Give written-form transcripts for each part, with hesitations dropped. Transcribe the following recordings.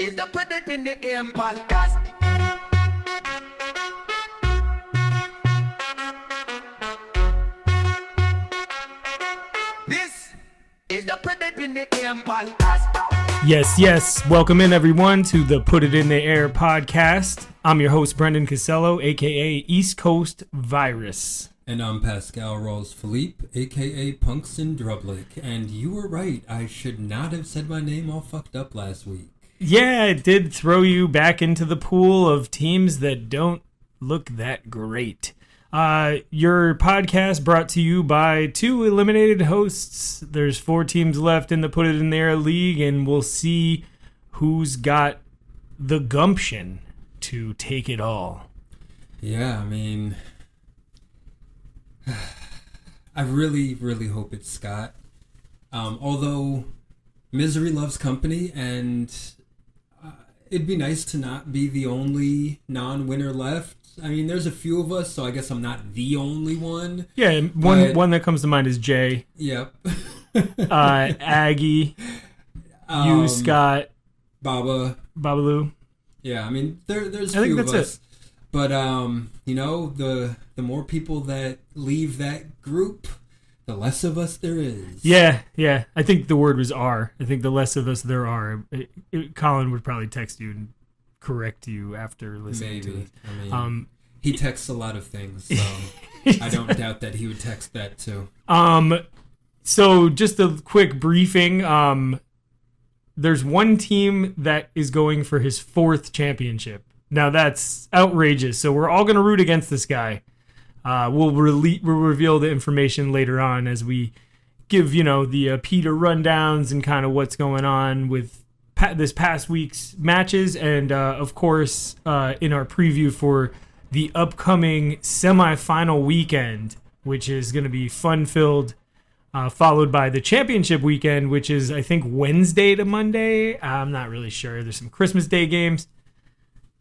is the Put It in the Air podcast. This is the Put It in the Air podcast. Yes. Welcome in, everyone, to the Put It in the Air podcast. I'm your host, Brendan Casello, a.k.a. East Coast Virus. And I'm Pascal Rose-Philippe, a.k.a. Punxsutawney Drublick. And you were right. I should not have said my name all fucked up last week. Yeah, it did throw you back into the pool of teams that don't look that great. Your podcast brought to you by two eliminated hosts. There's 4 teams left in the Put It in the Air league, and we'll see who's got the gumption to take it all. Yeah, I mean, I really, really hope it's Scott. Although misery loves company, and it'd be nice to not be the only non-winner left. I mean, there's a few of us, so I guess I'm not the only one. Yeah, one that comes to mind is Jay. Yep. Aggie, you, Scott, Babalu. Yeah, I mean, there's a few of us. But, you know, the more people that leave that group, the less of us there is. Yeah. I think the word was are. I think the less of us there are. Colin would probably text you and correct you after listening to it. I mean, he texts a lot of things, so I don't doubt that he would text that too. So just a quick briefing. There's one team that is going for his 4th championship. Now that's outrageous. So we're all going to root against this guy. We'll reveal the information later on as we give, the Peter rundowns and kind of what's going on with this past week's matches. And, of course, in our preview for the upcoming semifinal weekend, which is going to be fun-filled, followed by the championship weekend, which is, I think, Wednesday to Monday. I'm not really sure. There's some Christmas Day games.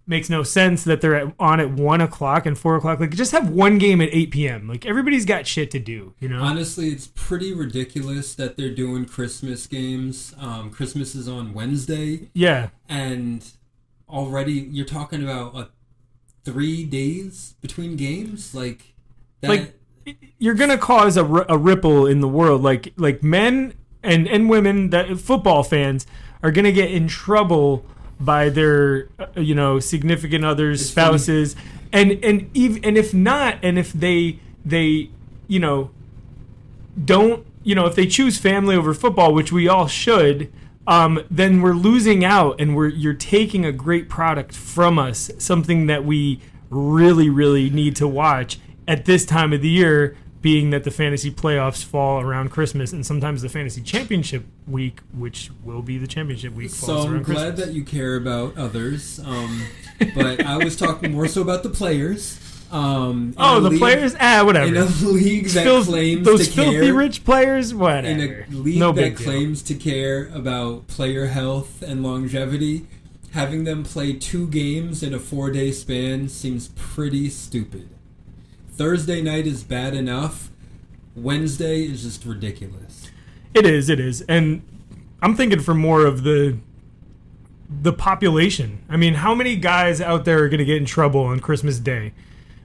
Makes no sense that they're on at 1 o'clock and 4 o'clock. Like, just have one game at 8 p.m. Like, everybody's got shit to do, Honestly, it's pretty ridiculous that they're doing Christmas games. Christmas is on Wednesday. Yeah. And already you're talking about 3 days between games? Like, that... Like, you're going to cause a ripple in the world. Like men and women, that football fans, are going to get in trouble by their significant others, spouses, and if not, and if they don't, if they choose family over football, which we all should, then we're losing out, and you're taking a great product from us, something that we really, really need to watch at this time of the year, being that the fantasy playoffs fall around Christmas, and sometimes the fantasy championship week, which will be the championship week, falls around Christmas. So I'm glad that you care about others, but I was talking more so about the players. The players? Whatever. In a league that claims those to care. Those filthy rich players? Whatever. In a league that claims to care about player health and longevity, having them play 2 games in a 4-day span seems pretty stupid. Thursday night is bad enough. Wednesday is just ridiculous. It is. And I'm thinking for more of the population. I mean, how many guys out there are going to get in trouble on Christmas Day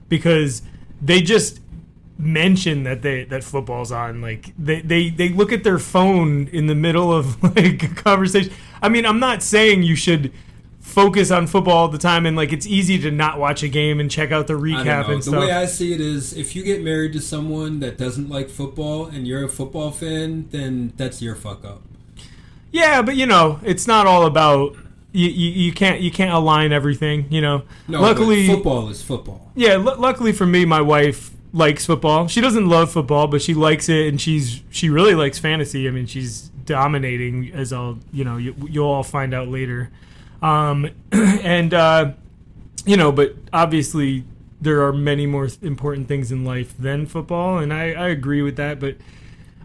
because they just mention that football's on? Like, they look at their phone in the middle of like a conversation. I mean, I'm not saying you should focus on football all the time, and like it's easy to not watch a game and check out the recap and stuff. The way I see it is, if you get married to someone that doesn't like football and you're a football fan, then that's your fuck up. Yeah, but it's not all about you can't align everything. No, luckily football is football. Yeah, luckily for me, my wife likes football. She doesn't love football, but she likes it, and she really likes fantasy. I mean, she's dominating, as you'll all find out later. But obviously there are many more important things in life than football, and I agree with that, but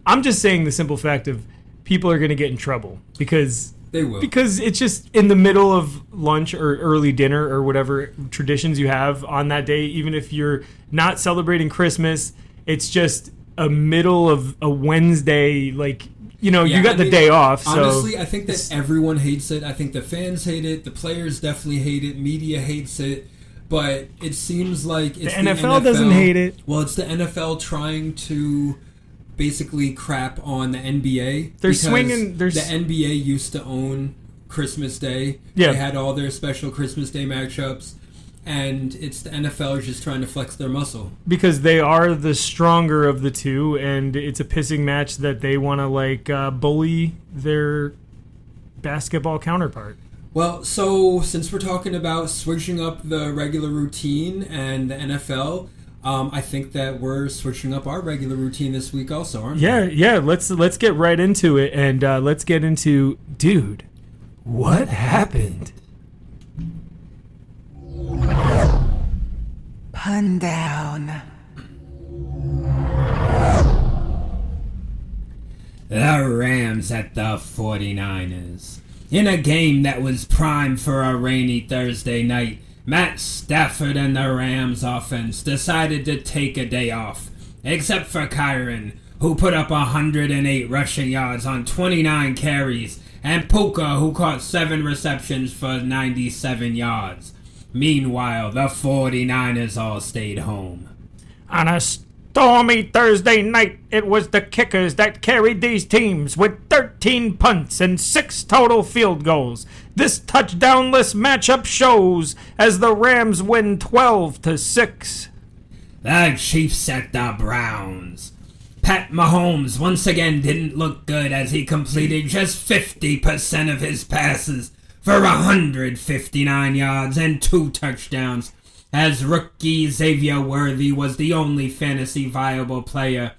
I'm just saying the simple fact of people are going to get in trouble because they will. Because it's just in the middle of lunch or early dinner or whatever traditions you have on that day, even if you're not celebrating Christmas, it's just a middle of a Wednesday, like you know, you got the day off. So honestly, I think that everyone hates it. I think the fans hate it. The players definitely hate it. Media hates it. But it seems like it's the NFL doesn't hate it. Well, it's the NFL trying to basically crap on the NBA. They're swinging. The NBA used to own Christmas Day. Yeah. They had all their special Christmas Day matchups. And it's the NFL just trying to flex their muscle. Because they are the stronger of the two, and it's a pissing match that they want to, like, bully their basketball counterpart. Well, so since we're talking about switching up the regular routine and the NFL, I think that we're switching up our regular routine this week also, aren't we? Yeah. Let's get right into it, and let's get into, dude, what happened? Pun down. The Rams at the 49ers. In a game that was primed for a rainy Thursday night, Matt Stafford and the Rams offense decided to take a day off, except for Kyron, who put up 108 rushing yards on 29 carries, and Puka, who caught 7 receptions for 97 yards. Meanwhile, the 49ers all stayed home. On a stormy Thursday night, it was the kickers that carried these teams with 13 punts and 6 total field goals. This touchdownless matchup shows as the Rams win 12-6. The Chiefs at the Browns. Pat Mahomes once again didn't look good as he completed just 50% of his passes for 159 yards and 2 touchdowns, as rookie Xavier Worthy was the only fantasy viable player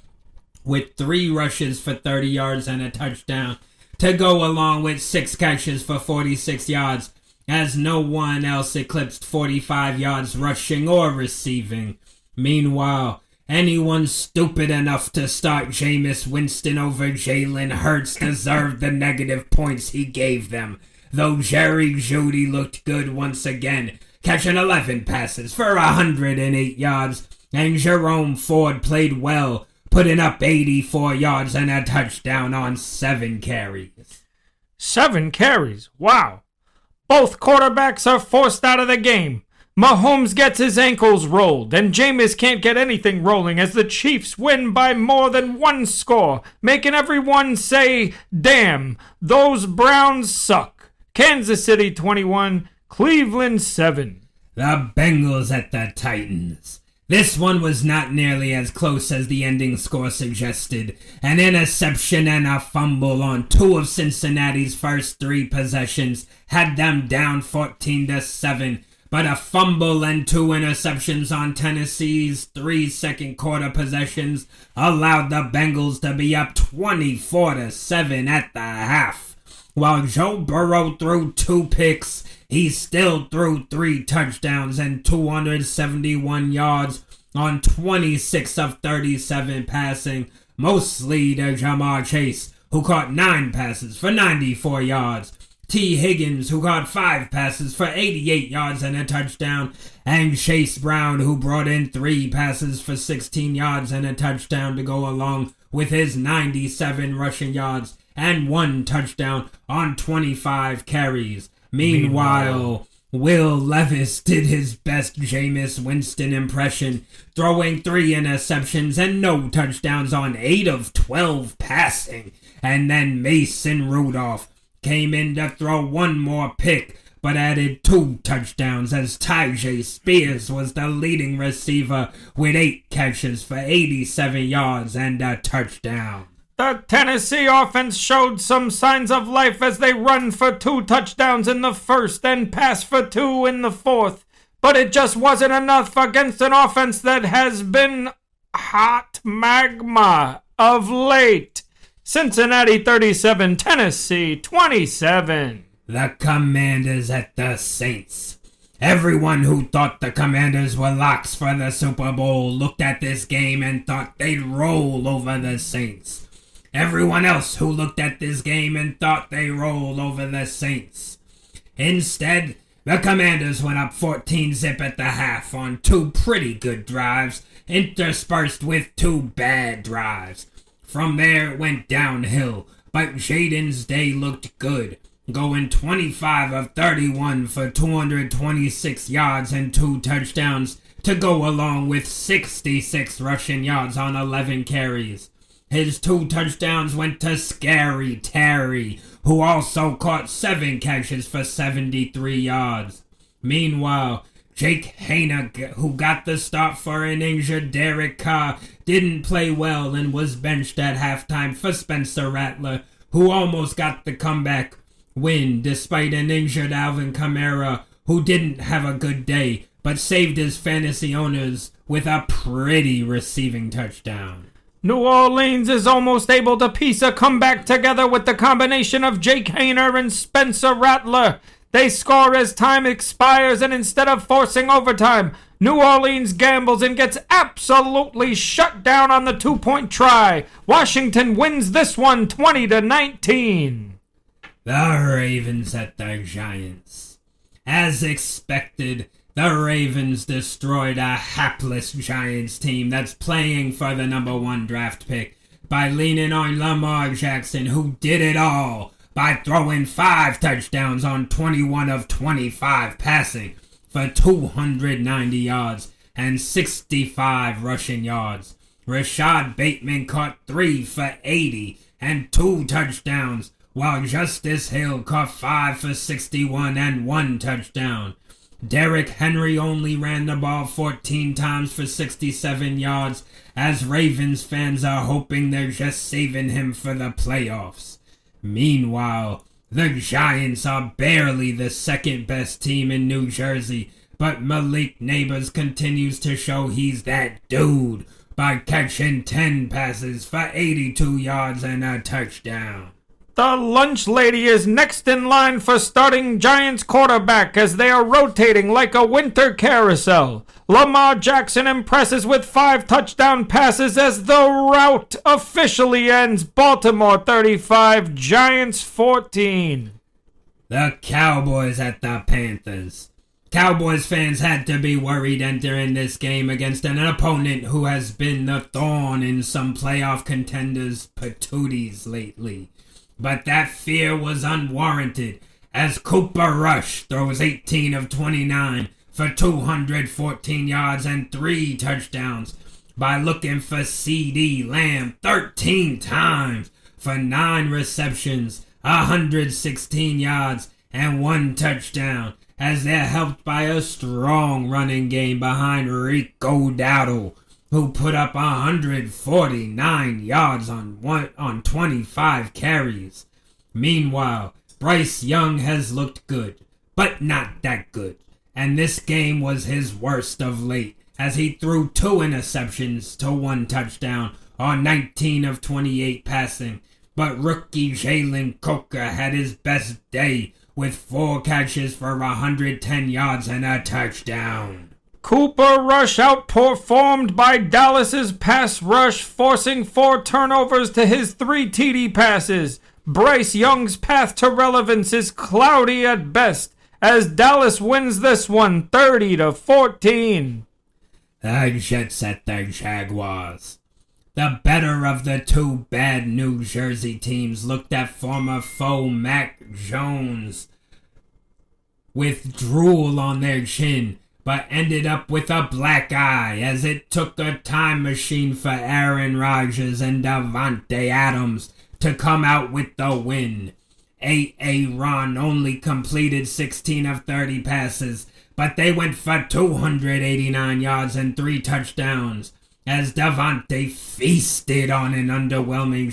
with 3 rushes for 30 yards and a touchdown to go along with 6 catches for 46 yards, as no one else eclipsed 45 yards rushing or receiving. Meanwhile, anyone stupid enough to start Jameis Winston over Jalen Hurts deserved the negative points he gave them, though Jerry Jeudy looked good once again, catching 11 passes for 108 yards, and Jerome Ford played well, putting up 84 yards and a touchdown on 7 carries. 7 carries? Wow. Both quarterbacks are forced out of the game. Mahomes gets his ankles rolled, and Jameis can't get anything rolling as the Chiefs win by more than 1 score, making everyone say, damn, those Browns suck. Kansas City 21, Cleveland 7. The Bengals at the Titans. This one was not nearly as close as the ending score suggested. An interception and a fumble on 2 of Cincinnati's first 3 possessions had them down 14-7. But a fumble and 2 interceptions on Tennessee's 3 second quarter possessions allowed the Bengals to be up 24-7 at the half. While Joe Burrow threw 2 picks, he still threw 3 touchdowns and 271 yards on 26 of 37 passing, mostly to Jamar Chase, who caught 9 passes for 94 yards. T. Higgins, who caught 5 passes for 88 yards and a touchdown, and Chase Brown, who brought in 3 passes for 16 yards and a touchdown to go along with his 97 rushing yards and 1 touchdown on 25 carries. Meanwhile, Will Levis did his best Jameis Winston impression, throwing 3 interceptions and no touchdowns on 8 of 12 passing, and then Mason Rudolph came in to throw 1 more pick, but added 2 touchdowns as Tyjae Spears was the leading receiver with 8 catches for 87 yards and a touchdown. The Tennessee offense showed some signs of life as they run for 2 touchdowns in the first and pass for 2 in the fourth, but it just wasn't enough against an offense that has been hot magma of late. Cincinnati 37, Tennessee 27. The Commanders at the Saints. Everyone who thought the Commanders were locks for the Super Bowl looked at this game and thought they'd roll over the Saints. Everyone else who looked at this game and thought they rolled over the Saints. Instead, the Commanders went up 14-0 at the half on 2 pretty good drives, interspersed with 2 bad drives. From there, it went downhill. but Jaden's day looked good, going 25 of 31 for 226 yards and 2 touchdowns to go along with 66 rushing yards on 11 carries. His 2 touchdowns went to Scary Terry, who also caught 7 catches for 73 yards. Meanwhile, Jake Haener, who got the start for an injured Derek Carr, didn't play well and was benched at halftime for Spencer Rattler, who almost got the comeback win despite an injured Alvin Kamara, who didn't have a good day, but saved his fantasy owners with a pretty receiving touchdown. New Orleans is almost able to piece a comeback together with the combination of Jake Haener and Spencer Rattler. They score as time expires, and instead of forcing overtime, New Orleans gambles and gets absolutely shut down on the 2-point try. Washington wins this one 20-19. The Ravens at the Giants. As expected, the Ravens destroyed a hapless Giants team that's playing for the number 1 draft pick by leaning on Lamar Jackson, who did it all by throwing 5 touchdowns on 21 of 25 passing for 290 yards and 65 rushing yards. Rashad Bateman caught 3 for 80 and 2 touchdowns, while Justice Hill caught 5 for 61 and 1 touchdown. Derrick Henry only ran the ball 14 times for 67 yards, as Ravens fans are hoping they're just saving him for the playoffs. Meanwhile, the Giants are barely the second best team in New Jersey, but Malik Neighbors continues to show he's that dude by catching 10 passes for 82 yards and a touchdown. The lunch lady is next in line for starting Giants quarterback as they are rotating like a winter carousel. Lamar Jackson impresses with 5 touchdown passes as the rout officially ends. Baltimore 35, Giants 14. The Cowboys at the Panthers. Cowboys fans had to be worried entering this game against an opponent who has been the thorn in some playoff contenders' patooties lately. But that fear was unwarranted, as Cooper Rush throws 18 of 29 for 214 yards and 3 touchdowns by looking for CeeDee Lamb 13 times for 9 receptions, 116 yards, and 1 touchdown, as they're helped by a strong running game behind Rico Dowdle, who put up 149 yards on 25 carries. Meanwhile, Bryce Young has looked good, but not that good, and this game was his worst of late, as he threw 2 interceptions to 1 touchdown on 19 of 28 passing. But rookie Jalen Coker had his best day with 4 catches for 110 yards and a touchdown. Cooper Rush outperformed by Dallas's pass rush, forcing 4 turnovers to his 3 TD passes. Bryce Young's path to relevance is cloudy at best, as Dallas wins this one 30-14. The Jets at the Jaguars. The better of the 2 bad New Jersey teams looked at former foe Mac Jones with drool on their chin, but ended up with a black eye as it took a time machine for Aaron Rodgers and Davante Adams to come out with the win. Ron only completed 16 of 30 passes, but they went for 289 yards and 3 touchdowns, as Davante feasted on an underwhelming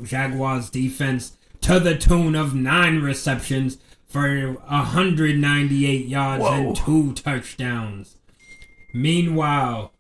Jaguars defense to the tune of 9 receptions for 198 yards and 2 touchdowns. Meanwhile,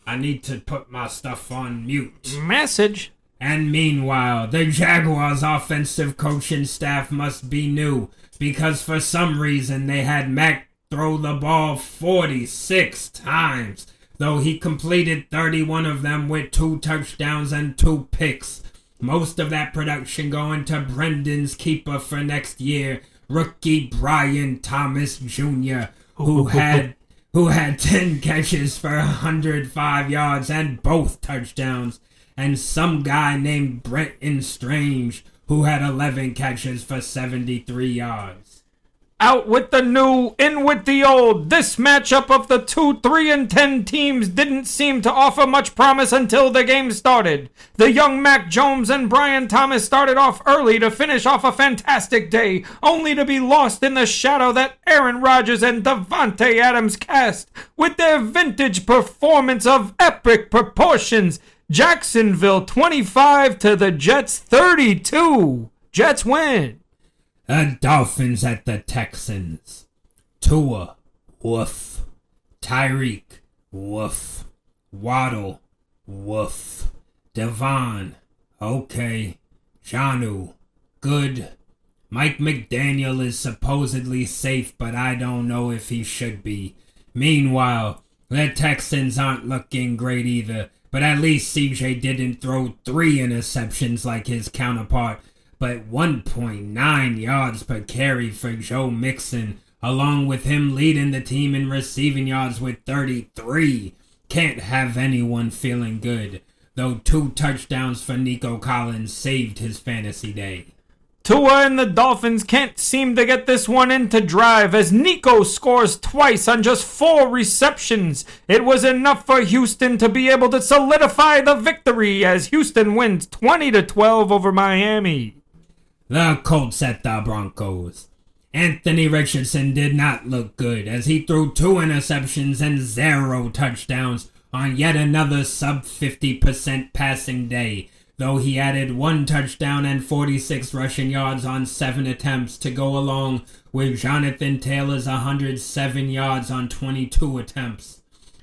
I need to put my stuff on mute. Message. And meanwhile, the Jaguars' offensive coaching staff must be new, because for some reason they had Mac throw the ball 46 times, though he completed 31 of them with 2 touchdowns and 2 picks. Most of that production going to Brendan's keeper for next year, rookie Brian Thomas Jr., who had 10 catches for 105 yards and both touchdowns, and some guy named Brenton Strange, who had 11 catches for 73 yards. Out with the new, in with the old. This matchup of the 2, 3, and 10 teams didn't seem to offer much promise until the game started. The young Mac Jones and Brian Thomas started off early to finish off a fantastic day, only to be lost in the shadow that Aaron Rodgers and Davante Adams cast with their vintage performance of epic proportions. Jacksonville 25 to the Jets 32. Jets win. The Dolphins at the Texans. Tua, woof. Tyreek, woof. Waddle, woof. Devon, okay. Jonnu, good. Mike McDaniel is supposedly safe, but I don't know if he should be. Meanwhile, the Texans aren't looking great either, but at least CJ didn't throw 3 interceptions like his counterpart, but 1.9 yards per carry for Joe Mixon, along with him leading the team in receiving yards with 33. Can't have anyone feeling good, though 2 touchdowns for Nico Collins saved his fantasy day. Tua and the Dolphins can't seem to get this one into drive as Nico scores twice on just 4 receptions. It was enough for Houston to be able to solidify the victory as Houston wins 20-12 over Miami. The Colts at the Broncos. Anthony Richardson did not look good as he threw 2 interceptions and 0 touchdowns on yet another sub-50% passing day, though he added 1 touchdown and 46 rushing yards on 7 attempts to go along with Jonathan Taylor's 107 yards on 22 attempts.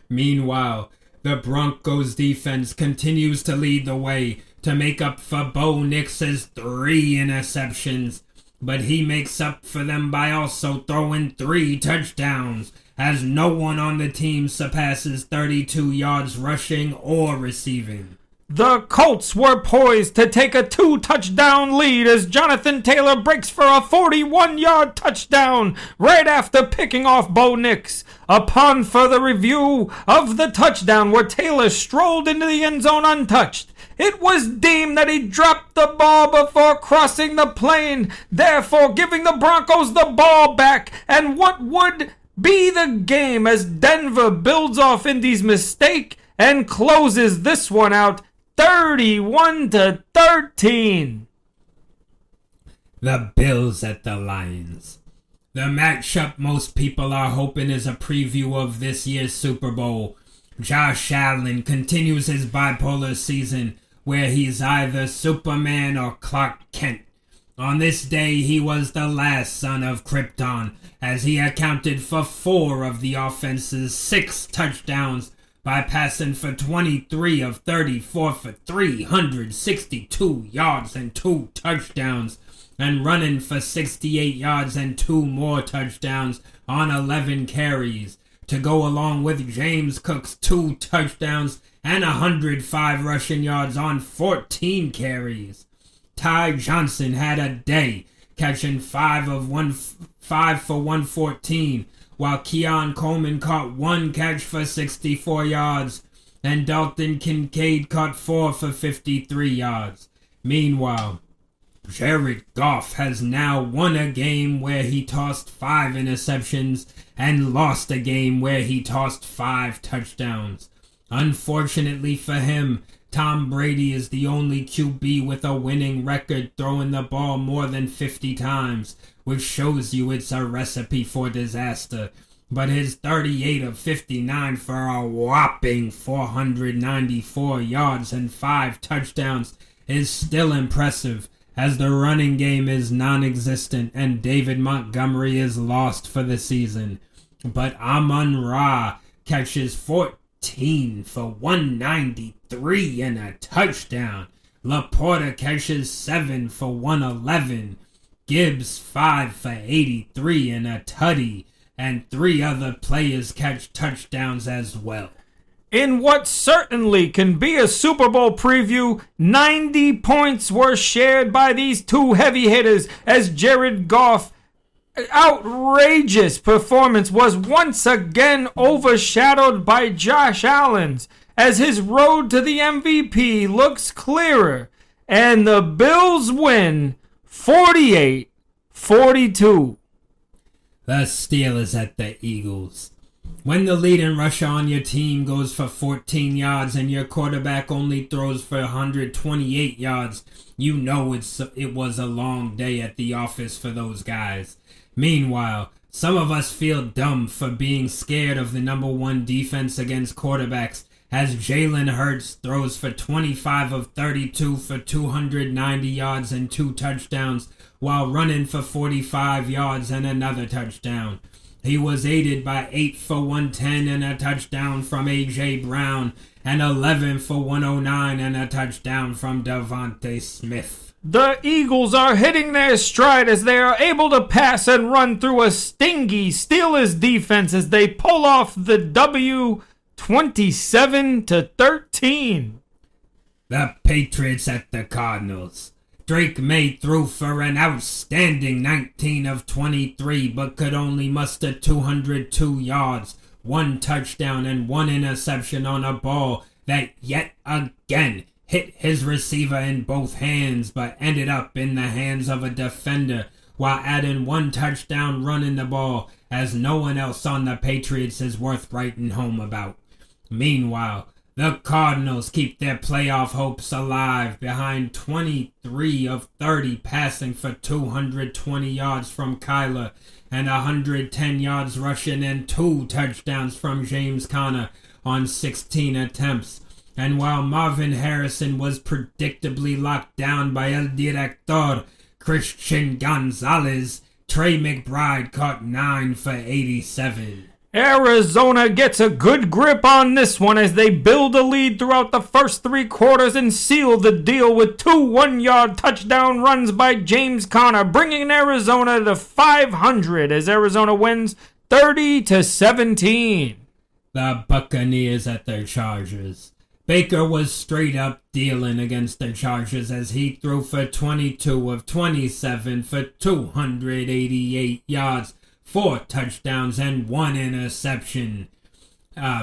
Meanwhile, the Broncos defense continues to lead the way to make up for Bo Nix's 3 interceptions, but he makes up for them by also throwing 3 touchdowns, as no one on the team surpasses 32 yards rushing or receiving. The Colts were poised to take a 2-touchdown lead as Jonathan Taylor breaks for a 41-yard touchdown right after picking off Bo Nix. Upon further review of the touchdown where Taylor strolled into the end zone untouched, it was deemed that he dropped the ball before crossing the plane, therefore giving the Broncos the ball back, and what would be the game as Denver builds off Indy's mistake and closes this one out 31-13. The Bills at the Lions. The matchup most people are hoping is a preview of this year's Super Bowl. Josh Allen continues his bipolar season where he's either Superman or Clark Kent. On this day, he was the last son of Krypton, as he accounted for 4 of the offense's 6 touchdowns by passing for 23 of 34 for 362 yards and 2 touchdowns, and running for 68 yards and 2 more touchdowns on 11 carries, to go along with James Cook's 2 touchdowns and 105 rushing yards on 14 carries. Ty Johnson had a day, catching 5 for 114, while Keon Coleman caught 1 catch for 64 yards, and Dalton Kincaid caught 4 for 53 yards. Meanwhile, Jared Goff has now won a game where he tossed 5 interceptions and lost a game where he tossed 5 touchdowns. Unfortunately for him, Tom Brady is the only QB with a winning record throwing the ball more than 50 times, which shows you it's a recipe for disaster. But his 38 of 59 for a whopping 494 yards and 5 touchdowns is still impressive, as the running game is non-existent and David Montgomery is lost for the season. But Amon-Ra catches 14 for 193 and a touchdown. Laporta catches 7 for 111. Gibbs 5 for 83 and a tutty. And 3 other players catch touchdowns as well. In what certainly can be a Super Bowl preview, 90 points were shared by these 2 heavy hitters as Jared Goff's outrageous performance was once again overshadowed by Josh Allen's. as his road to the MVP looks clearer, and the Bills win 48-42. The Steelers at the Eagles. When the leading rusher on your team goes for 14 yards and your quarterback only throws for 128 yards, you know it was a long day at the office for those guys. Meanwhile, some of us feel dumb for being scared of the number one defense against quarterbacks as Jalen Hurts throws for 25 of 32 for 290 yards and 2 touchdowns while running for 45 yards and another touchdown. He was aided by 8 for 110 and a touchdown from A.J. Brown and 11 for 109 and a touchdown from Devontae Smith. The Eagles are hitting their stride as they are able to pass and run through a stingy Steelers defense as they pull off the W 27-13. The Patriots at the Cardinals. Drake May threw for an outstanding 19 of 23, but could only muster 202 yards, 1 touchdown, and 1 interception on a ball that yet again hit his receiver in both hands, but ended up in the hands of a defender, while adding 1 touchdown running the ball, as no one else on the Patriots is worth writing home about. Meanwhile, the Cardinals keep their playoff hopes alive behind 23 of 30 passing for 220 yards from Kyler and 110 yards rushing and 2 touchdowns from James Conner on 16 attempts. And while Marvin Harrison was predictably locked down by El Director Christian Gonzalez, Trey McBride caught 9 for 87. Arizona gets a good grip on this one as they build a lead throughout the first 3 quarters and seal the deal with 2 one-yard touchdown runs by James Conner, bringing Arizona to 500 as Arizona wins 30-17. The Buccaneers at the Chargers. Baker was straight up dealing against the Chargers as he threw for 22 of 27 for 288 yards, 4 touchdowns, and 1 interception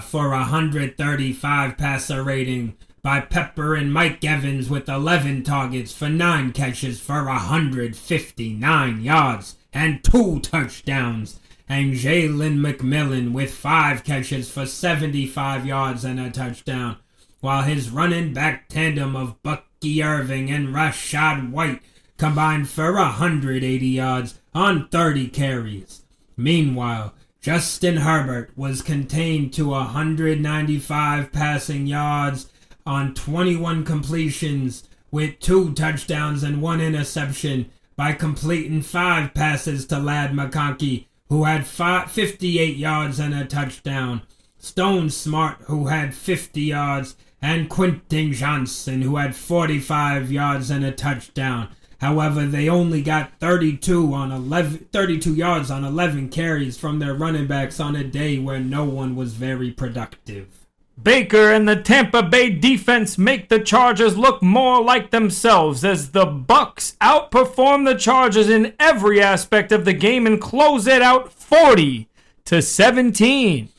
for 135 passer rating by Pepper and Mike Evans with 11 targets for 9 catches for 159 yards and 2 touchdowns, and Jalen McMillan with 5 catches for 75 yards and a touchdown, while his running back tandem of Bucky Irving and Rashad White combined for 180 yards on 30 carries. Meanwhile, Justin Herbert was contained to 195 passing yards on 21 completions with 2 touchdowns and 1 interception by completing 5 passes to Ladd McConkey, who had 58 yards and a touchdown, Stone Smart, who had 50 yards, and Quentin Johnson, who had 45 yards and a touchdown. However, they only got 32 yards on 11 carries from their running backs on a day where no one was very productive. Baker and the Tampa Bay defense make the Chargers look more like themselves as the Bucs outperform the Chargers in every aspect of the game and close it out 40-17.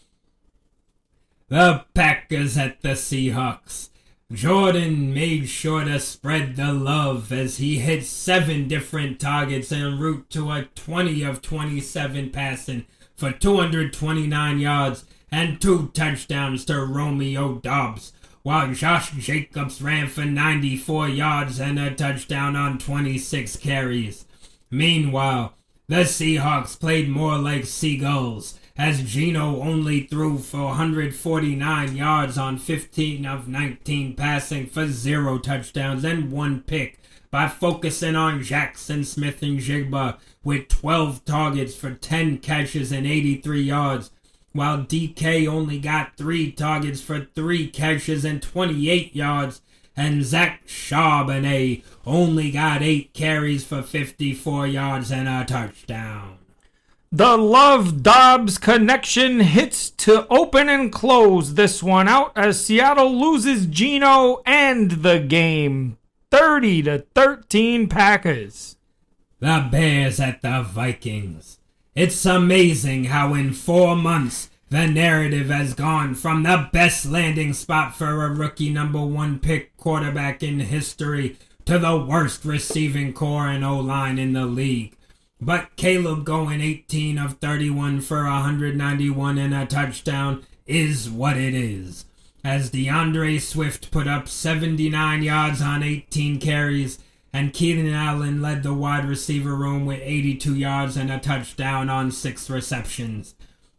The Packers at the Seahawks. Jordan made sure to spread the love as he hit 7 different targets en route to a 20 of 27 passing for 229 yards and 2 touchdowns to Romeo Doubs, while Josh Jacobs ran for 94 yards and a touchdown on 26 carries. Meanwhile, the Seahawks played more like seagulls, as Geno only threw for 149 yards on 15 of 19 passing for 0 touchdowns and 1 pick by focusing on Jackson Smith-Njigba with 12 targets for 10 catches and 83 yards, while DK only got 3 targets for 3 catches and 28 yards, and Zach Charbonnet only got 8 carries for 54 yards and a touchdown. The Love-Dobbs connection hits to open and close this one out as Seattle loses Geno and the game. 30-13 Packers. The Bears at the Vikings. It's amazing how in 4 months, The narrative has gone from the best landing spot for a rookie number 1 pick quarterback in history to the worst receiving core and O-line in the league. But Caleb going 18 of 31 for 191 and a touchdown is what it is. As DeAndre Swift put up 79 yards on 18 carries, and Keenan Allen led the wide receiver room with 82 yards and a touchdown on 6 receptions.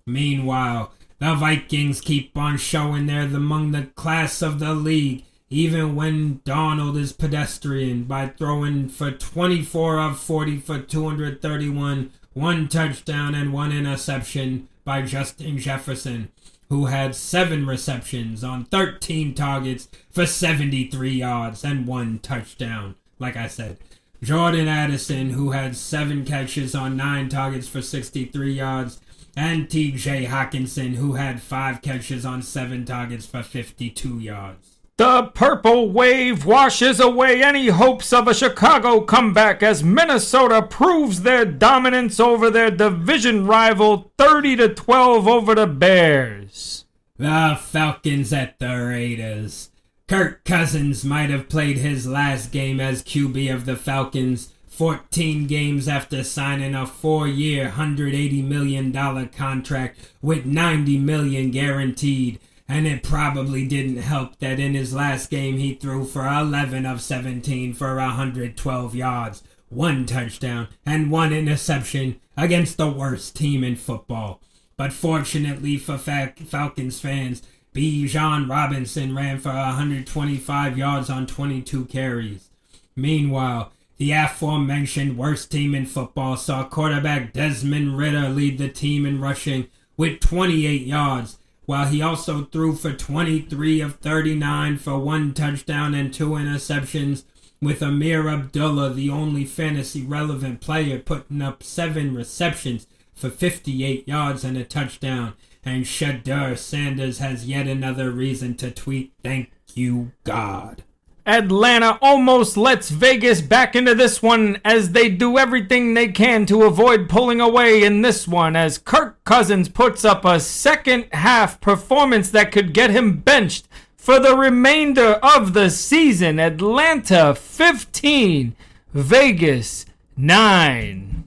Meanwhile, the Vikings keep on showing they're among the class of the league, even when Donald is pedestrian by throwing for 24 of 40 for 231, 1 touchdown and 1 interception by Justin Jefferson, who had 7 receptions on 13 targets for 73 yards and 1 touchdown. Like I said, Jordan Addison, who had 7 catches on 9 targets for 63 yards, and TJ Hawkinson, who had 5 catches on 7 targets for 52 yards. The purple wave washes away any hopes of a Chicago comeback as Minnesota proves their dominance over their division rival 30-12 over the Bears. The Falcons at the Raiders. Kirk Cousins might have played his last game as QB of the Falcons 14 games after signing a 4-year, $180 million contract with $90 million guaranteed. And it probably didn't help that in his last game he threw for 11 of 17 for 112 yards, 1 touchdown, and 1 interception against the worst team in football. But fortunately for Falcons fans, Bijan Robinson ran for 125 yards on 22 carries. Meanwhile, the aforementioned worst team in football saw quarterback Desmond Ridder lead the team in rushing with 28 yards, while he also threw for 23 of 39 for 1 touchdown and 2 interceptions, with Amir Abdullah, the only fantasy-relevant player, putting up 7 receptions for 58 yards and a touchdown. And Shedeur Sanders has yet another reason to tweet, "Thank you, God." Atlanta almost lets Vegas back into this one as they do everything they can to avoid pulling away in this one as Kirk Cousins puts up a second half performance that could get him benched for the remainder of the season. Atlanta 15, Vegas 9.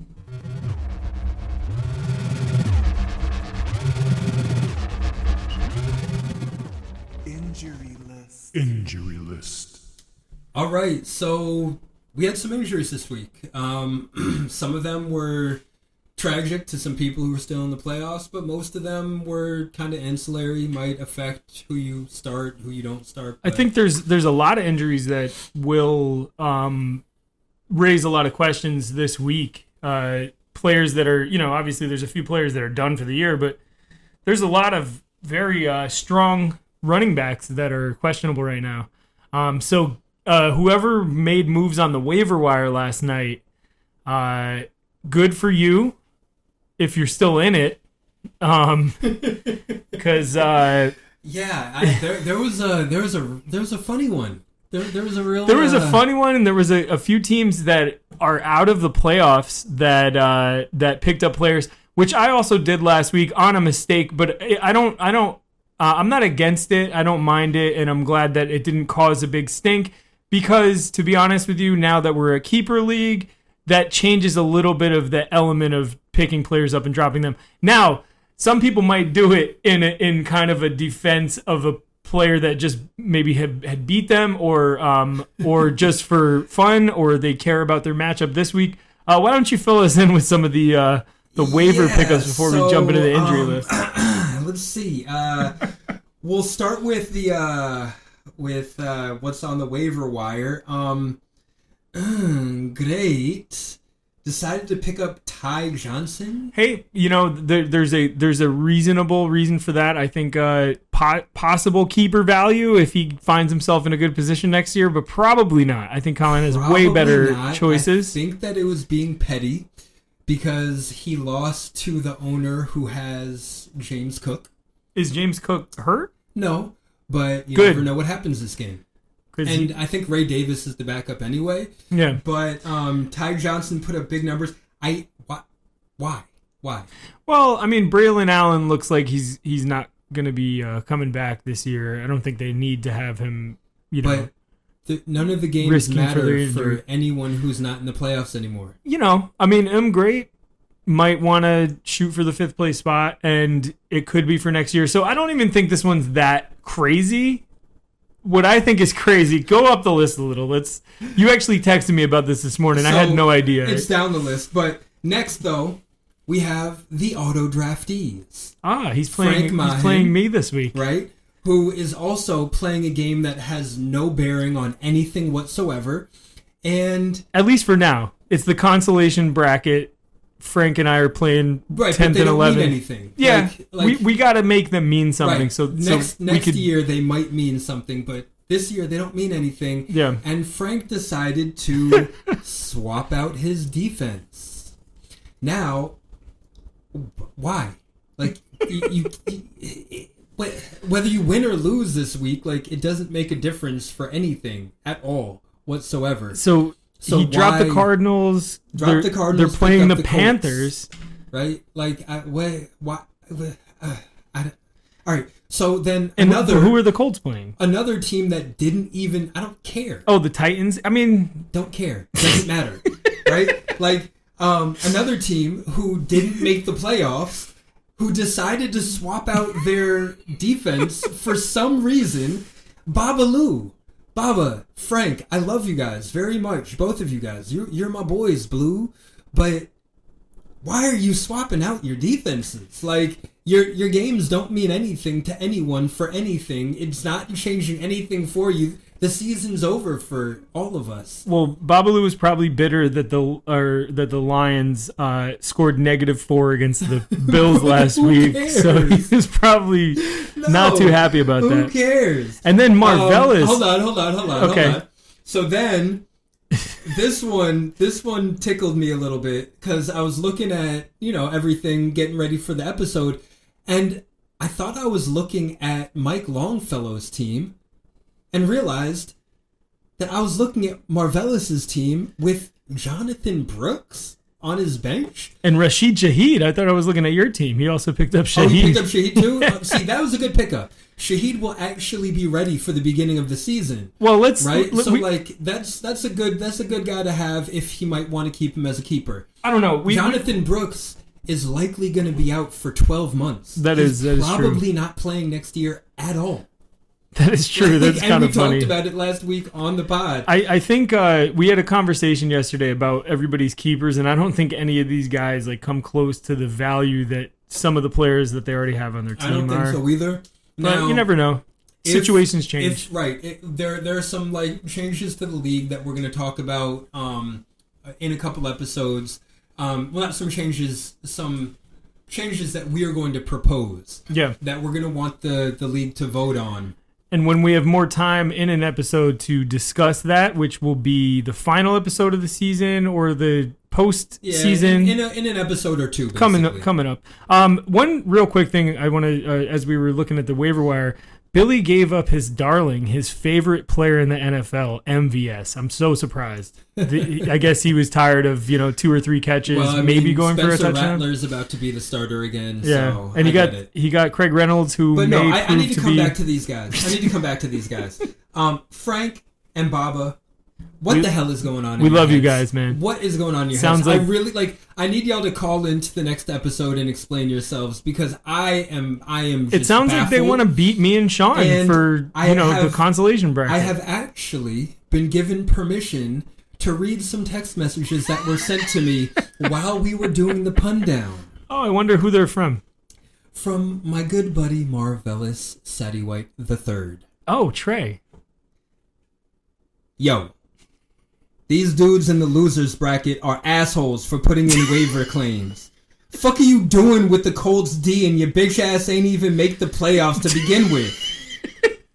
Injury list. All right, so we had some injuries this week. Some of them were tragic to some people who were still in the playoffs, but most of them were kind of ancillary, might affect who you start, who you don't start. I think there's a lot of injuries that will raise a lot of questions this week. Players that are, obviously there's a few players that are done for the year, but there's a lot of very strong running backs that are questionable right now. So whoever made moves on the waiver wire last night, good for you if you're still in it. Because there was a funny one. There was a real. There was a funny one, and there was a few teams that are out of the playoffs that picked up players, which I also did last week on a mistake. But I'm not against it. I don't mind it, and I'm glad that it didn't cause a big stink. Because, to be honest with you, now that we're a keeper league, that changes a little bit of the element of picking players up and dropping them. Now, some people might do it in kind of a defense of a player that just maybe had beat them, or just for fun, or they care about their matchup this week. Why don't you fill us in with some of the waiver pickups before we jump into the injury list? Let's see. We'll start with the what's on the waiver wire. Great. Decided to pick up Ty Johnson. Hey, there's a reasonable reason for that. I think possible keeper value if he finds himself in a good position next year, but probably not. I think Colin has way better choices. I think that it was being petty because he lost to the owner who has James Cook. Is James Cook hurt? No, but you never know what happens this game. And I think Ray Davis is the backup anyway. Yeah. But Ty Johnson put up big numbers. Why? Why? Well, I mean, Braylon Allen looks like he's not going to be coming back this year. I don't think they need to have him, But none of the games risking for matter their injury. for anyone who's not in the playoffs anymore. I mean, I'm great. Might want to shoot for the 5th place spot, and it could be for next year. So I don't even think this one's that crazy. What I think is crazy, go up the list a little. You actually texted me about this morning. I had no idea. It's down the list. But next, though, we have the auto draftees. He's playing me this week. Right? Who is also playing a game that has no bearing on anything whatsoever. And at least for now, it's the consolation bracket. Frank and I are playing 10th but they and don't 11th. mean anything. Yeah, we got to make them mean something. Right. So next we could, year they might mean something, but this year they don't mean anything. Yeah. And Frank decided to swap out his defense. Now, why? Like whether you win or lose this week, like it doesn't make a difference for anything at all whatsoever. So he dropped the Cardinals. Dropped the Cardinals. They're playing picked the up Panthers. Colts, right? Like, all right. So then And who are the Colts playing? another team that didn't even. I don't care. Oh, the Titans. I mean, Don't care. Doesn't matter. Right? Like another team who didn't make the playoffs, who decided to swap out their defense for some reason. Baba, Frank, I love you guys very much, both of you guys. You're my boys, Blue. But why are you swapping out your defenses? Like your games don't mean anything to anyone for anything. It's not changing anything for you. The season's over for all of us. well, Babalu was probably bitter that the Lions scored -4 against the Bills last week, so he was probably not too happy about Who that. cares? And then Marvellus. Hold on. Okay. Hold on. So then, this one tickled me a little bit because I was looking at everything, getting ready for the episode, and I thought I was looking at Mike Longfellow's team, and realized that I was looking at Marvellous's team with Jonathan Brooks on his bench. And Rashid Shaheed. I thought I was looking at your team. He also picked up Shaheed. Oh, he picked up Shaheed too? See, that was a good pickup. Shaheed will actually be ready for the beginning of the season. Well, Right? That's a good guy to have if he might want to keep him as a keeper. I don't know. Jonathan Brooks is likely going to be out for 12 months. That He's is true. probably not playing next year at all. That is true. That's kind of funny. And we talked about it last week on the pod. I think we had a conversation yesterday about everybody's keepers, and I don't think any of these guys come close to the value that some of the players that they already have on their team I don't think are. so either. But Now, you never know. Situations change. There are some changes to the league that we're going to talk about in a couple episodes. Not some changes, some changes that we are going to propose. Yeah. That we're going to want the league to vote on. And when we have more time in an episode to discuss that, which will be the final episode of the season or the post-season. In an episode or two, basically. Coming up. One real quick thing I want to, as we were looking at the waiver wire, Billy gave up his darling, his favorite player in the NFL, MVS. I'm so surprised. I guess he was tired of 2 or 3 catches, maybe going Spencer for a touchdown. Rattler's about to be the starter again. Yeah, so and I he got Craig Reynolds, who But may no, I need to prove come be. back to these guys. Frank and Baba, what the hell is going on? We in your love you heads? guys, man. What is going on in your Sounds heads? like- I really I need y'all to call into the next episode and explain yourselves because I am. It Just sounds like they baffled. want to beat me and Sean And for I the have- consolation bracket. I have actually been given permission to read some text messages that were sent to me while we were doing the pun down. Oh, I wonder who they're from. From my good buddy Marvelous Sadie White III. Oh, Trey. Yo, these dudes in the losers bracket are assholes for putting in waiver claims. Fuck are you doing with the Colts D and your bitch ass ain't even make the playoffs to begin with?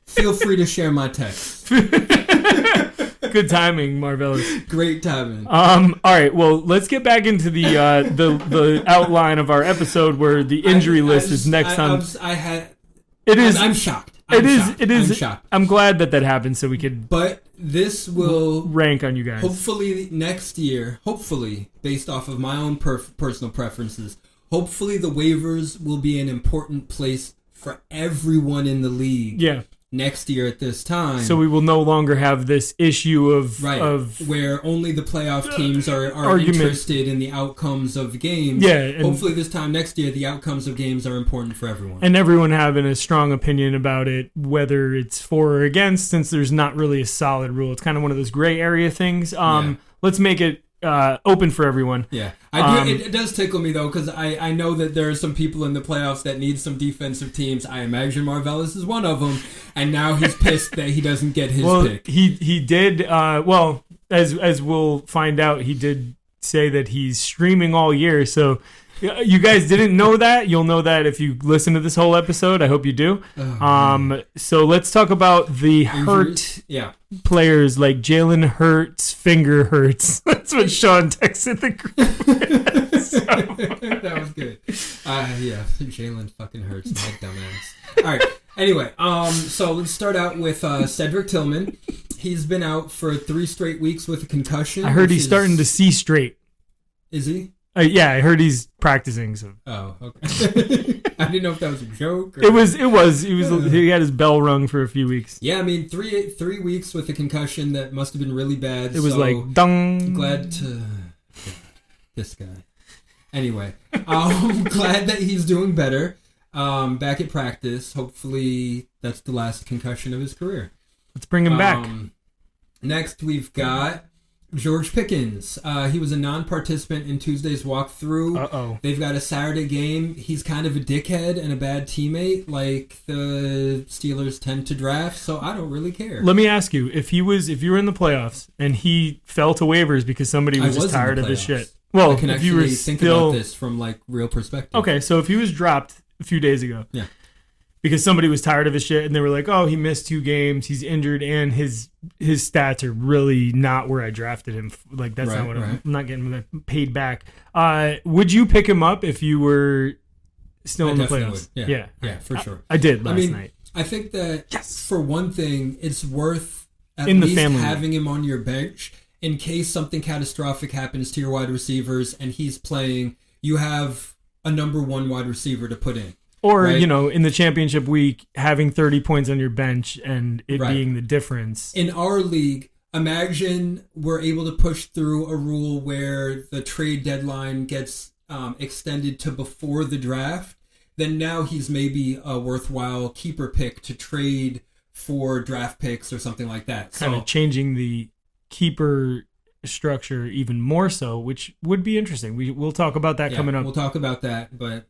Feel free to share my text. Good timing, Marvelous. Great timing. All right, well, let's get back into the outline of our episode where the injury list is next on. I'm shocked. It is. I'm shocked. I'm glad that happened so we could But this will rank on you guys. hopefully next year, based off of my own personal preferences, hopefully the waivers will be an important place for everyone in the league. Yeah. Next year at this time. So we will no longer have this issue of where only the playoff teams are interested in the outcomes of games. Yeah, and hopefully this time next year the outcomes of games are important for everyone. And everyone having a strong opinion about it, whether it's for or against, since there's not really a solid rule. It's kind of one of those gray area things. Let's make it open for everyone. Yeah, I do. It does tickle me though, because I know that there are some people in the playoffs that need some defensive teams. I imagine Marvellis is one of them, and now he's pissed that he doesn't get his pick. He did. As we'll find out, he did say that he's streaming all year. So you guys didn't know that. You'll know that if you listen to this whole episode. I hope you do. So let's talk about the Hurt players like Jalen Hurts, finger hurts. That's what Sean texted the group. That was good. Jalen fucking Hurts, my dumbass. All right. Anyway, so let's start out with Cedric Tillman. He's been out for 3 straight weeks with a concussion. I heard he's starting to see straight. Is he? Yeah, I heard he's practicing. So. Oh, okay. I didn't know if that was a joke. Or... It was. He had his bell rung for a few weeks. Yeah, I mean, 3 weeks with a concussion that must have been really bad. It was like dung. Glad to this guy. Anyway, glad that he's doing better. Back at practice. Hopefully, that's the last concussion of his career. Let's bring him back. Next, we've got George Pickens. He was a non-participant in Tuesday's walkthrough. Uh-oh. They've got a Saturday game. He's kind of a dickhead and a bad teammate, like the Steelers tend to draft, so I don't really care. Let me ask you, if you were in the playoffs and he fell to waivers because somebody was just tired of his shit. Well, I can if you were think about this from like real perspective. Okay, so if he was dropped a few days ago. Yeah. Because somebody was tired of his shit and they were like, oh, he missed 2 games, he's injured, and his stats are really not where I drafted him. Like, that's not what I'm not getting paid back. Would you pick him up if you were still in the playoffs? Would. Yeah, for sure. I did last night. I think that for one thing, it's worth at in least the family having him on your bench in case something catastrophic happens to your wide receivers and he's playing. You have a number 1 wide receiver to put in. Or, in the championship week, having 30 points on your bench and it being the difference. In our league, imagine we're able to push through a rule where the trade deadline gets extended to before the draft. Then now he's maybe a worthwhile keeper pick to trade for draft picks or something like that. Kind of changing the keeper structure even more so, which would be interesting. We'll talk about that coming up. We'll talk about that, but...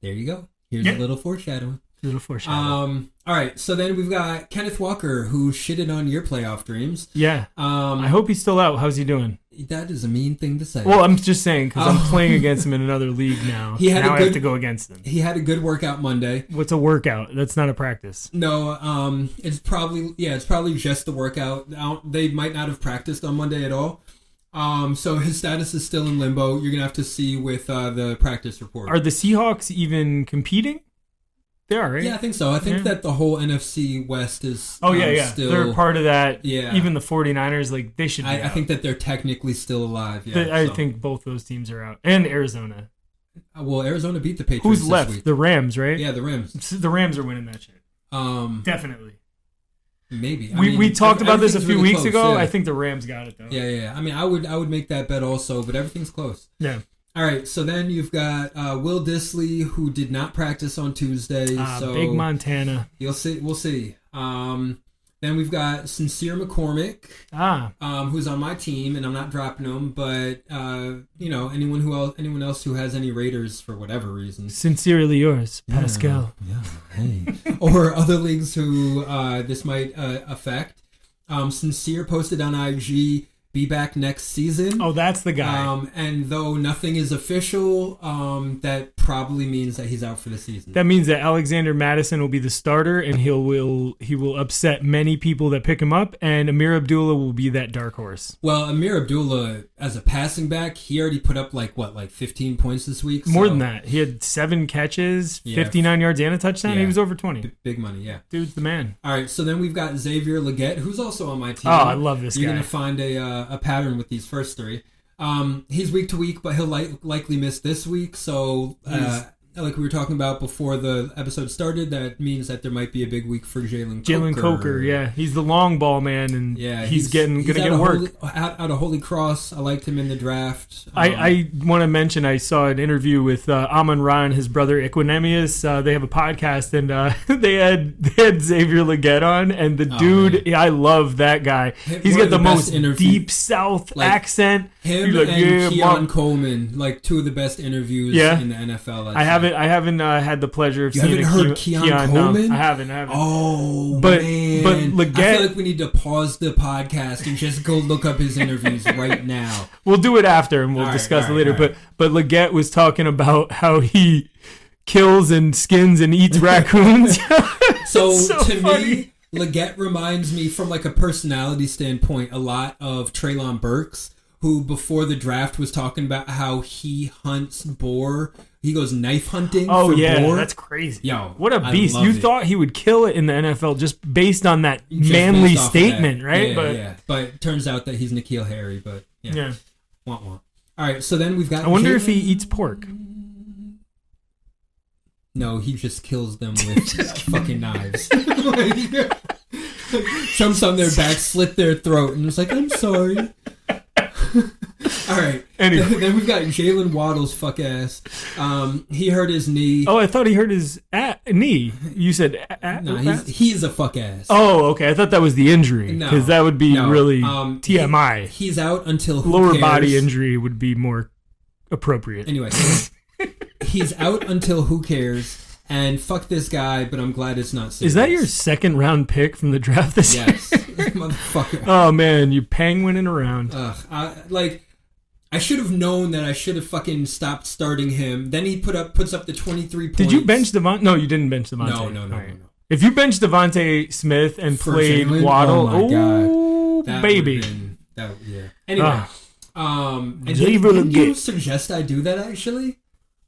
There you go. Here's a little foreshadowing. All right, so then we've got Kenneth Walker, who shitted on your playoff dreams. Yeah. I hope he's still out. How's he doing? That is a mean thing to say. Well, I'm just saying, because I'm playing against him in another league now. I have to go against him. He had a good workout Monday. What's a workout? That's not a practice. No, it's probably just the workout. They might not have practiced on Monday at all. So his status is still in limbo. You're gonna have to see with the practice report. Are the Seahawks even competing? They are, right? Yeah, I think so. I think that the whole NFC West is still... They're part of that. Yeah. Even the 49ers, like, they should be I think that they're technically still alive. Yeah, I think both those teams are out. And Arizona. Well, Arizona beat the Patriots Who's left? this week. The Rams, right? Yeah, the Rams. The Rams are winning that shit. Definitely. Maybe. We talked about this a few really weeks close, ago. Yeah. I think the Rams got it, though. Yeah. I mean, I would make that bet also, but everything's close. Yeah. All right, so then you've got Will Dissly, who did not practice on Tuesday. So Big Montana. We'll see. Then we've got Sincere McCormick, who's on my team, and I'm not dropping him. But anyone else who has any Raiders for whatever reason. Sincerely yours, Pascal. Yeah. Hey. Or other leagues who this might affect. Sincere posted on IG. Be back next season. Oh, that's the guy. And though nothing is official, that probably means that he's out for the season. That means that Alexander Madison will be the starter, and he will upset many people that pick him up, and Amir Abdullah will be that dark horse. Well, Amir Abdullah, as a passing back, he already put up like 15 points this week? More than that. He had 7 catches, 59 yards, and a touchdown. He was over 20. Big money, yeah. Dude's the man. All right, so then we've got Xavier Legette, who's also on my team. Oh, I love this guy. You're going to find a pattern with these first 3. He's week to week, but he'll likely miss this week. So, like we were talking about before the episode started, that means that there might be a big week for Jalen Coker, yeah. He's the long ball man, and he's going to get work. Out of Holy Cross, I liked him in the draft. I want to mention I saw an interview with Amon-Ra and his brother Equinemius. They have a podcast, and they had Xavier Legette on, and the dude, I love that guy. He's got the most deep South accent. Him and Keon Coleman, like two of the best interviews in the NFL. I haven't had the pleasure of seeing. You haven't heard Keon Coleman? No, I haven't. Oh, but Legette, I feel like we need to pause the podcast and just go look up his interviews right now. We'll do it after, and we'll discuss it later. But Legette was talking about how he kills and skins and eats raccoons. so to me, Legette reminds me, from like a personality standpoint, a lot of Treylon Burks, who before the draft was talking about how he hunts boar. He goes knife hunting for boar. That's crazy. Yo, what a beast. You thought he would kill it in the NFL just based on that manly statement, right? But it turns out that he's N'Keal Harry, but yeah. Wah, wah. All right, so then we've got... I wonder if he eats pork. No, he just kills them with fucking knives. Jumps on their back, slit their throat, and it's like, I'm sorry. All right. Anyway. Then we've got Jalen Waddle's fuck ass. He hurt his knee. Oh, I thought he hurt his knee. You said no, he's a fuck ass. Oh, okay. I thought that was the injury, because that would be really TMI. He's out until lower body injury would be more appropriate. Anyway, he's out until who cares. And fuck this guy, but I'm glad it's not serious. Is that your second round pick from the draft this year? Yes. Motherfucker. Oh, man. You penguining around. I should have known that I should have fucking stopped starting him. Then he puts up the 23 points. Did you bench Devontae? No, you didn't bench Devontae. No. If you benched Devontae Smith and played Waddle, oh my God. Baby. Anyway. Did you suggest I do that, actually?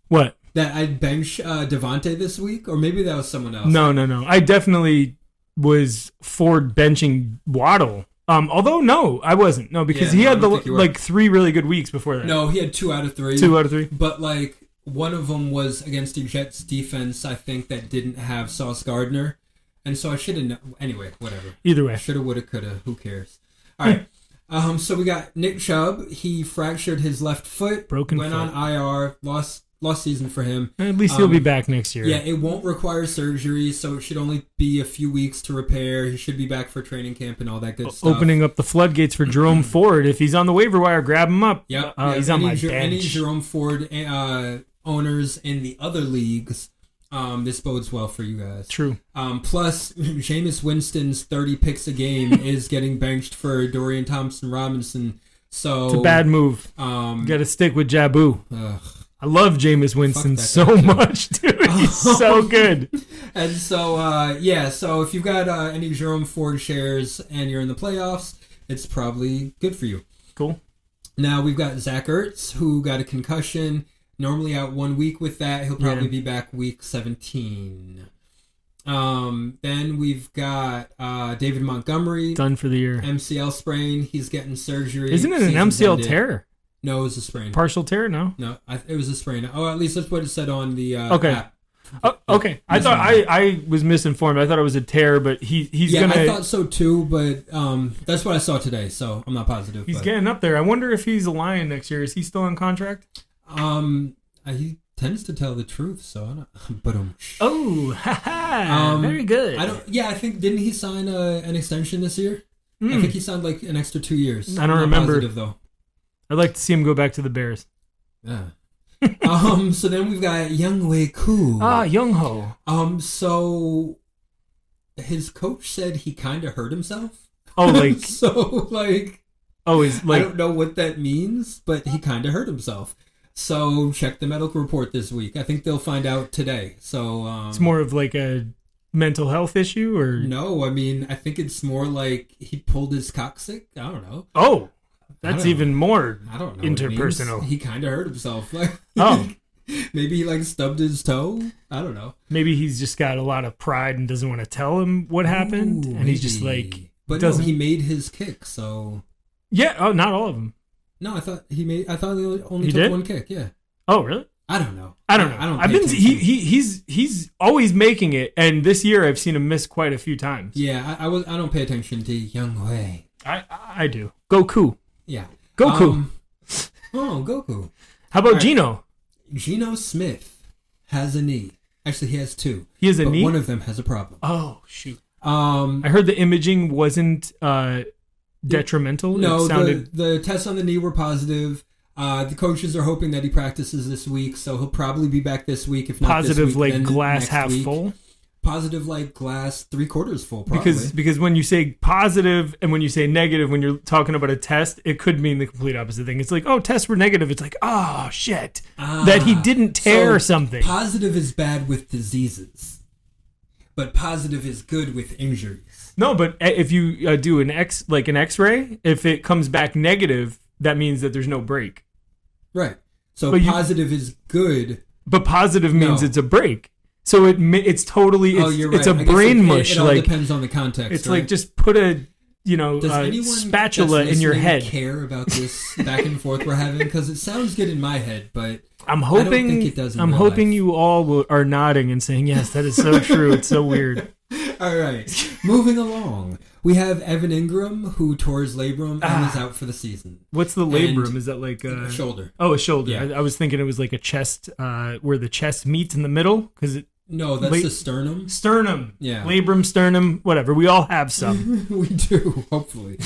What? That I'd bench Devontae this week? Or maybe that was someone else. No. I definitely was for benching Waddle. Although, no, I wasn't. No, because he had 3 really good weeks before that. No, he had 2 out of 3. 2 out of 3. But, one of them was against the Jets defense, I think, that didn't have Sauce Gardner. And so I should have... Anyway, whatever. Either way. Shoulda, woulda, coulda. Who cares? All right. So we got Nick Chubb. He fractured his left foot. Went on IR. Lost season for him. At least he'll be back next year. Yeah, it won't require surgery, so it should only be a few weeks to repair. He should be back for training camp and all that good stuff. Opening up the floodgates for Jerome Ford. If he's on the waiver wire, grab him up. Yep. He's on my bench. Any Jerome Ford owners in the other leagues, this bodes well for you guys. True. Plus, Jameis Winston's 30 picks a game is getting benched for Dorian Thompson-Robinson. So it's a bad move. You got to stick with Jabu. I love Jameis Winston so much, dude. He's so good. And so, so if you've got any Jerome Ford shares and you're in the playoffs, it's probably good for you. Cool. Now we've got Zach Ertz, who got a concussion. Normally out 1 week with that. He'll probably be back week 17. Then we've got David Montgomery. Done for the year. MCL sprain. He's getting surgery. Isn't it an MCL tear? No, it was a sprain. Partial tear? No, it was a sprain. Oh, at least that's what it said on the app. Okay. I thought I was misinformed. I thought it was a tear, but he's gonna. I thought so too, but that's what I saw today, so I'm not positive. He's getting up there. I wonder if he's a Lion next year. Is he still on contract? He tends to tell the truth, so I don't. But very good. I think didn't he sign an extension this year? I think he signed an extra 2 years. I don't remember. Positive, though. I'd like to see him go back to the Bears. Yeah. So then we've got Younghoe Koo. Younghoe. So his coach said he kind of hurt himself. Oh, like I don't know what that means, but he kind of hurt himself. So check the medical report this week. I think they'll find out today. So it's more of like a mental health issue, or no? I mean, I think it's more like he pulled his coccyx. I don't know. Oh. That's even more I don't know interpersonal. He kind of hurt himself. Maybe he stubbed his toe. I don't know. Maybe he's just got a lot of pride and doesn't want to tell him what happened. And he's just But no, he made his kick, so... Yeah, not all of them. No, I thought he only He took did? one kick. Yeah. Oh, really? I don't know. I don't know. I don't. I've pay been attention. he's always making it, and this year I've seen him miss quite a few times. Yeah, I don't pay attention to Young Wei. I do. Goku. Yeah. Goku. Goku. How about right. Gino? Geno Smith has a knee. Actually, he has two. He has a but knee? one of them has a problem. Oh shoot! Um, I heard the imaging wasn't detrimental. no, It sounded the tests on the knee were positive. The coaches are hoping that he practices this week, so he'll probably be back this week. If not positive, this week, like then glass next half week. full. Positive, like glass 3/4 full. Probably. Because when you say positive and when you say negative, when you're talking about a test, it could mean the complete opposite thing. It's like, oh, tests were negative. It's like, oh shit, that he didn't tear So or something. Positive is bad with diseases, but positive is good with injuries. No, but if you do an X-ray, if it comes back negative, that means that there's no break. Right. So But positive is good. But positive means No. it's a break. So it's totally You're right. it's a I guess brain it mush. It all Like depends on the context. it's right? like just put a Does anyone spatula that's in your listening head. care about this back and forth we're having? Because it sounds good in my head, but I'm I don't hoping think it does in I'm real hoping life. you all are nodding and saying yes. That is so true. It's so weird. all right. Moving along, we have Evan Ingram, who tore his labrum and is out for the season. What's the labrum? Is that like Shoulder. Oh, a shoulder. Yeah. I was thinking it was like a chest, where the chest meets in the middle because it. No, that's the sternum. Sternum. Yeah. Labrum, sternum, whatever. We all have some. We do, hopefully.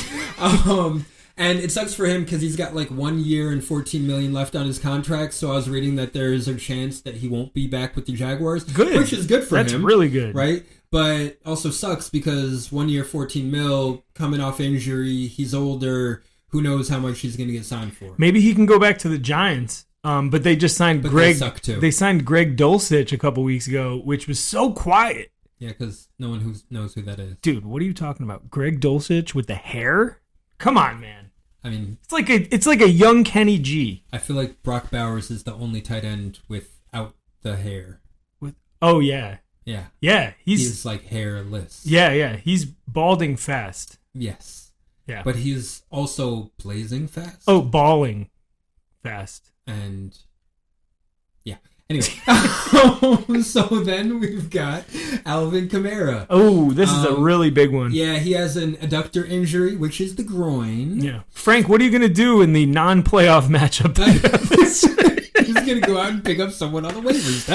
And it sucks for him because he's got like 1 year and $14 million left on his contract. So I was reading that there is a chance that he won't be back with the Jaguars. Good. Which is good for That's him. really good. Right? But also sucks because 1 year, 14 mil, coming off injury, he's older. Who knows how much he's going to get signed for? Maybe he can go back to the Giants. But they just signed But Greg. they suck too. They signed Greg Dulcich a couple weeks ago, which was so quiet. Yeah, because no one knows who that is. Dude, what are you talking about? Greg Dulcich with the hair? Come on, man. I mean, It's like a young Kenny G. I feel like Brock Bowers is the only tight end without the hair. Oh yeah, Yeah. yeah. He's like hairless. yeah. He's balding fast. Yes. Yeah. But he's also blazing fast. Oh, balling fast. And yeah. Anyway. So then we've got Alvin Kamara. Oh, this is a really big one. Yeah, he has an adductor injury, which is the groin. Yeah. Frank, what are you going to do in the non-playoff matchup? He's going to go out and pick up someone on the waivers,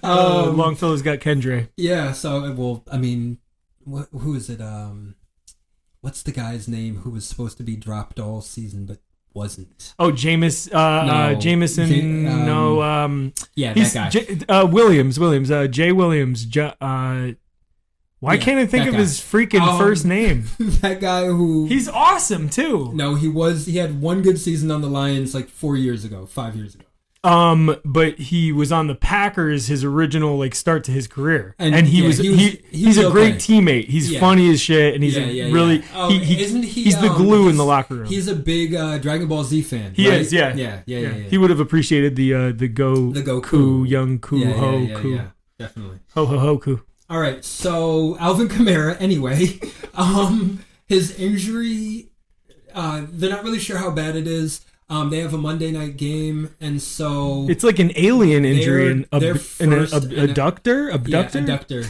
Longfellow's got Kendre. Yeah, so, well, I mean, who is it? What's the guy's name who was supposed to be dropped all season but wasn't? Oh, Jameis, Jameson. Yeah, he's that guy. Williams, Jay Williams. Why can't I think that of guy. his freaking first name? That guy who... He's awesome too. No, he had one good season on the Lions like 5 years ago. But he was on the Packers, his original like start to his career, And, and yeah, he's a great okay. teammate. He's funny as shit, and he's really Oh, isn't he? he's the glue in the locker room. He's a big Dragon Ball Z fan. He right? is, yeah. Yeah. He would have appreciated the Goku, young Ku Ho Ku Yeah, definitely. Ho Ho Ho Ku. All right, so Alvin Kamara. Anyway, his injury. They're not really sure how bad it is. They have a Monday night game, and so It's like an alien injury, an abductor. abductor.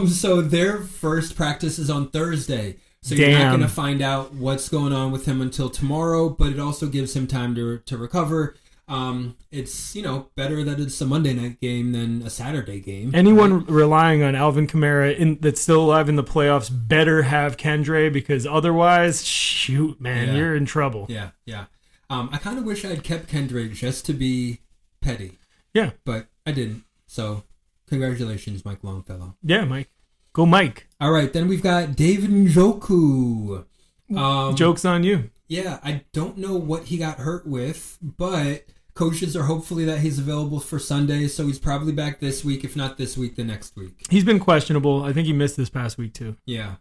So their first practice is on Thursday. So you're not going to find out what's going on with him until tomorrow, but it also gives him time to recover. It's, better that it's a Monday night game than a Saturday game. Anyone relying on Alvin Kamara that's still alive in the playoffs better have Kendre, because otherwise, shoot, man, you're in trouble. Yeah. I kind of wish I had kept Kendrick just to be petty. Yeah. But I didn't. So, congratulations, Mike Longfellow. Yeah, Mike. Go Mike. All right, then we've got David Njoku. Joke's on you. Yeah, I don't know what he got hurt with, but coaches are hopefully that he's available for Sunday, so he's probably back this week. If not this week, the next week. He's been questionable. I think he missed this past week, too. Yeah.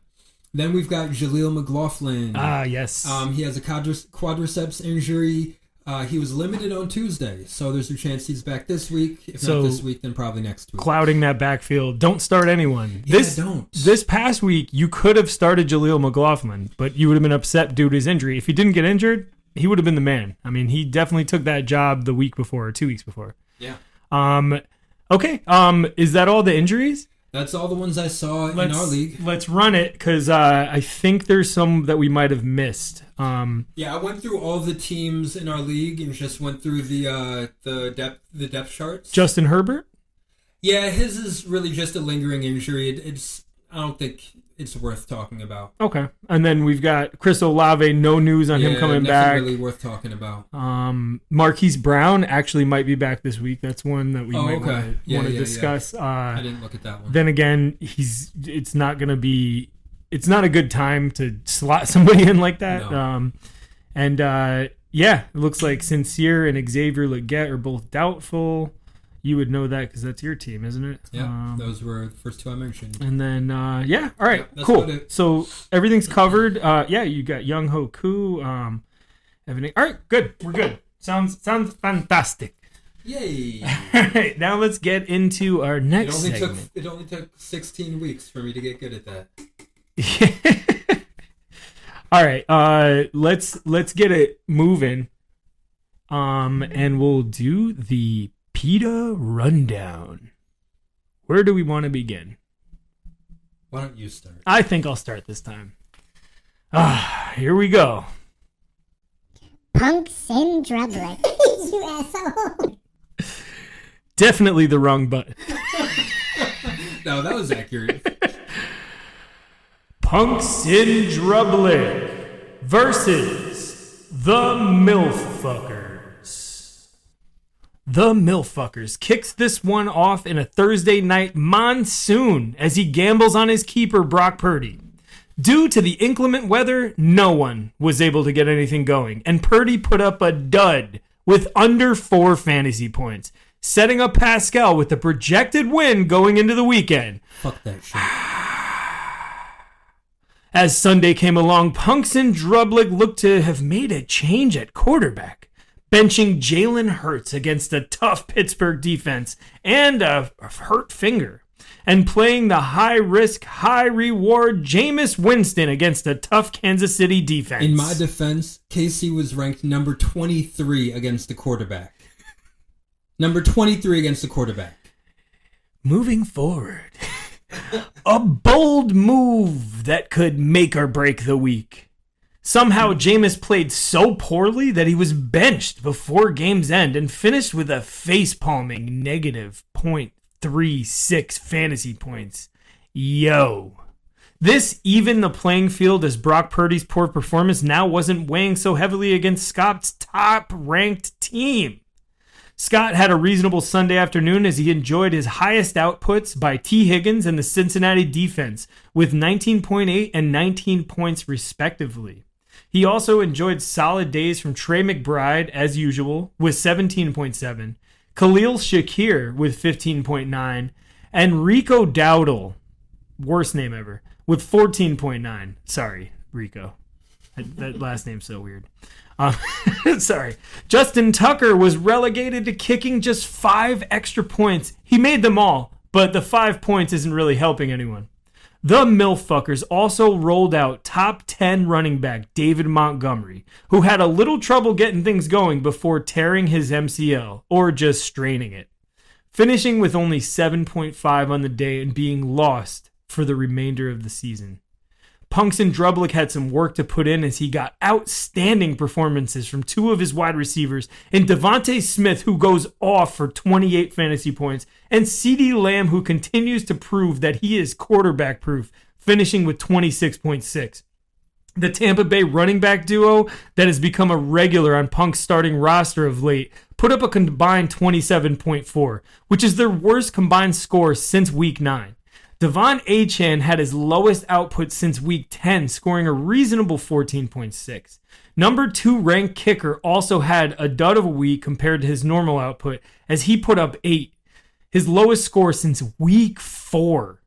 Then we've got Jaleel McLaughlin. Ah, yes. He has a quadriceps injury. He was limited on Tuesday, so there's a chance he's back this week. If not this week, then probably next week. Clouding that backfield. Don't start anyone. Yeah, don't. This past week, you could have started Jaleel McLaughlin, but you would have been upset due to his injury. If he didn't get injured, he would have been the man. I mean, he definitely took that job the week before or 2 weeks before. Yeah. Okay. Is that all the injuries? That's all the ones I saw in our league. Let's run it because I think there's some that we might have missed. Yeah, I went through all the teams in our league and just went through the depth charts. Justin Herbert? Yeah, his is really just a lingering injury. I don't think it's worth talking about. Okay. And then we've got Chris Olave, no news on him coming back. Really worth talking about. Marquise Brown actually might be back this week. That's one that we might want to discuss. I didn't look at that one. Then again, it's not a good time to slot somebody in like that. No. It looks like Sincere and Xavier Legette are both doubtful. You would know that because that's your team, isn't it? Yeah, those were the first two I mentioned. And then, all right, that's cool. So everything's covered. You got Young Ho Koo, everything. All right, good. We're good. Sounds fantastic. Yay! All right, now let's get into our next segment. It only took 16 weeks for me to get good at that. All right, let's get it moving. And we'll do the PETA rundown. Where do we want to begin? Why don't you start? I think I'll start this time. Here we go. Punks in Drublic. You asshole. Definitely the wrong button. No, that was accurate. Punks in Drublic versus the Milffuckers. The Milffuckers kicks this one off in a Thursday night monsoon as he gambles on his keeper, Brock Purdy. Due to the inclement weather, no one was able to get anything going, and Purdy put up a dud with under 4 fantasy points, setting up Pascal with the projected win going into the weekend. Fuck that shit. As Sunday came along, Punks and Drublic looked to have made a change at quarterback, benching Jalen Hurts against a tough Pittsburgh defense and a hurt finger, and playing the high-risk, high-reward Jameis Winston against a tough Kansas City defense. In my defense, KC was ranked number 23 against the quarterback. Number 23 against the quarterback. Moving forward, a bold move that could make or break the week. Somehow, Jameis played so poorly that he was benched before game's end and finished with a face-palming negative .36 fantasy points. Yo. This evened the playing field as Brock Purdy's poor performance now wasn't weighing so heavily against Scott's top-ranked team. Scott had a reasonable Sunday afternoon as he enjoyed his highest outputs by T. Higgins and the Cincinnati defense with 19.8 and 19 points respectively. He also enjoyed solid days from Trey McBride, as usual, with 17.7, Khalil Shakir with 15.9, and Rico Dowdle, worst name ever, with 14.9. Sorry, Rico. That last name's so weird. Sorry. Justin Tucker was relegated to kicking just 5 extra points. He made them all, but the 5 points isn't really helping anyone. The Milffuckers also rolled out top 10 running back David Montgomery, who had a little trouble getting things going before tearing his MCL, or just straining it, finishing with only 7.5 on the day and being lost for the remainder of the season. Punks and Drublic had some work to put in as he got outstanding performances from 2 of his wide receivers in Devontae Smith, who goes off for 28 fantasy points, and CeeDee Lamb, who continues to prove that he is quarterback proof, finishing with 26.6. The Tampa Bay running back duo that has become a regular on Punk's starting roster of late put up a combined 27.4, which is their worst combined score since Week 9. Devon Achane had his lowest output since Week 10, scoring a reasonable 14.6. Number 2 ranked kicker also had a dud of a week compared to his normal output, as he put up 8, his lowest score since Week 4.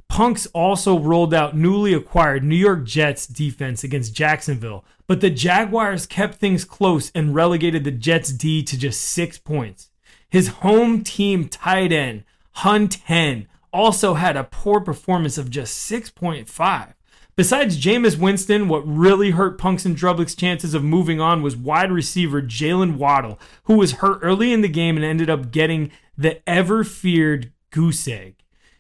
Punks also rolled out newly acquired New York Jets defense against Jacksonville, but the Jaguars kept things close and relegated the Jets D to just 6 points. His home team tight end, Hunt Hen, also had a poor performance of just 6.5. Besides Jameis Winston, what really hurt Punks and Drublik's chances of moving on was wide receiver Jalen Waddle, who was hurt early in the game and ended up getting the ever-feared goose egg,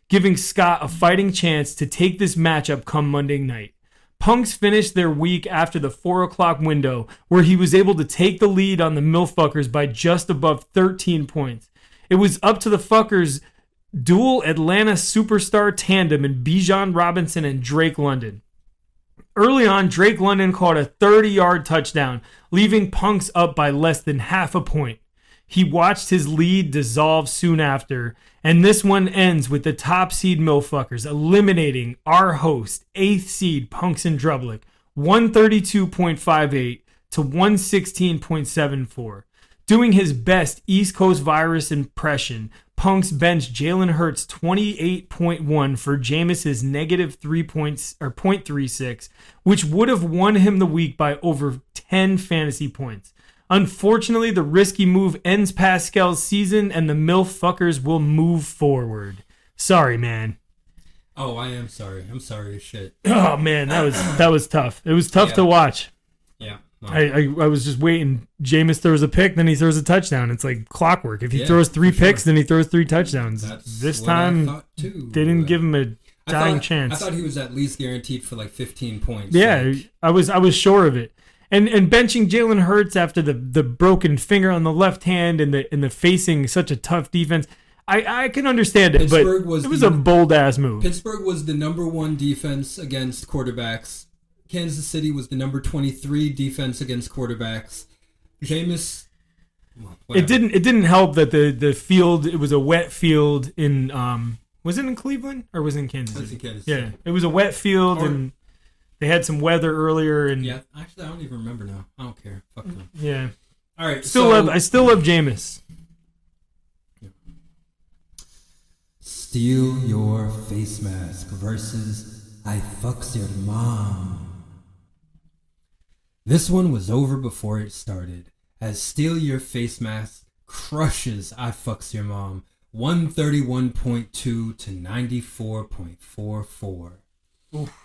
giving Scott a fighting chance to take this matchup come Monday night. Punks finished their week after the 4 o'clock window, where he was able to take the lead on the Milfuckers by just above 13 points. It was up to the Fuckers' dual Atlanta superstar tandem in Bijan Robinson and Drake London. Early on, Drake London caught a 30-yard touchdown, leaving Punks up by less than half a point. He watched his lead dissolve soon after, and this one ends with the top seed Milfuckers eliminating our host, 8th seed Punks and Drublik, 132.58 to 116.74. Doing his best East Coast virus impression, Punks benched Jalen Hurts 28.1 for Jameis's negative 3 points or 0.36, which would have won him the week by over 10 fantasy points. Unfortunately, the risky move ends Pascal's season, and the Milfuckers will move forward. Sorry, man. Oh, I am sorry. I'm sorry as shit. Oh man, that was tough. It was tough to watch. Yeah. No. I was just waiting. Jameis throws a pick, then he throws a touchdown. It's like clockwork. If he throws 3 picks, then he throws 3 touchdowns. That's this what time, I thought too, they didn't give him a dying chance. I thought he was at least guaranteed for like 15 points. Yeah, like, I was sure of it. And benching Jalen Hurts after the broken finger on the left hand and the facing such a tough defense, I can understand it, but it was a bold ass move. Pittsburgh was the number 1 defense against quarterbacks. Kansas City was the number 23 defense against quarterbacks. Jameis. It didn't help that the field, it was a wet field in was it in Cleveland or was it in Kansas City? It was in Kansas Yeah, City. it was a wet field and they had some weather earlier and Yeah, actually I don't even remember now. I don't care. Fuck them. yeah. All right. I still love Jameis. Steal Your Face Mask versus I Fucks Your Mom. This one was over before it started, as Steal Your Face Mask crushes I Fucks Your Mom 131.2 to 94.44.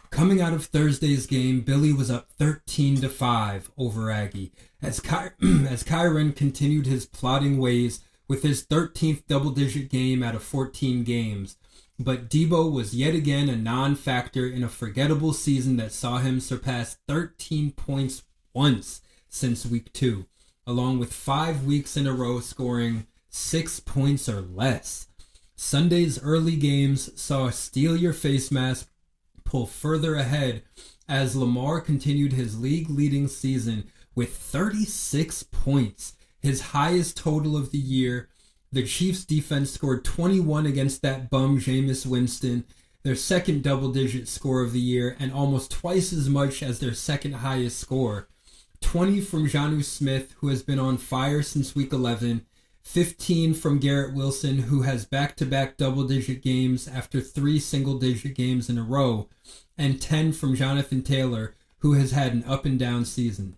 Coming out of Thursday's game, Billy was up 13-5 over Aggie, as Kyron continued his plodding ways with his 13th double-digit game out of 14 games. But Debo was yet again a non-factor in a forgettable season that saw him surpass 13 points once since week 2, along with 5 weeks in a row scoring 6 points or less. Sunday's early games saw Steal Your Face Mask pull further ahead as Lamar continued his league-leading season with 36 points, his highest total of the year. The Chiefs' defense scored 21 against that bum Jameis Winston, their second double-digit score of the year, and almost twice as much as their second highest score. 20 from Jonnu Smith, who has been on fire since week 11, 15 from Garrett Wilson, who has back-to-back double-digit games after 3 single-digit games in a row, and 10 from Jonathan Taylor, who has had an up-and-down season.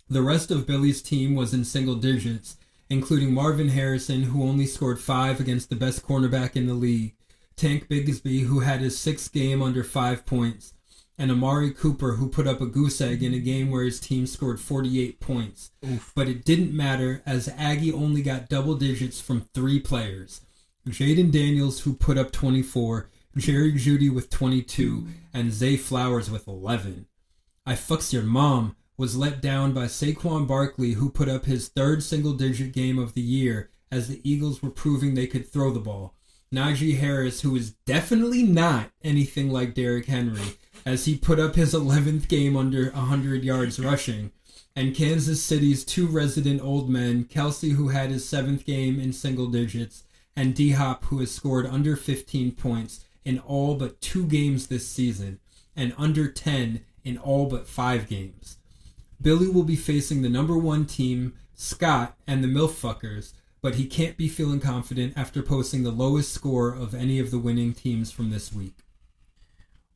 The rest of Billy's team was in single digits, including Marvin Harrison, who only scored 5 against the best cornerback in the league, Tank Bigsby, who had his 6th game under 5 points, and Amari Cooper, who put up a goose egg in a game where his team scored 48 points. Oof. But it didn't matter, as Aggie only got double digits from 3 players. Jaden Daniels, who put up 24, Jerry Jeudy with 22, and Zay Flowers with 11. I Fucks Your Mom was let down by Saquon Barkley, who put up his 3rd single-digit game of the year, as the Eagles were proving they could throw the ball. Najee Harris, who is definitely not anything like Derrick Henry, as he put up his 11th game under 100 yards rushing. And Kansas City's 2 resident old men, Kelsey, who had his 7th game in single digits, and D-Hop, who has scored under 15 points in all but 2 games this season, and under 10 in all but 5 games. Billy will be facing the number 1 team, Scott, and the Milfuckers, but he can't be feeling confident after posting the lowest score of any of the winning teams from this week.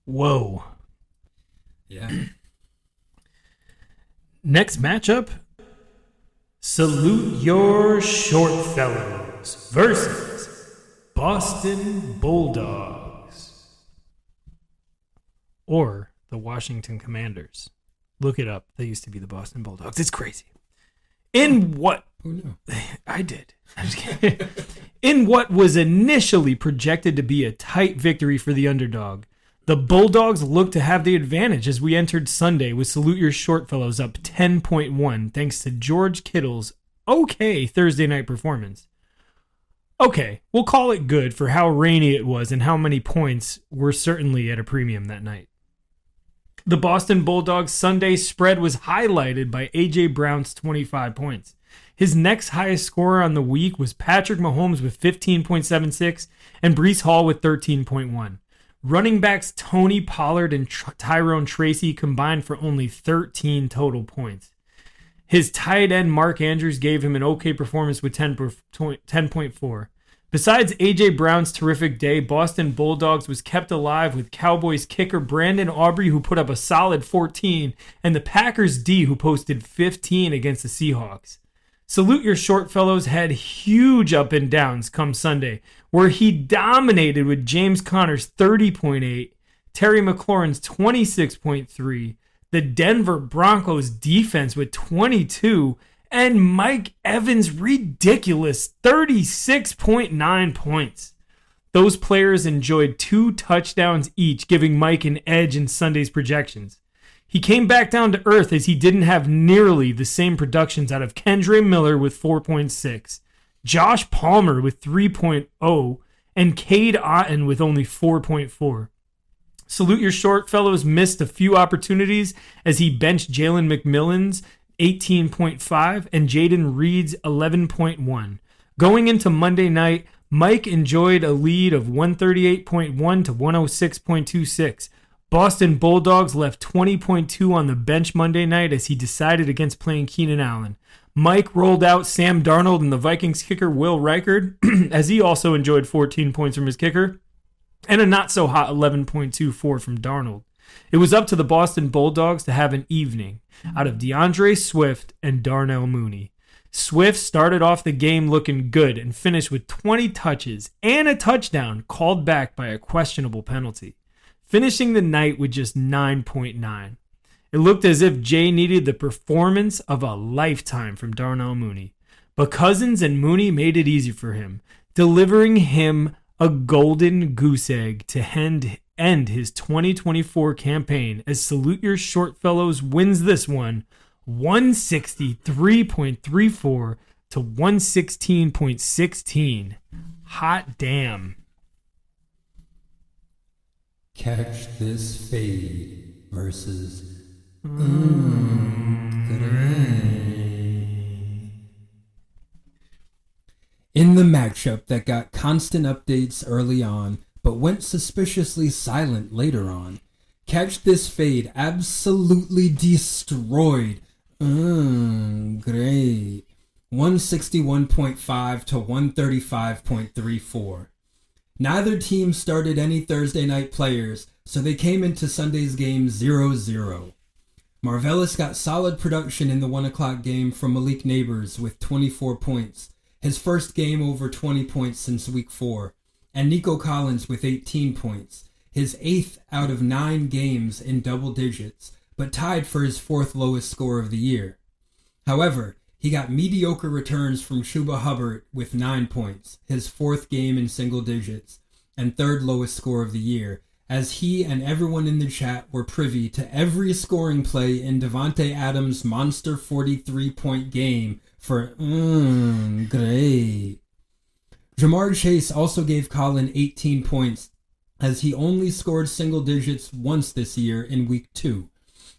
Whoa. Yeah. Next matchup, Salute Your Short Fellows versus Boston Bulldogs. Or the Washington Commanders. Look it up. They used to be the Boston Bulldogs. It's crazy. In what? Who knew? I did. I'm just kidding. In what was initially projected to be a tight victory for the underdog, the Bulldogs looked to have the advantage as we entered Sunday with Salute Your Short Fellows up 10.1 thanks to George Kittle's okay Thursday night performance. Okay, we'll call it good for how rainy it was and how many points were certainly at a premium that night. The Boston Bulldogs Sunday spread was highlighted by A.J. Brown's 25 points. His next highest scorer on the week was Patrick Mahomes with 15.76 and Breece Hall with 13.1. Running backs Tony Pollard and Tyrone Tracy combined for only 13 total points. His tight end Mark Andrews gave him an okay performance with 10.4. Besides A.J. Brown's terrific day, Boston Bulldogs was kept alive with Cowboys kicker Brandon Aubrey, who put up a solid 14, and the Packers D, who posted 15 against the Seahawks. Salute Your Short Fellows had huge up and downs come Sunday, where he dominated with James Conner's 30.8, Terry McLaurin's 26.3, the Denver Broncos defense with 22, and Mike Evans' ridiculous 36.9 points. Those players enjoyed 2 touchdowns each, giving Mike an edge in Sunday's projections. He came back down to earth as he didn't have nearly the same productions out of Kendre Miller with 4.6, Josh Palmer with 3.0, and Cade Otton with only 4.4. Salute Your Short Fellows missed a few opportunities as he benched Jalen McMillan's 18.5 and Jaden Reed's 11.1. Going into Monday night, Mike enjoyed a lead of 138.1 to 106.26. Boston Bulldogs left 20.2 on the bench Monday night as he decided against playing Keenan Allen. Mike rolled out Sam Darnold and the Vikings kicker Will Reichard as he also enjoyed 14 points from his kicker and a not-so-hot 11.24 from Darnold. It was up to the Boston Bulldogs to have an evening out of DeAndre Swift and Darnell Mooney. Swift started off the game looking good and finished with 20 touches and a touchdown called back by a questionable penalty, finishing the night with just 9.9. It looked as if Jay needed the performance of a lifetime from Darnell Mooney, but Cousins and Mooney made it easy for him, delivering him a golden goose egg to end his 2024 campaign as Salute Your Short Fellows wins this one 163.34 to 116.16. Hot damn. Catch This Fade versus in the matchup that got constant updates early on, but went suspiciously silent later on, Catch This Fade absolutely destroyed. Great. 161.5 to 135.34. Neither team started any Thursday night players, so they came into Sunday's game 0-0. Marvellis got solid production in the 1 o'clock game from Malik Neighbors with 24 points, his first game over 20 points since week 4, and Nico Collins with 18 points, his 8th out of 9 games in double digits, but tied for his 4th lowest score of the year. However, he got mediocre returns from Chuba Hubbard with 9 points, his 4th game in single digits, and 3rd lowest score of the year, as he and everyone in the chat were privy to every scoring play in Devontae Adams' monster 43-point game for great. Jamar Chase also gave Colin 18 points, as he only scored single digits once this year in week 2,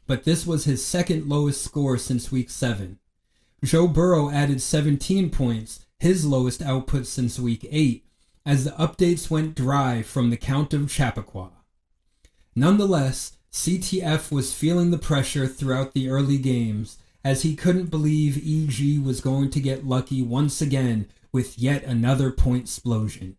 but this was his 2nd lowest score since week 7. Joe Burrow added 17 points, his lowest output since week 8, as the updates went dry from the Count of Chappaqua. Nonetheless, CTF was feeling the pressure throughout the early games, as he couldn't believe EG was going to get lucky once again with yet another point explosion.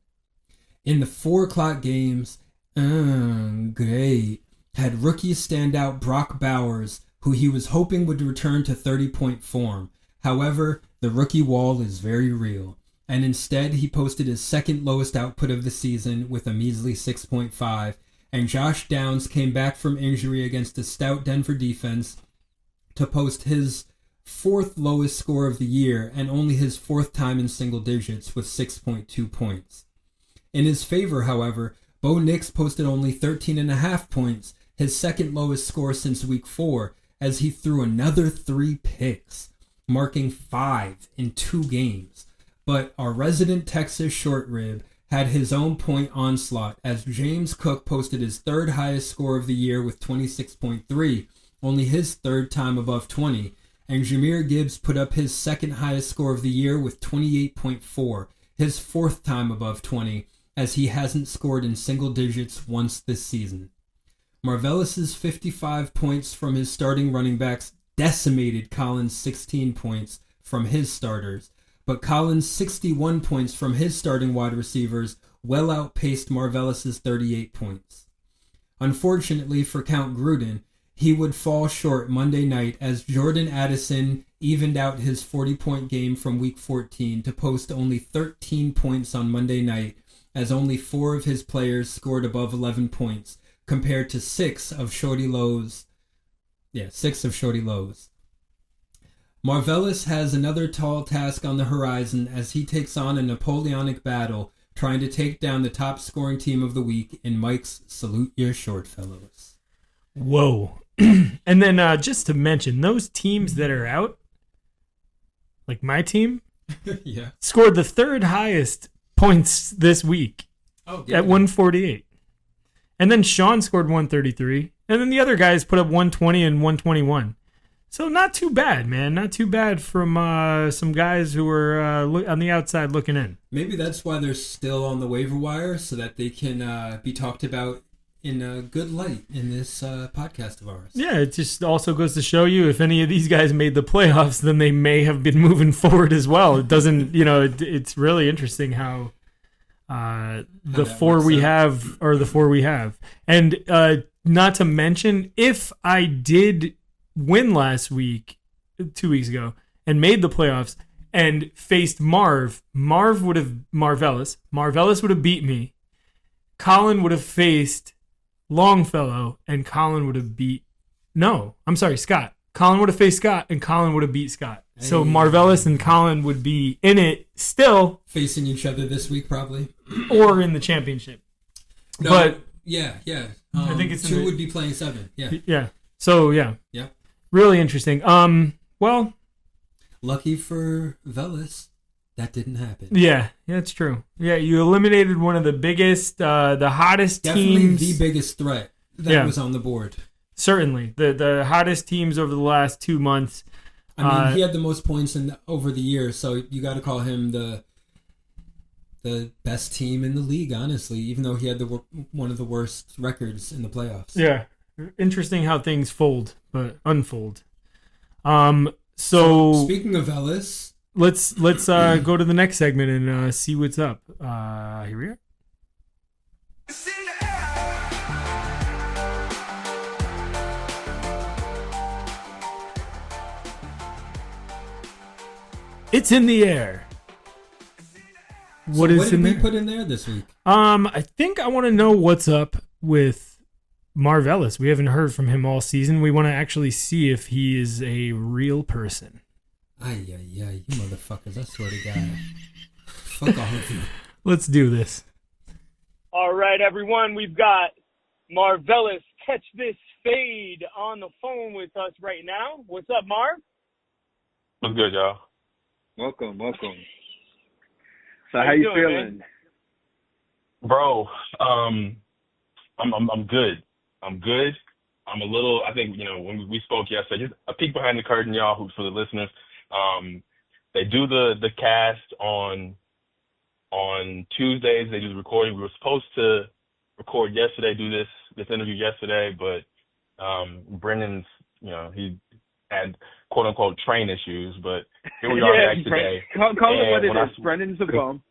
In the 4 o'clock games, great, had rookie standout Brock Bowers, who he was hoping would return to 30-point form. However, the rookie wall is very real, and instead he posted his 2nd lowest output of the season with a measly 6.5, and Josh Downs came back from injury against a stout Denver defense to post his 4th lowest score of the year and only his 4th time in single digits with 6.2 points. In his favor, however, Bo Nix posted only 13.5 points, his 2nd lowest score since week 4, as he threw another 3 picks, marking 5 in 2 games. But our resident Texas short rib had his own point onslaught as James Cook posted his 3rd highest score of the year with 26.3, only his 3rd time above 20, and Jahmyr Gibbs put up his 2nd highest score of the year with 28.4, his 4th time above 20, as he hasn't scored in single digits once this season. Marvellous's 55 points from his starting running backs decimated Collins' 16 points from his starters, but Collins' 61 points from his starting wide receivers well outpaced Marvellous's 38 points. Unfortunately for Count Gruden, he would fall short Monday night as Jordan Addison evened out his 40-point game from Week 14 to post only 13 points on Monday night, as only 4 of his players scored above 11 points, compared to 6 of Shorty Lowe's. Marvelous has another tall task on the horizon as he takes on a Napoleonic battle trying to take down the top scoring team of the week in Mike's Salute Your Short Fellows. Whoa. And then just to mention, those teams that are out, like my team, Yeah. scored the 3rd highest points this week at 148. And then Sean scored 133. And then the other guys put up 120 and 121. So not too bad, man. Not too bad from some guys who were on the outside looking in. Maybe that's why they're still on the waiver wire, so that they can be talked about in a good light in this podcast of ours. Yeah, it just also goes to show you if any of these guys made the playoffs, then they may have been moving forward as well. It doesn't, it's really interesting how the 4 we have are the 4 we have. And not to mention, if I did win last week, 2 weeks ago, and made the playoffs and faced Marvelous would have beat me. Colin would have faced Longfellow, and Colin would have Scott. Colin would have faced Scott, and Colin would have beat Scott. So Marvelous and Colin would be in it still. Facing each other this week, probably. Or in the championship. No, but yeah. I think it's 2 would be playing 7. Yeah. Yeah. So, yeah. Yeah. Really interesting. Well. Lucky for Velas, that didn't happen. Yeah, it's true. Yeah, you eliminated one of the biggest, the hottest Definitely teams. the biggest threat that was on the board. Certainly. The hottest teams over the last 2 months. I mean, he had the most points over the year, so you got to call him the best team in the league, honestly, even though he had one of the worst records in the playoffs. Yeah. Interesting how things unfold. So speaking of Ellis, let's go to the next segment and see what's up. Here we are. It's in the air. What did we put in there this week? I think I want to know what's up with Marvelous. We haven't heard from him all season. We want to actually see if he is a real person. You motherfuckers, I swear to God. Fuck all of you. Let's do this. All right, everyone, we've got Marvelous Catch This Fade on the phone with us right now. What's up, Marv? What's good, y'all? Welcome. So how you feeling? Man? Bro, I'm good. I'm good. I'm a little, I think, when we spoke yesterday, just a peek behind the curtain, y'all, who for the listeners. They do the cast on Tuesdays. They do the recording. We were supposed to record yesterday, do this interview yesterday, but Brendan's, he had quote unquote train issues, but here we are back today. Call it what it is. Brendan's a bum.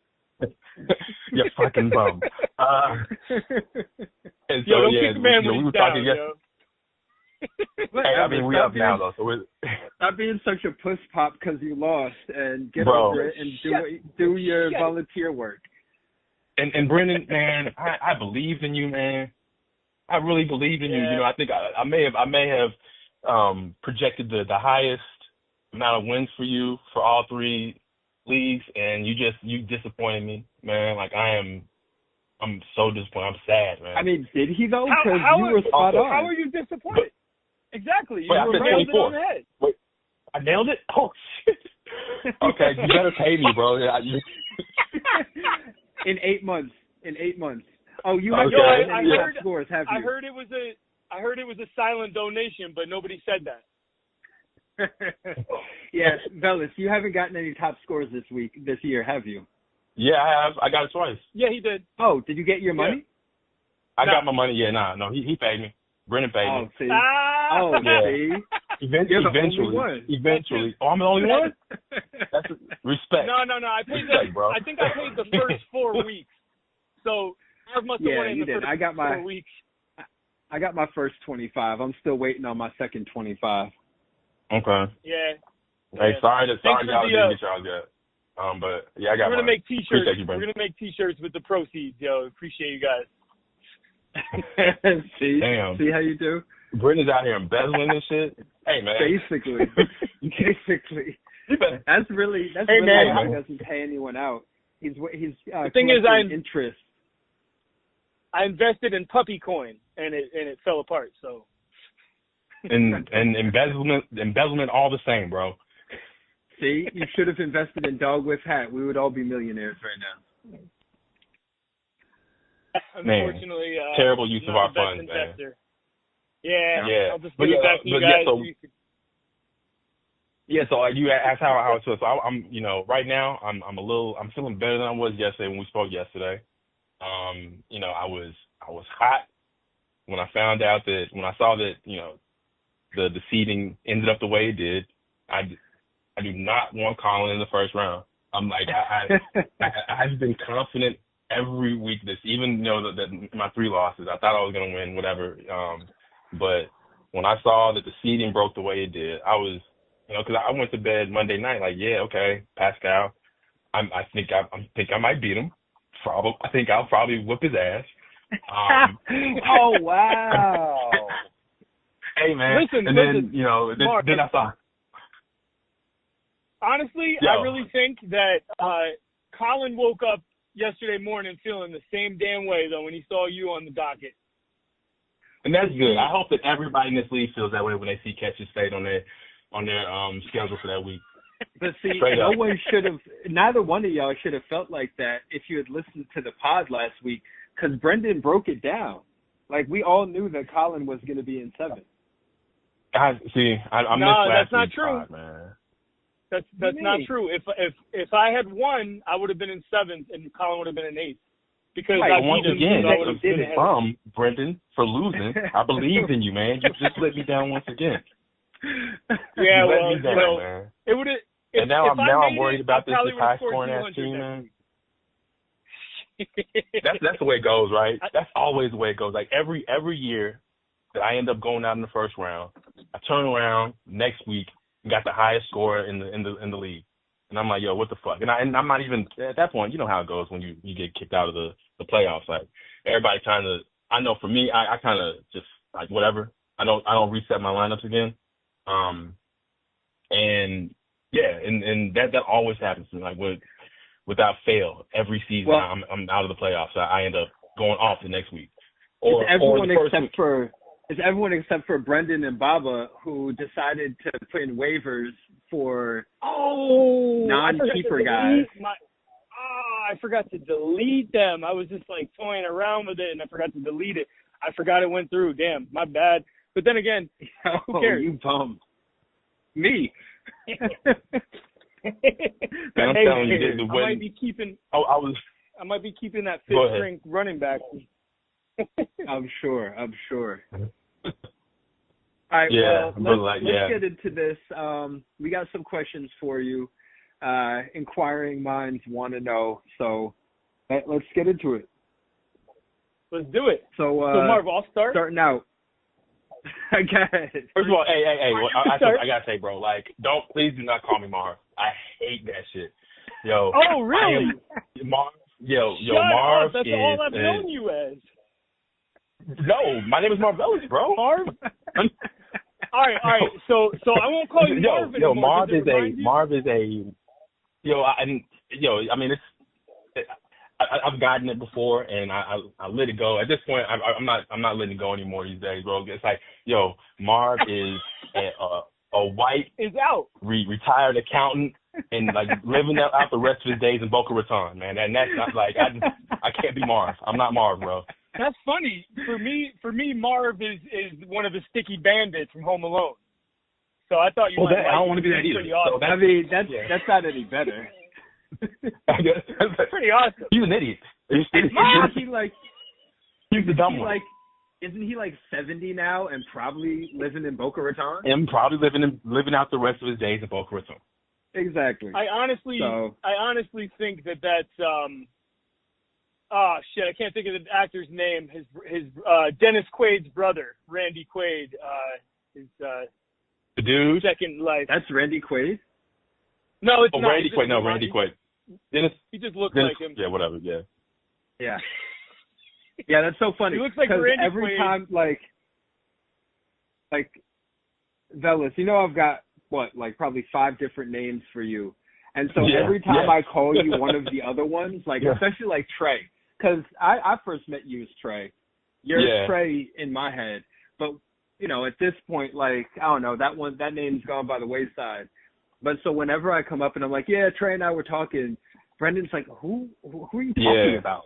You fucking bum. And so, don't kick the man when we were he's down, talking yesterday. Hey, I mean, we up now though, so we're Stop being such a puss pop because you lost, and get Bro. over it and do your volunteer work. And Brendan, man, I believed in you, man. I really believed in you. You know, I think I may have projected the highest amount of wins for you for all three leagues, and you disappointed me, man. Like I'm so disappointed. I'm sad, man. I mean, did he though? How- Because how you are- were spot on. How are you disappointed? Exactly. You Wait, I said nailed it 24. on the head. Wait, I nailed it? Oh, shit. Okay, you better pay me, bro. Yeah, In 8 months. Oh, you Okay. haven't Yo, gotten I any top heard- scores, have you? I heard it was a silent donation, but nobody said that. Yes, Velas, you haven't gotten any top scores this year, have you? yeah, I have. I got it twice. Yeah, he did. Oh, did you get your money? I got my money. Yeah, no, he paid me. Brendan paid Oh, me. see. Ah! Oh, Yeah. see. You're the only Eventually. one. Eventually. Oh, I'm the only one? That's respect. No. I paid Respect, bro. I think I paid the first 4 weeks. So Marv must have Yeah, won in you the did. first I got my 4 weeks. I got my first 25. I'm still waiting on my second 25. Okay. Yeah. Hey, sorry Thanks y'all for didn't get y'all good. But yeah, I got We're gonna mine. make T-shirts. Appreciate you, We're Brendan. gonna make T-shirts with the proceeds, yo. Appreciate you guys. See? Damn. See how you do? Brendan's out here embezzling and shit. Hey, man. Basically. You better- That's really Hey, man. why he doesn't pay anyone out. He's The thing is, collecting interest. I invested in Puppy Coin and it fell apart. So and embezzlement all the same, bro. See, you should have invested in Dog with Hat. We would all be millionaires right now. unfortunately, terrible use of not our the best funds, man. investor. Yeah. Yeah. I'll just But give it yeah, back to you but yeah, guys. so- You could- Yeah, so like you asked how it feels. So I'm right now I'm feeling better than I was yesterday when we spoke yesterday. I was hot when I found out that when I saw that the seeding ended up the way it did. I do not want Colin in the first round. I'm like I've been confident every week even that my 3 losses. I thought I was gonna win whatever. But when I saw that the seeding broke the way it did, I was because I went to bed Monday night like, yeah, okay, Pascal. I think I might beat him. I think I'll probably whip his ass. Oh, wow. Hey man, Listen, then then I saw. Honestly, Yo. I really think that Colin woke up yesterday morning feeling the same damn way though when he saw you on the docket. And that's good. I hope that everybody in this league feels that way when they see Catches Fade on their schedule for that week. But see, Straight up. neither one of y'all should have felt like that if you had listened to the pod last week, because Brendan broke it down. Like, we all knew that Colin was going to be in 7. I missed No, last that's not week's true. pod, man. That's What do you not mean? true. If I had won, I would have been in 7th and Colin would have been in 8th. Because Right, I But once beat him, again, so I would have been I'm ahead. bummed, Brendan, for losing. I believed in you, man. You just let me down once again. Yeah, you let well, me down, man. it would have. And now I'm made worried it, about I this probably would've high scored scoring ass 200 team, next man. week. That's the way it goes, right? That's always the way it goes. Like every year that I end up going out in the first round, I turn around next week and got the highest score in the league, and I'm like, yo, what the fuck? And I'm not even at that point. You know how it goes when you get kicked out of the playoffs. Like everybody kind of. I know for me, I kind of just like whatever. I don't reset my lineups again. And yeah, and that always happens to me. Like without fail, every season Well, I'm out of the playoffs. I end up going off the next week. It's everyone the first except week. it's everyone except for Brendan and Baba, who decided to put in waivers for non-keeper guys. I forgot to delete them. I was just like toying around with it and I forgot to delete it. I forgot it went through. Damn, my bad. But then again, who cares? You bum. Me. Man, I'm telling you, the I win. might be keeping. I might be keeping that Go fifth ahead. string running back. I'm sure. All right, Yeah, well, but let's yeah. get into this. We got some questions for you. Inquiring minds want to know, so let's get into it. Let's do it. So, So Marv, I'll start. starting out. I got it. First of all, hey, well, I Sorry. gotta say, bro, like, please do not call me Marv. I hate that shit. Yo. Oh, really? Marv. Yo, Shut Marv up. That's is. all I've known you as. No, my name is Marvelous, bro. Marv? All right. So I won't call you Marv anymore. Marv is a. I mean, I've gotten it before, and I let it go. At this point, I'm not letting it go anymore these days, bro. It's like, Marv is a white is out retired accountant and like living out the rest of his days in Boca Raton, man. And that's not like I can't be Marv. I'm not Marv, bro. That's funny. For me, Marv is one of the sticky bandits from Home Alone. So I thought you. I don't want to be that either. Awesome. So that's not any better. That's pretty awesome. He's an idiot. He's the dumb one. Isn't he like 70 now and probably living in Boca Raton? And probably living out the rest of his days in Boca Raton. Exactly. I honestly think that's shit, I can't think of the actor's name. His Dennis Quaid's brother, Randy Quaid, the dude? Second Life. That's Randy Quaid? No, it's not. Randy Quaid. No, Randy Quaid. Dennis. He just looks Dennis, like him. Yeah, whatever. Yeah. Yeah. Yeah, that's so funny. He looks like Randy every Quaid. time, like, Velas, I've got, probably 5 different names for you. And so every time I call you one of the other ones, especially like Trey, because I first met you as Trey. You're Trey in my head. But, at this point, I don't know, that name's gone by the wayside. But so whenever I come up and I'm like, yeah, Trey and I were talking, Brendan's like, who are you talking about?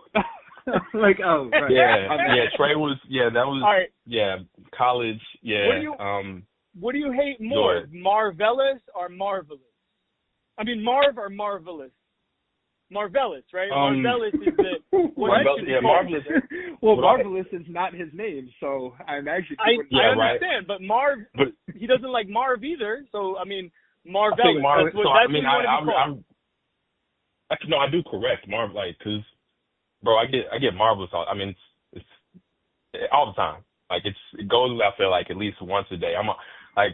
Like, oh, right. Yeah, Trey was, that was, all right. College, What do you hate more, Marvelous or Marvelous? I mean, Marv or Marvelous? Marvelous, right? Marvelous is the... Marvelous. Well, Marvelous is not his name, so I imagine... I understand, but Marv, he doesn't like Marv either, so, I mean, Marvelous. I think Marv, I do correct Marv, because, bro, I get Marvelous all, I mean, it's all the time. It goes, I feel like, at least once a day.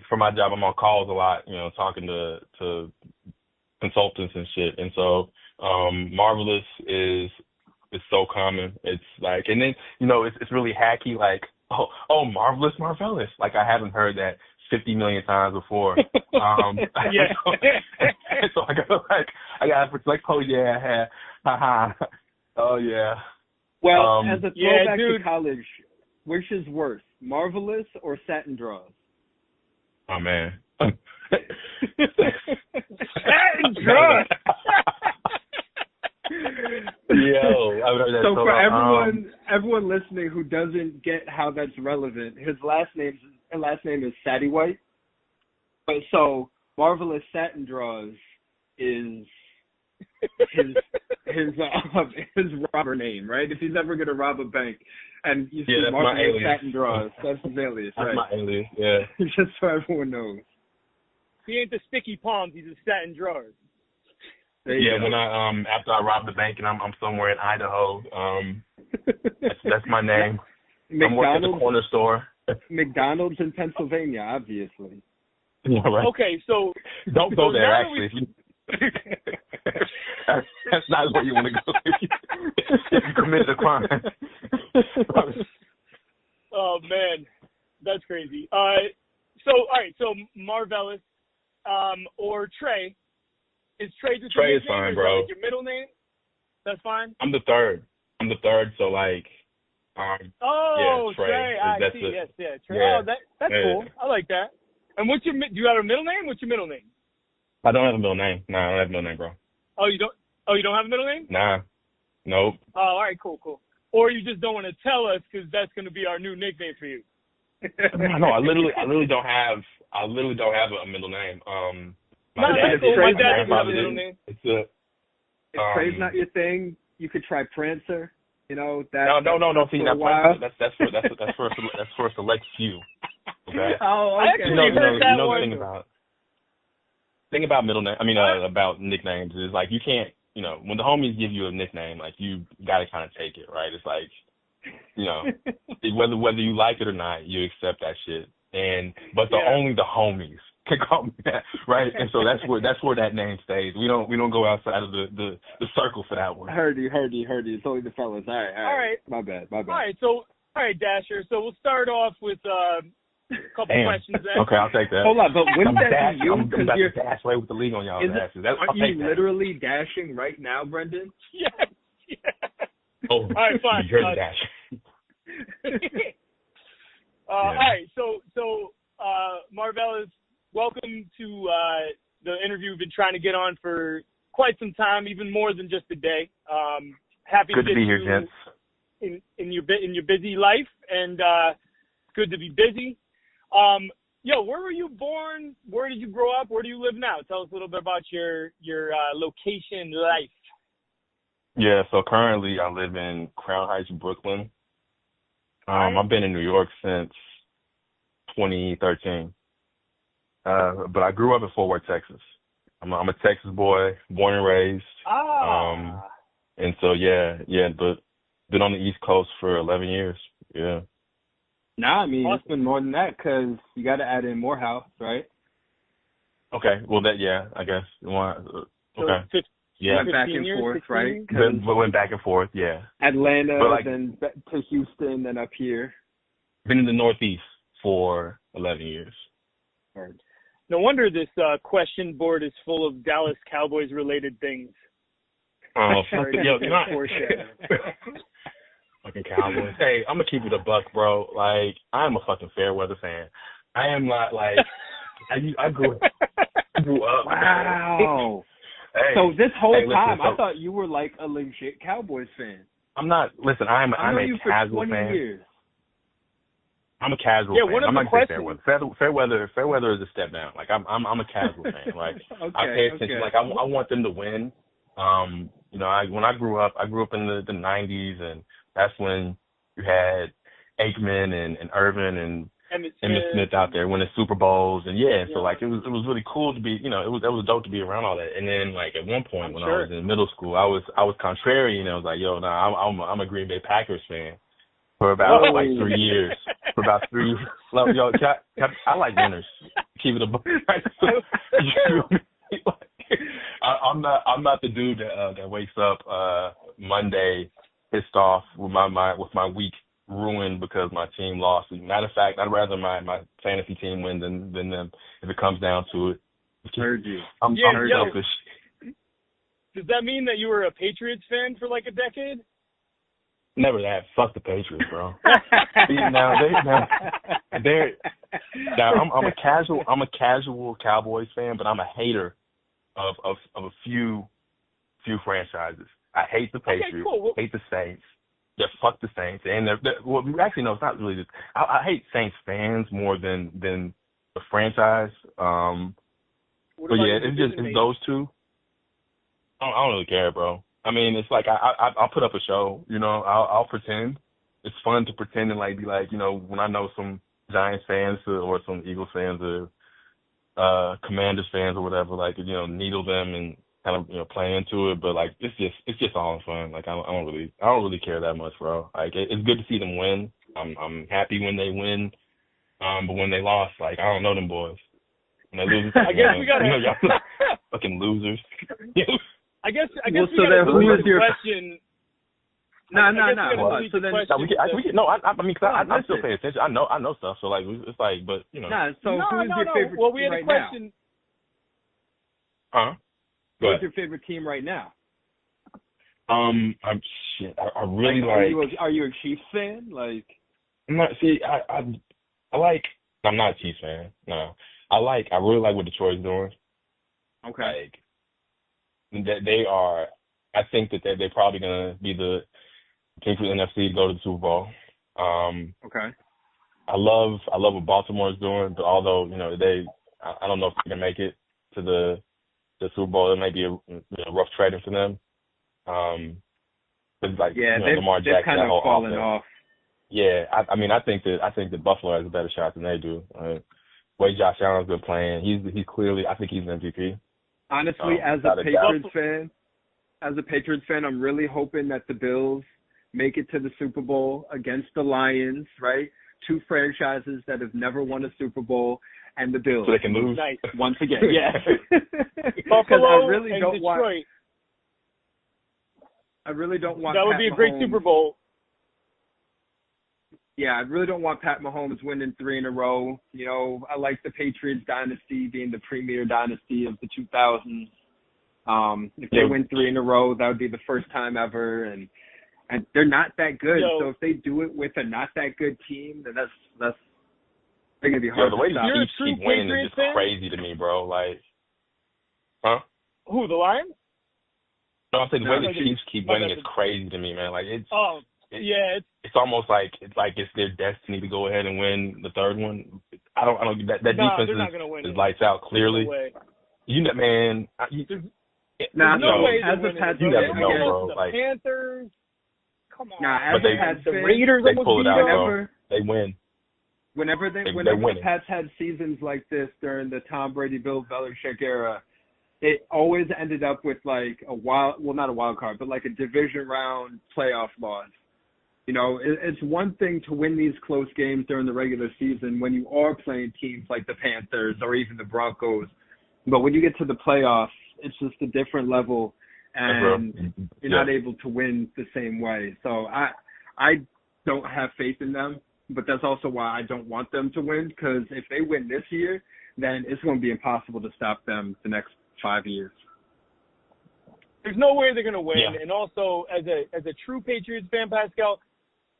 For my job, I'm on calls a lot, talking to consultants and shit. And so, Marvelous is so common. It's and then, it's really hacky, Marvelous, Marvelous. I haven't heard that 50 million times before. So I gotta oh yeah, haha. Oh yeah. Well, as a throwback to college, which is worse, Marvelous or Satin Draws? Oh man. Satin Draws. Yo, I've heard that. So for everyone listening who doesn't get how that's relevant, his last name is Satty White. But so Marvelous Satin Draws is his robber name, right? If he's ever gonna rob a bank, and you see Marvelous Satin Draws, that's his alias, right? That's my alias, yeah. Just so everyone knows. He ain't the sticky palms, he's a satin drawers. When after I rob the bank and I'm somewhere in Idaho, that's my name. I'm working at the corner store. McDonald's in Pennsylvania, obviously. Yeah, right. Okay, so don't go there. Actually, that's not where you want to go if you committed a crime. Oh man, that's crazy. So Marvelous, or Trey. Is Trey just Trey is fine, bro. Your middle name? That's fine. I'm the third. So Trey. I see. Yes, Trey. Yeah. Oh, that's cool. I like that. And do you have a middle name? What's your middle name? I don't have a middle name. Nah, I don't have a middle name, bro. Oh, you don't? Oh, you don't have a middle name? Nah. Nope. Oh, all right, cool. Or you just don't want to tell us because that's going to be our new nickname for you. No, I literally don't have a middle name. My dad doesn't have a middle name. If Trey's not your thing, you could try Prancer. No. See, that's for a select few. Okay. Oh, okay. The thing about middle name. About nicknames is you can't. When the homies give you a nickname, you gotta kind of take it, right? It's whether you like it or not, you accept that shit. But only the homies can call me that, right? And so that's where that name stays. We don't go outside of the circle for that one. Heard you. It's only the fellas. All right. My bad. All right. So All right, Dasher. So we'll start off with a couple questions then. Okay, I'll take that. Hold on, but wouldn't that dash, be you? I'm Because about you're to dash away with the league on y'all asses. I'll aren't take you that. literally dashing right now, Brendan? Yes. Yeah. Oh, all right, fine. You're the dash. All right, so Marvelous, welcome to the interview we've been trying to get on for quite some time, even more than just a day. Happy Good to be here, you gents. in your busy life, and good to be busy. Where were you born? Where did you grow up? Where do you live now? Tell us a little bit about your location life. Yeah, so currently I live in Crown Heights, Brooklyn. I've been in New York since 2013. But I grew up in Fort Worth, Texas. I'm a Texas boy, born and raised. And so but been on the East Coast for 11 years. Yeah. Nah, I mean it's been more than that because you got to add in Morehouse, right? Okay. Well, I guess. Okay. Yeah. Went back and forth, right? Went back and forth. Yeah. Atlanta, then back to Houston, then up here. Been in the Northeast for 11 years. Heard. No wonder this question board is full of Dallas Cowboys related things. Oh, fucking Cowboys. Hey, I'm gonna keep it a buck, bro. Like, I'm a fucking fair weather fan. I am not like I grew up. Wow. Hey, so this whole time, listen, I thought you were like a legit Cowboys fan. I'm not. Listen, I'm a casual fan. Years. I'm a casual fan. One of I'm the not questions. fair weather. Fair weather is a step down. Like I'm a casual fan. Like I pay attention. Okay. Like I want them to win. When I grew up in the 90s, and that's when you had Aikman and Irvin and Emmitt Smith out there winning Super Bowls, and so like it was really cool to be, it was dope to be around all that. And then like at one point I was in middle school, I was contrary, and I was like, I'm a Green Bay Packers fan for about 3 years. For about 3 years. I like winners. Keep it a I'm not the dude that wakes up Monday pissed off with my week ruined because my team lost. Matter of fact, I'd rather my fantasy team win than them if it comes down to it. Heard you. I'm selfish. Does that mean that you were a Patriots fan for like a decade? Never that. Fuck the Patriots, bro. I'm a casual Cowboys fan, but I'm a hater of a few franchises. I hate the Patriots. Cool. Hate the Saints. Yeah, fuck the Saints. And actually, no, it's not really. I hate Saints fans more than the franchise. But yeah, it's those two. I don't really care, bro. I mean, it's like I'll put up a show. I'll pretend. It's fun to pretend and be like, when I know some Giants fans or some Eagles fans or Commanders fans or whatever, needle them and kind of play into it. But it's just all in fun. Like I don't really care that much, bro. Like it's good to see them win. I'm happy when they win. But when they lost, I don't know them boys. When they lose, I guess we gotta y'all fucking losers. I guess so we gotta who is your question. No. So then, I still pay attention. I know stuff. So it's like, but So who's your favorite well, we team had a right question. now? Who's your favorite team right now? I really Are you a Chiefs fan? I'm not. See, I like. I'm not a Chiefs fan. No, I really like what Detroit's doing. Okay. They are. I think that they're probably gonna be the team for the NFC to go to the Super Bowl. Okay. I love what Baltimore's doing, but although I don't know if they're gonna make it to the Super Bowl. It may be a rough trading for them. Lamar they've Jackson, kind of fallen off. Yeah, I think that Buffalo has a better shot than they do. Way Josh Allen's been playing, he's clearly. I think he's an MVP. Honestly, as a Patriots fan, I'm really hoping that the Bills make it to the Super Bowl against the Lions. Right, 2 franchises that have never won a Super Bowl, and the Bills. So they can lose once again. Yeah. Buffalo I really and don't Detroit. I really don't want. That would Pat be a great Mahomes. Super Bowl. Yeah, I really don't want Pat Mahomes winning 3 in a row. You know, I like the Patriots dynasty being the premier dynasty of the 2000s. If they win 3 in a row, that would be the first time ever, and they're not that good. So if they do it with a not that good team, then that's they're gonna be hard. The way to the stop. Chiefs keep winning is just crazy to me, bro. Like, huh? Who, the Lions? No, I'm saying the way the Chiefs keep winning is crazy to me, man. Like it's almost like it's their destiny to go ahead and win the third one. I don't that defense is lights out clearly. You know, man. There's no way as a Pats fan, bro. The like Panthers. Come on. As a Pats fan, the Raiders they pull it out, bro. They win. Whenever the Pats had seasons like this during the Tom Brady, Bill Belichick era, it always ended up with like not a wild card, but like a division round playoff loss. You know, it's one thing to win these close games during the regular season when you are playing teams like the Panthers or even the Broncos. But when you get to the playoffs, it's just a different level, and you're not able to win the same way. So I don't have faith in them, but that's also why I don't want them to win, because if they win this year, then it's going to be impossible to stop them the next 5 years. There's no way they're going to win. Yeah. And also, as a true Patriots fan, Pascal,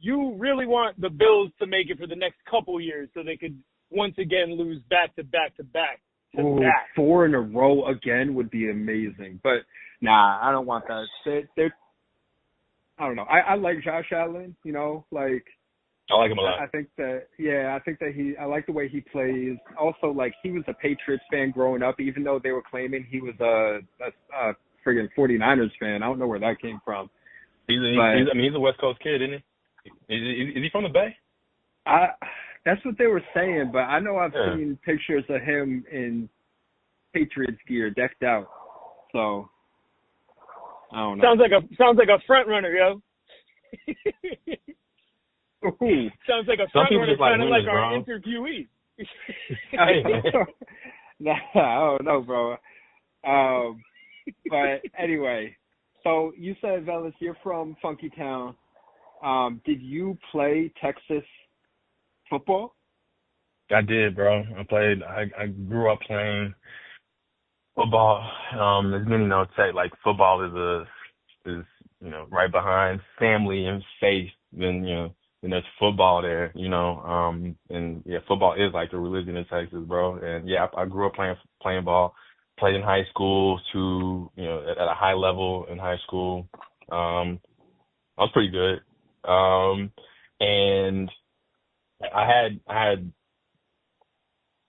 you really want the Bills to make it for the next couple years so they could once again lose back to back to back. 4 in a row again would be amazing. But, nah, I don't want that. They're I don't know. I like Josh Allen, you know, like. I like him a lot. I think that I like the way he plays. Also, like, he was a Patriots fan growing up, even though they were claiming he was a friggin' 49ers fan. I don't know where that came from. He's a West Coast kid, isn't he? Is he from the Bay? That's what they were saying, but I know I've seen pictures of him in Patriots gear, decked out. So I don't know. Sounds like a front runner, yo. Ooh. Sounds like a front runner, kind of like our interviewee. Nah, I don't know, bro. But anyway, so you said, Velus, you're from Funky Town. Did you play Texas football? I did, bro. I grew up playing football. As many know, like football is right behind family and faith. Then then there's football there, and football is like the religion in Texas, bro. And I grew up playing ball. Played in high school at a high level in high school. I was pretty good. And I had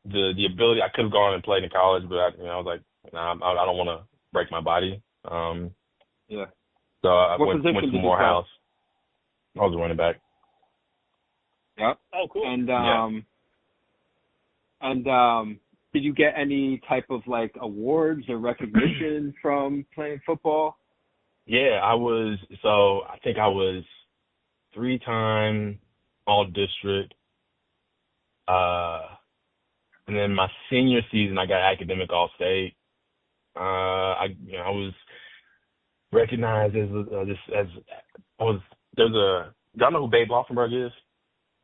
the ability. I could have gone and played in college, but I was like, nah, I don't want to break my body. So I went to Morehouse. I was a running back. Yep. Oh, cool. And did you get any type of like awards or recognition from playing football? Yeah, I think I was 3-time All-District. And then my senior season, I got academic All-State. I was recognized y'all know who Babe Laufenberg is?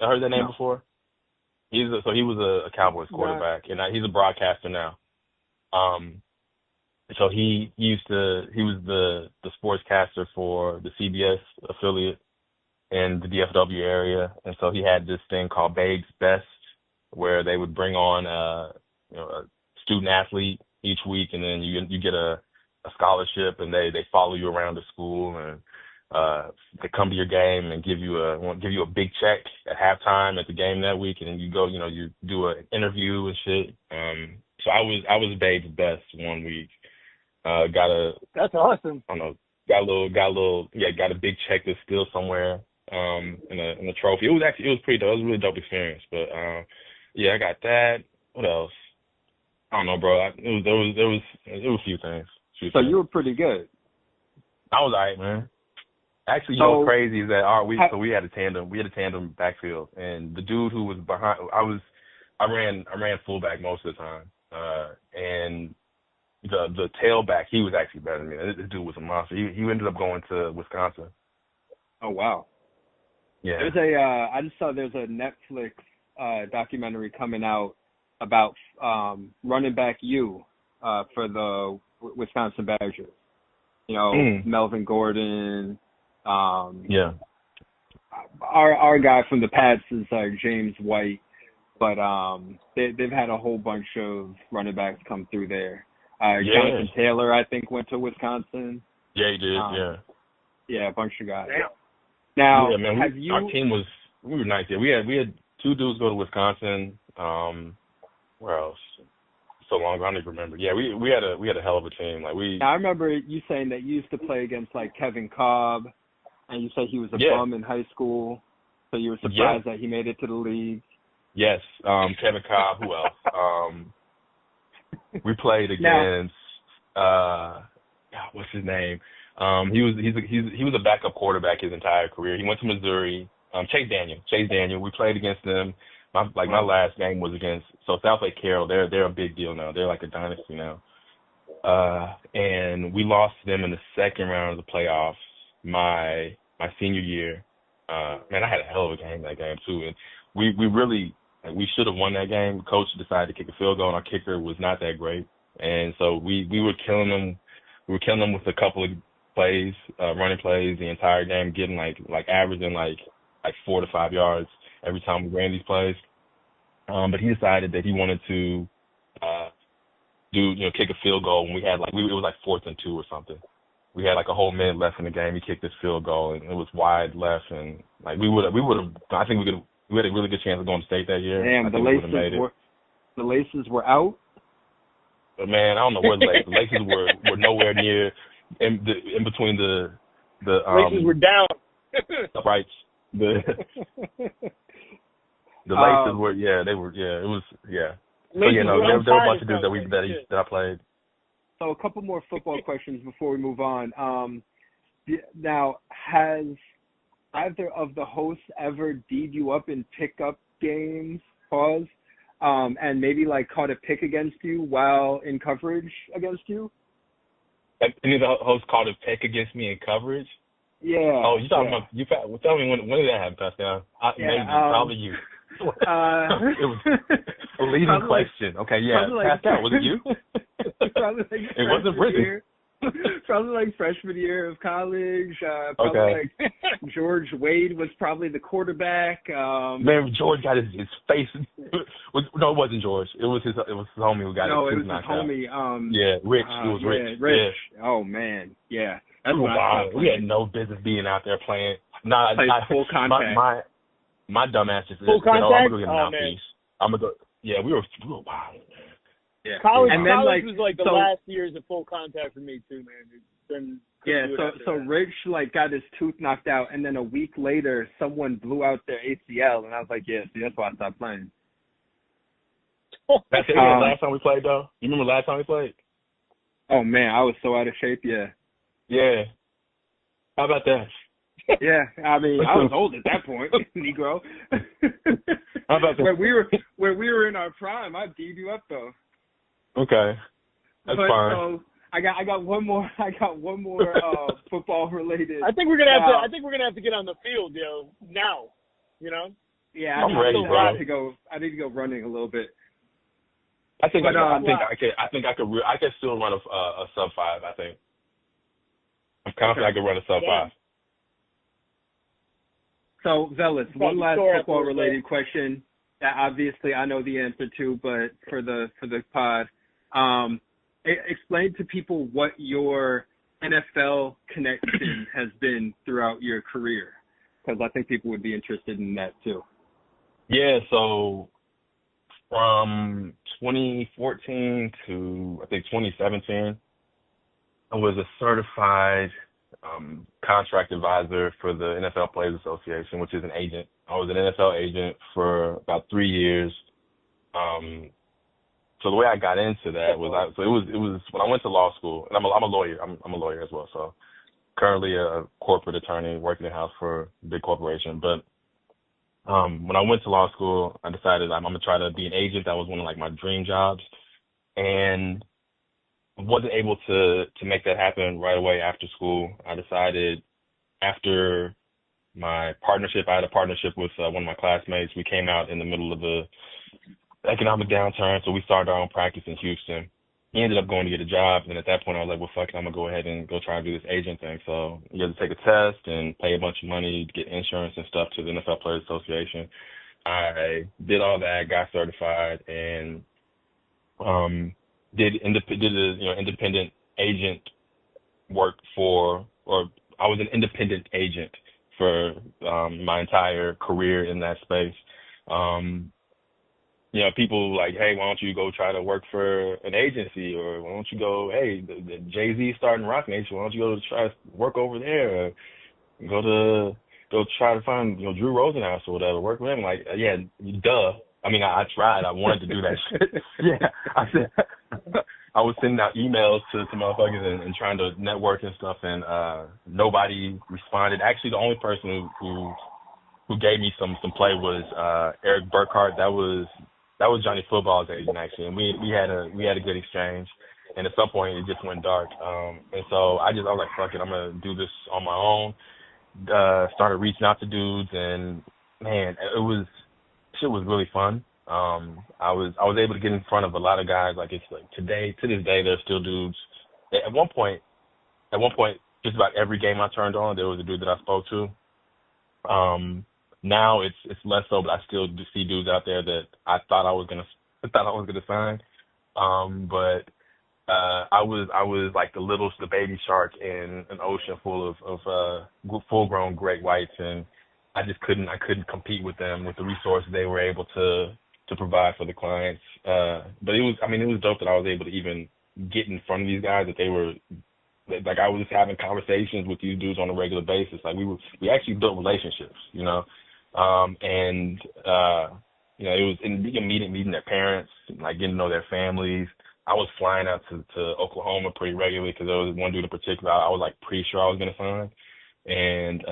I heard that name before. He was a Cowboys quarterback, and he's a broadcaster now. So he was the sportscaster for the CBS affiliate in the DFW area, and so he had this thing called Babe's Best, where they would bring on a student athlete each week, and then you get a scholarship, and they follow you around the school, and they come to your game and give you a big check at halftime at the game that week, and then you go, you do an interview and shit. So I was Babe's Best one week. That's awesome. I don't know. Got a big check that's still somewhere in a trophy. It was pretty dope. It was a really dope experience. But I got that. What else? I don't know, bro. There was a few things. So you were pretty good. I was alright, man. Actually, what's crazy is that we had a tandem backfield, and the dude who was behind, I ran fullback most of the time, and the tailback, he was actually better than me. This dude was a monster. He ended up going to Wisconsin. Oh wow. Yeah. I just saw there's a Netflix documentary coming out about running back for the Wisconsin Badgers. You know, Melvin Gordon. Yeah. Our guy from the Pats is James White, but they've had a whole bunch of running backs come through there. Jonathan Taylor, I think, went to Wisconsin. Yeah, he did. Yeah, a bunch of guys. Now, yeah, man, have you? Our team we were nice. Yeah, we had 2 dudes go to Wisconsin. Where else? So long ago, I don't even remember. Yeah, we had a hell of a team. Like I remember you saying that you used to play against like Kevin Cobb, and you said he was a bum in high school, so you were surprised that he made it to the league. Yes, Kevin Cobb. Who else? We played against what's his name? He was a backup quarterback his entire career. He went to Missouri. Chase Daniel. We played against them. My last game was against South Lake Carroll. They're a big deal now. They're like a dynasty now. And we lost to them in the second round of the playoffs my senior year. Man, I had a hell of a game that game too. And we really we should have won that game. The coach decided to kick a field goal, and our kicker was not that great. And so we were killing them. We were killing them with a couple of plays, running plays the entire game, getting like averaging like 4 to 5 yards every time we ran these plays. But he decided that he wanted to kick a field goal when we had it was like 4th and 2 or something. We had like a whole minute left in the game. He kicked this field goal and it was wide left, and like we would have. I think we had a really good chance of going to state that year. Damn, the laces were out. But man, I don't know where the laces were nowhere near in between the laces were down. Right. The laces were they were it was So there were a bunch of dudes that I played. So a couple more football questions before we move on. Now, has either of the hosts ever D'd you up in pickup games? And maybe like caught a pick against you while in coverage against you? Any of the hosts caught a pick against me in coverage? Yeah. Oh, you talking about you? Tell me when did that happen, Pascal? Maybe probably you. It was a leading question. Okay, yeah. Pascal, was it you? Probably like it wasn't Brittany. Probably like freshman year of college. Like George Wade was probably the quarterback. Man, George got his face. No, it wasn't George. It was his homie who got it was knocked his homie. out. Rich. It was Rich. Rich. Yeah. Oh man, yeah. That's wild. We had no business being out there playing. Full contact. My dumb ass just full contact. I'm gonna go get an mouthpiece. I'm gonna go. Yeah, we were wild. Yeah. College was like the so, last years of full contact for me too, man. So Rich like got his tooth knocked out, and then a week later, someone blew out their ACL, and I was like, yeah, see, that's why I stopped playing. That's it. Last time we played, though. You remember last time we played? Oh man, I was so out of shape. Yeah. Yeah. How about that? Yeah, I mean, I was old at that point, Negro. How about that? Where we were in our prime, I'd D'd you up though. Okay, that's fine. So I got one more. Football related. I think we're gonna have to get on the field, now. Yeah, I'm ready, bro. I need to go running a little bit. I think I could still run a sub 5. I think I'm confident I could run a sub 5. So Velas, one last football related question that obviously I know the answer to, but for the pod, explain to people what your NFL connection has been throughout your career, because I think people would be interested in that too. Yeah, so from 2014 to I think 2017, I was a certified contract advisor for the NFL Players Association, which is an agent. I was an NFL agent for about 3 years. So the way I got into that was it was when I went to law school, and I'm a lawyer. I'm a lawyer as well. So currently a corporate attorney working in-house for a big corporation. But when I went to law school, I decided I'm gonna try to be an agent. That was one of like my dream jobs, and wasn't able to make that happen right away after school. I decided after my partnership. I had a partnership with one of my classmates. We came out in the middle of the economic downturn, so we started our own practice in Houston. He ended up going to get a job, and at that point I was like, well, fuck it, I'm going to go ahead and go try and do this agent thing. So you have to take a test and pay a bunch of money to get insurance and stuff to the NFL Players Association. I did all that, got certified, and did a independent agent work for, or I was an independent agent for my entire career in that space. People like, hey, why don't you go try to work for an agency, or why don't you go, hey, the Jay-Z starting Roc Nation, why don't you go try to work over there, or go try to find Drew Rosenhaus or whatever, work with him. Like, yeah, duh. I mean, I tried. I wanted to do that shit. Yeah, I said I was sending out emails to motherfuckers and trying to network and stuff, and nobody responded. Actually, the only person who gave me some play was Eric Burkhart. That was Johnny Football's agent, actually, and we had a good exchange. And at some point, it just went dark. And so I was like, fuck it, I'm gonna do this on my own. Started reaching out to dudes, and man, shit was really fun. I was able to get in front of a lot of guys. Like, it's like to this day, there's still dudes. At one point, just about every game I turned on, there was a dude that I spoke to. Now it's less so, but I still do see dudes out there that I thought I was gonna sign. But I was like the baby shark in an ocean full of full-grown great whites, and I couldn't compete with them with the resources they were able to provide for the clients. But it was dope that I was able to even get in front of these guys, that they were like, I was just having conversations with these dudes on a regular basis. Like, we actually built relationships, it was in meeting their parents, like getting to know their families. I was flying out to Oklahoma pretty regularly because there was one dude in particular I was like pretty sure I was gonna sign. And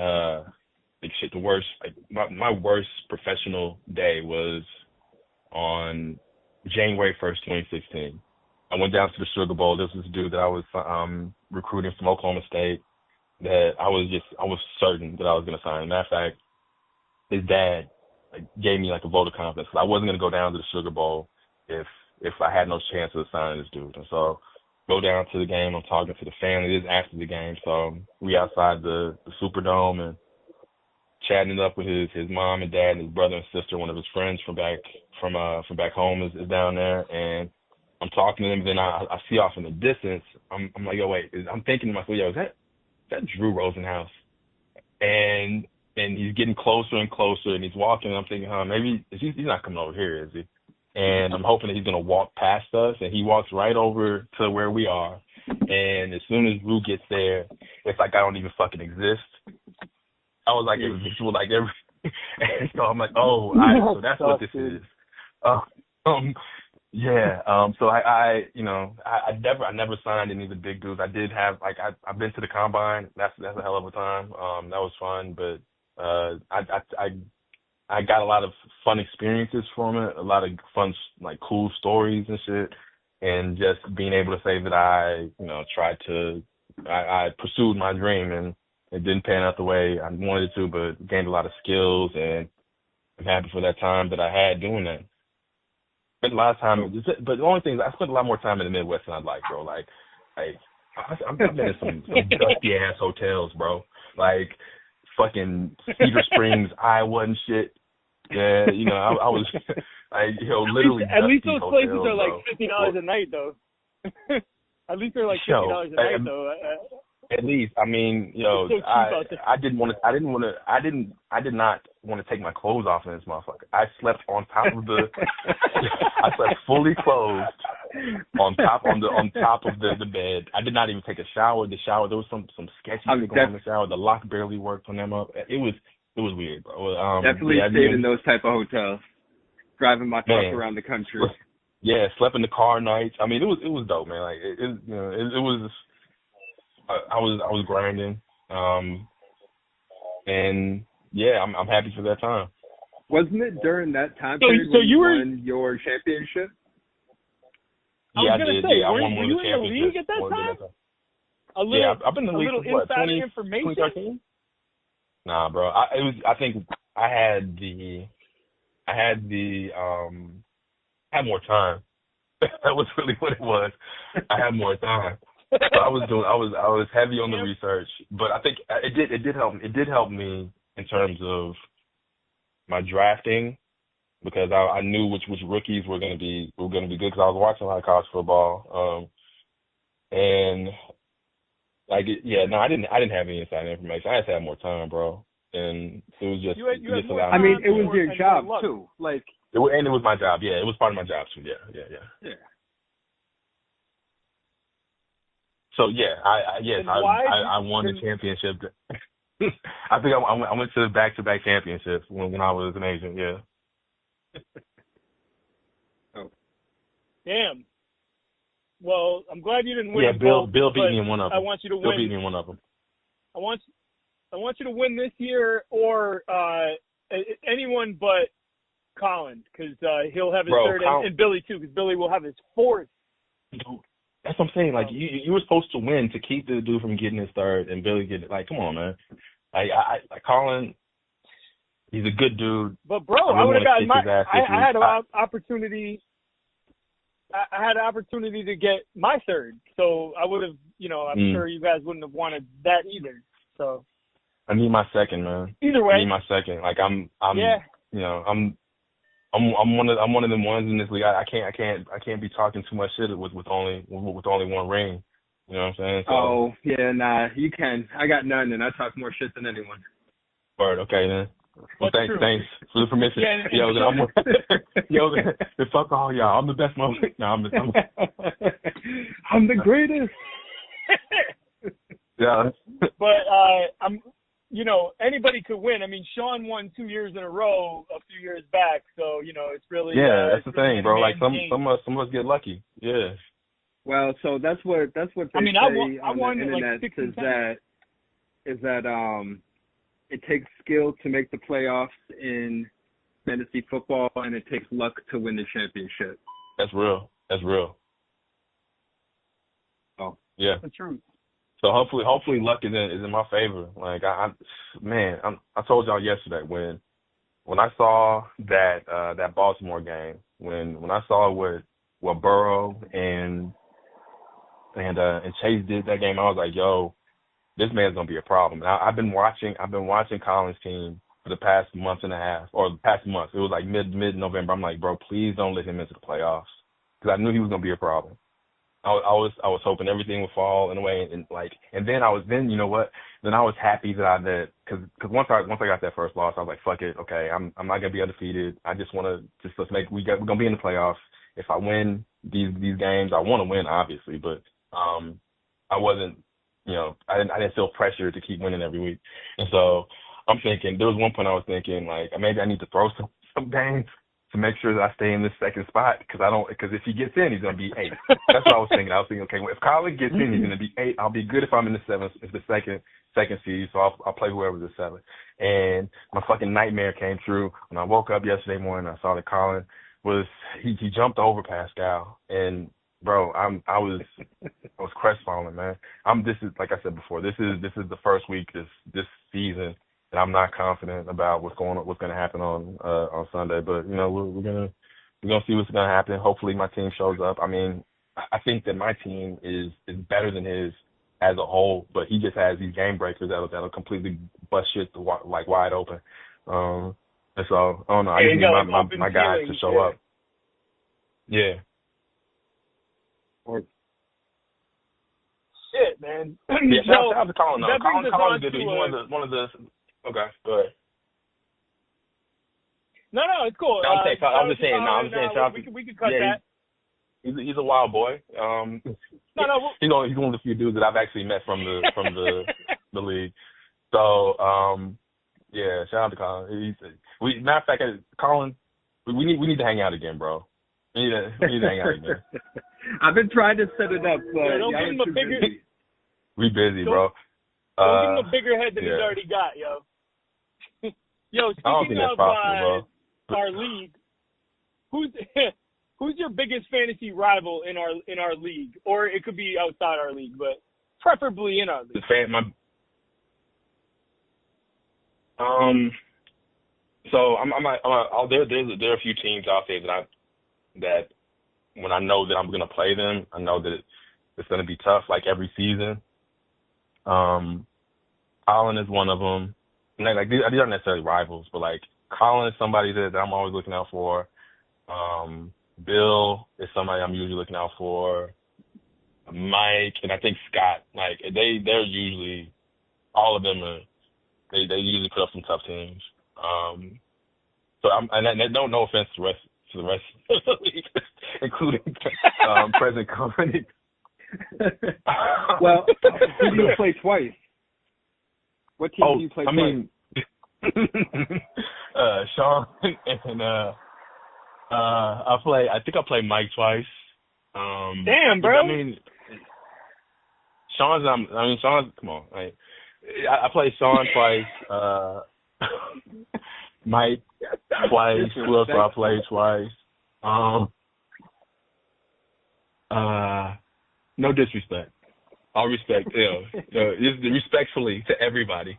the worst, like my worst professional day was on January 1st, 2016. I went down to the Sugar Bowl. This was a dude that I was recruiting from Oklahoma State that I was certain that I was gonna sign. Matter of fact, his dad gave me like a vote of confidence. I wasn't gonna go down to the Sugar Bowl if I had no chance of signing this dude. And so go down to the game. I'm talking to the family. This is after the game, so we outside the Superdome and chatting it up with his mom and dad and his brother and sister. One of his friends from back home is down there, and I'm talking to them. Then I see off in the distance. I'm like, yo, wait. I'm thinking to myself, yo, is that Drew Rosenhaus? And he's getting closer and closer, and he's walking. And I'm thinking, maybe he's not coming over here, is he? And I'm hoping that he's going to walk past us, and he walks right over to where we are. And as soon as Drew gets there, it's like I don't even fucking exist. I was like, it was visual, like every. And so I'm like, oh, all right, so that's what this is. Yeah. So I never signed any of the big dudes. I did have I've been to the combine. That's a hell of a time. That was fun, but I got a lot of fun experiences from it, a lot of fun, like, cool stories and shit, and just being able to say that I pursued my dream, and it didn't pan out the way I wanted it to, but gained a lot of skills, and I'm happy for that time that I had doing that. Spent a lot of time, but the only thing is I spent a lot more time in the Midwest than I'd like, bro. I've been in some dusty ass hotels, bro. Like, fucking Cedar Springs, Iowa and shit. Yeah, I was literally. At least those places hotels, are like $50 a night, thow. At least they're like $50 a night, though. At least, I mean, so I did not want to take my clothes off in this motherfucker. I slept on top of I slept fully clothed on top of the bed. I did not even take a shower. The shower, there was some sketchy shit going on in the shower. The lock barely worked on them up. It was weird, bro. Definitely stayed in those type of hotels. Driving my truck around the country. Yeah, slept in the car nights. I mean, it was dope, man. Like it was. I was grinding, and yeah, I'm happy for that time. Wasn't it during that time period when you won your championship? Yeah, I did. Yeah, I won one of the championships. Were you in the league at that time? Yeah, I've been in the league for what, insider information? 2013? Nah, bro. I think I had more time. That was really what it was. I had more time. So I was heavy on the research, but I think it did help. It did help me in terms of my drafting because I knew which rookies were gonna be good because I was watching a lot of college football. And like no, I didn't have any inside information. I just had more time, bro. And it was just you had more I mean, it was time your and job more luck. too. Like, it was my job. Yeah, it was part of my job too. Yeah. So yeah, I won the championship. I think I went to back-to-back championships when I was an agent. Yeah. oh, Damn. Well, I'm glad you didn't win. Yeah, Bill beat but me in one of them. I want you to Bill win. beat me in one of them. I want you to win this year, or anyone but Colin, because he'll have his third, and Billy too, because Billy will have his fourth. Dude, that's what I'm saying. Like you were supposed to win to keep the dude from getting his third, and Billy get it. Like, come on, man. Like Colin, he's a good dude. But bro, I would have gotten I had an opportunity. I had an opportunity to get my third, so I would have. I'm sure you guys wouldn't have wanted that either. So I need my second, man. Either way, I need my second. Like I'm yeah. I'm one of them ones in this league. I can't be talking too much shit with only one ring. You know what I'm saying? So, oh yeah, nah, you can. I got none, and I talk more shit than anyone. Word, okay then. Well, That's true. Thanks for the permission. Fuck all y'all. I'm the best moment. No, I'm the greatest. Yeah. But anybody could win. I mean, Sean won 2 years in a row a few years back, so it's really that's the really thing, bro. Like some game. of us get lucky. Yeah. Well, so that's what they say I on won the internet like 6 and 10. is that it takes skill to make the playoffs in fantasy football, and it takes luck to win the championship. That's real. Oh, yeah. The truth. So hopefully luck is in my favor. Like I told y'all yesterday when I saw that Baltimore game, when I saw what Burrow and Chase did that game, I was like, yo, this man's gonna be a problem. And I've been watching Colin's team for the past month and a half, or the past month. It was like mid-November. I'm like, bro, please don't let him into the playoffs, because I knew he was gonna be a problem. I was hoping everything would fall in a way, and then I was happy because once I got that first loss, I was like, fuck it, okay, I'm not gonna be undefeated. I just want to we're gonna be in the playoffs. If I win these games, I want to win, obviously, but I wasn't, I didn't feel pressure to keep winning every week, and so I'm thinking there was one point I was thinking like maybe I need to throw some games to make sure that I stay in this second spot, because if he gets in, he's gonna be 8. That's what I was thinking. Okay, well, if Colin gets in, he's gonna be 8. I'll be good if I'm in the 7th, if the second seed. So I'll play whoever's the 7th. And my fucking nightmare came true when I woke up yesterday morning. I saw that Colin he jumped over Pascal, and bro, I was crestfallen, man. This is, like I said before, this is the first week this season, and I'm not confident about what's gonna happen on Sunday. But we're gonna see what's gonna happen. Hopefully my team shows up. I mean, I think that my team is better than his as a whole, but he just has these game breakers that'll completely bust shit like wide open. And so I don't know. I just need my guys to show up. Yeah. Or shit, man. Yeah, shout out to Colin. Colin's good. He's one of the. Okay, go ahead. No, it's cool. I'm just saying. We can cut that. He's a wild boy. He's one of the few dudes that I've actually met from the league. So yeah, shout out to Colin. Matter of fact, Colin, we need to hang out again, bro. We need to hang out again. I've been trying to set it up, but don't give him a bigger. We busy, bro. Don't give him a bigger head than he's already got, yo. Yo, speaking of our league, who's your biggest fantasy rival in our league, or it could be outside our league, but preferably in our league? So there are a few teams out there that when I know that I'm gonna play them, I know that it's gonna be tough like every season. Colin is one of them. And these aren't necessarily rivals, but like Colin is somebody that I'm always looking out for. Bill is somebody I'm usually looking out for. Mike and I think Scott, like they're usually all of them they usually put up some tough teams. So no offense to the rest of the league, including present company. Well, who do you play twice? What team do you play twice? Sean and I think I play Mike twice. Damn, bro. I mean, Sean's. Come on. Like, I play Sean twice. Mike twice. Who else do I play twice? No disrespect. All respect. Just respectfully to everybody.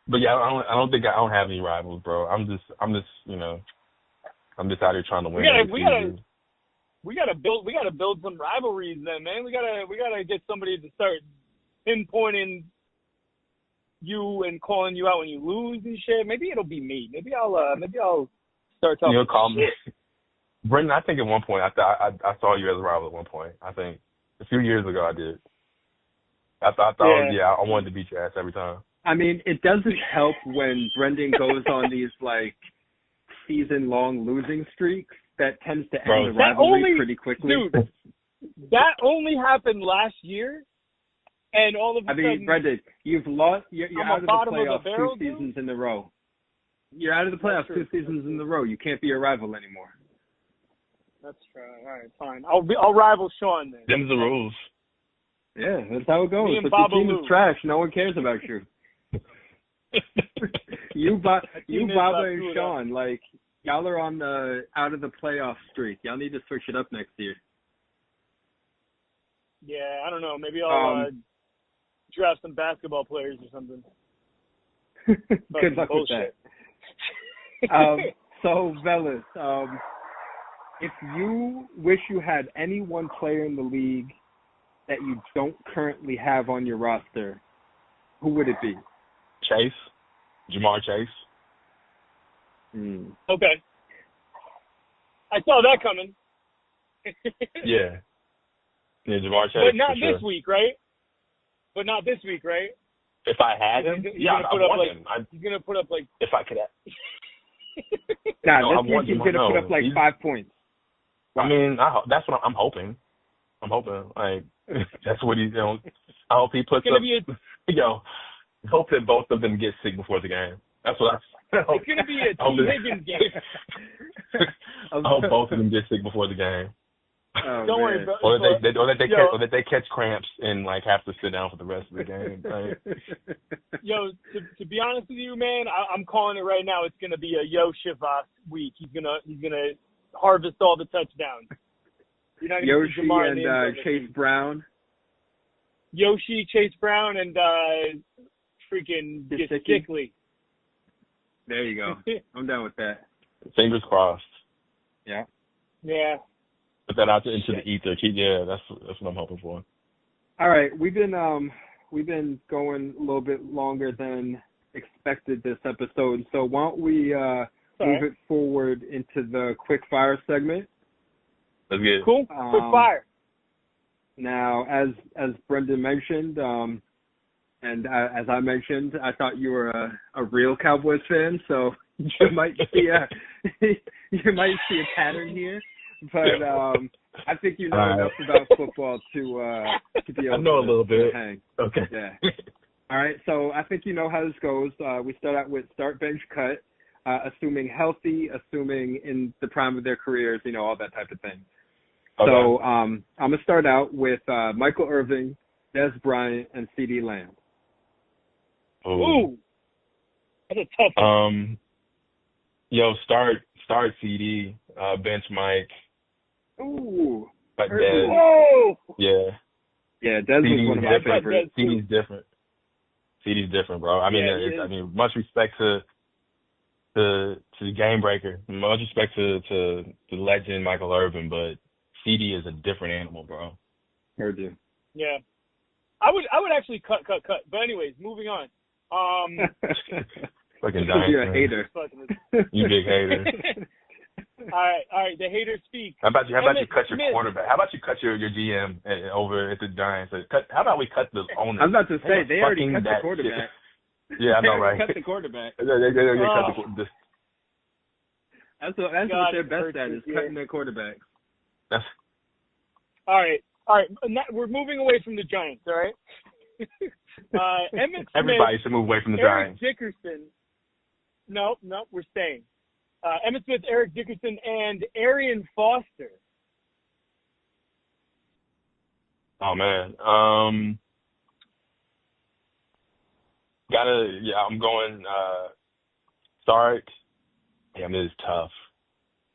But yeah, I don't have any rivals, bro. I'm just out here trying to win. We gotta build some rivalries then, man. We gotta get somebody to start pinpointing you and calling you out when you lose and shit. Maybe it'll be me. Maybe I'll start talking. You'll call me. Brendan, I think at one point I saw you as a rival at one point. I think a few years ago I did. I thought I wanted to beat your ass every time. I mean, it doesn't help when Brendan goes on these like season-long losing streaks. That tends to end the rivalry pretty quickly. Dude, that only happened last year, and all of a sudden, Brendan, you've lost. You're out of the playoffs barrel, 2 seasons in a row. You're out of the playoffs 2 seasons in a row. You can't be a rival anymore. That's true. All right, fine. I'll rival Sean then. Them's the rules. Yeah, that's how it goes. Me and If your team Babalu. is trash, no one cares about you. Baba and Sean, like, y'all are on the out of the playoff streak. Y'all need to switch it up next year. Yeah, I don't know. Maybe I'll draft some basketball players or something. Good luck with that. So, Velas, if you wish you had any one player in the league that you don't currently have on your roster, who would it be? Chase. Jamar Chase. Okay. I saw that coming. Yeah, Jamar Chase. But not this week, right? If I had him, he's gonna put up like. If I could have. Nah, this week he's gonna put up like 5 points. I mean, that's what I'm hoping. Like that's what he's doing. I hope he puts up. Hope that both of them get sick before the game. That's what I hope. It's gonna be a T. Higgins game. I hope both of them get sick before the game. Oh, Don't worry, bro. Or that they catch cramps and like have to sit down for the rest of the game. Like, Yo, to be honest with you, man, I'm calling it right now. It's gonna be a Shivas week. He's gonna harvest all the touchdowns. Yoshi and Chase Brown. Yoshi, Chase Brown, and freaking Gesicki. There you go. I'm done with that. fingers crossed. Yeah. Yeah. Put that out into the ether. Yeah, that's what I'm hoping for. All right, we've been going a little bit longer than expected this episode, so why don't we move it forward into the quick fire segment? Let's get it. Cool. Quick fire. Now, as Brendan mentioned, and as I mentioned, I thought you were a real Cowboys fan, so you might see a pattern here. But I think you know enough about football to be able I know to a little bit. hang. Okay. Yeah. All right. So I think you know how this goes. We start out with start, bench, cut, assuming healthy, assuming in the prime of their careers, all that type of thing. Okay. So I'm gonna start out with Michael Irvin, Des Bryant, and CeeDee Lamb. Ooh. That's a tough one. Start CD, bench Mike. Ooh. But Irvin. Whoa. Yeah. Yeah, Des was one of my favorites. CD's different. CD's different, bro. I mean, much respect to the game breaker. Much respect to the legend Michael Irvin, but CD is a different animal, bro. Heard you. Yeah. I would actually cut. But anyways, moving on. Fucking Giants. You're a hater. You big hater. All right. The haters speak. How about you cut your quarterback? How about you cut your GM over at the Giants? How about we cut the owner? I was about to say they already cut the quarterback. Shit. Yeah, I know, right? Cut the quarterback. They cut the. That's what they're best at is cutting their quarterback. All right. We're moving away from the Giants. All right. Emmitt Smith, everybody should move away from the Eric Giants. Dickerson. No, we're staying. Emmitt Smith, Eric Dickerson, and Arian Foster. Oh man. I'm going Sark. Damn, it is tough.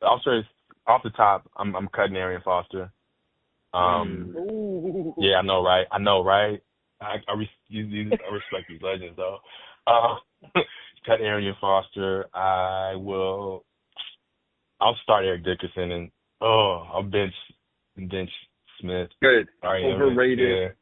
Also, off the top, I'm cutting Arian Foster. Yeah, I know, right? I respect these legends, though. Cut Arian Foster. I'll start Eric Dickerson, and I'll bench Smith. Good. Sorry,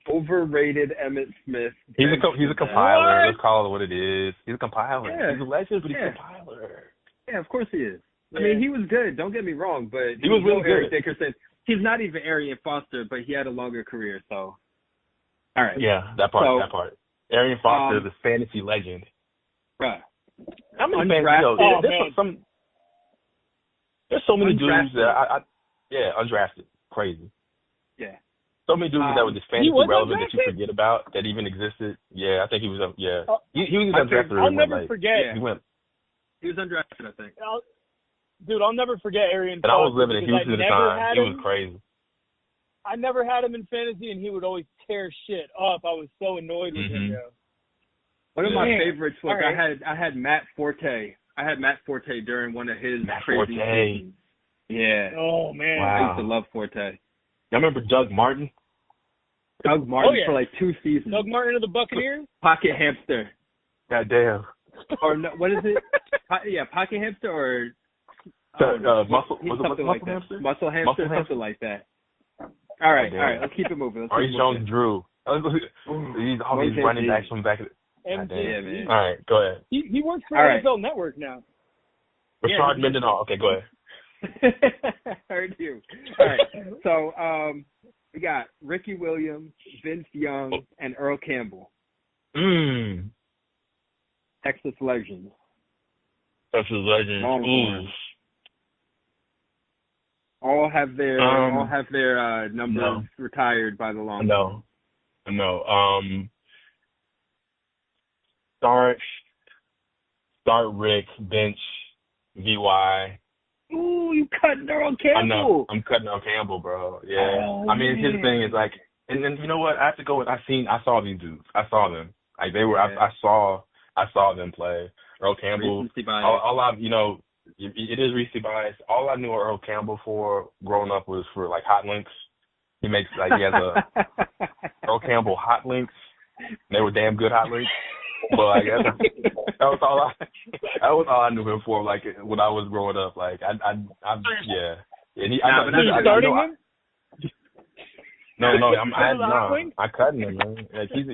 Overrated Emmitt Smith. He's a compiler. What? Let's call it what it is. He's a compiler. Yeah. He's a legend, but he's a compiler. Yeah, of course he is. Yeah. I mean, he was good. Don't get me wrong, but He was really Eric good. Dickerson. He's not even Arian Foster, but he had a longer career. So, all right. Yeah, that part. Arian Foster is a fantasy legend. Bruh. How many Undrafted. There's so many dudes Undrafted. that undrafted. Crazy. Yeah. So many dudes that were just fantasy was relevant that you undrafted? forget about that even existed. Yeah, I think he was up. Yeah, Oh, he was undrafted. I'll never forget. He went. He was undrafted, I think. I'll never forget Arian And I was Foster living in because Houston at the I never time. had He him. was crazy. I never had him in fantasy, and he would always tear shit up. I was so annoyed with him, Mhm. yo. One of my Man. favorites was All right. I had Matt Forte. I had Matt Forte during one of his Matt crazy Forte. seasons. Yeah. Oh man. Wow. I used to love Forte. Y'all remember Doug Martin? Doug Martin yeah. for like 2 seasons. Doug Martin of the Buccaneers. Pocket Hamster. God damn. Or no, what is it? Pocket Hamster or Muscle. he's Was it something Muscle like that. Hamster? Muscle Hamster, Muscle Hamster? something like that. All right, damn. let's keep it moving. Maurice Jones-Drew. These all these running backs from back. God damn. MJG. man. All right, go ahead. He works for All right. NFL Network now. Rashard Mendenhall. Okay, go ahead. Heard you. All right. So we got Ricky Williams, Vince Young, and Earl Campbell, Texas legends. Texas legend. Longhorns. All have their numbers retired by the Longhorns. No. Start Rick, bench VY. Ooh, you cut Earl Campbell. I know. I'm cutting Earl Campbell, bro. Yeah. Oh, I mean, his thing is like, and then you know what? I have to go with. I saw these dudes. I saw them. Like they were. Yeah. I saw them play. Earl Campbell. Recency bias. All I, it is recency bias. All I knew Earl Campbell for growing up was for like hot links. He has a Earl Campbell hot links. They were damn good hot links. But I guess that was all I knew him for. Like when I was growing up, like yeah. And You starting him? No, hot links? I cut him, man. Like he's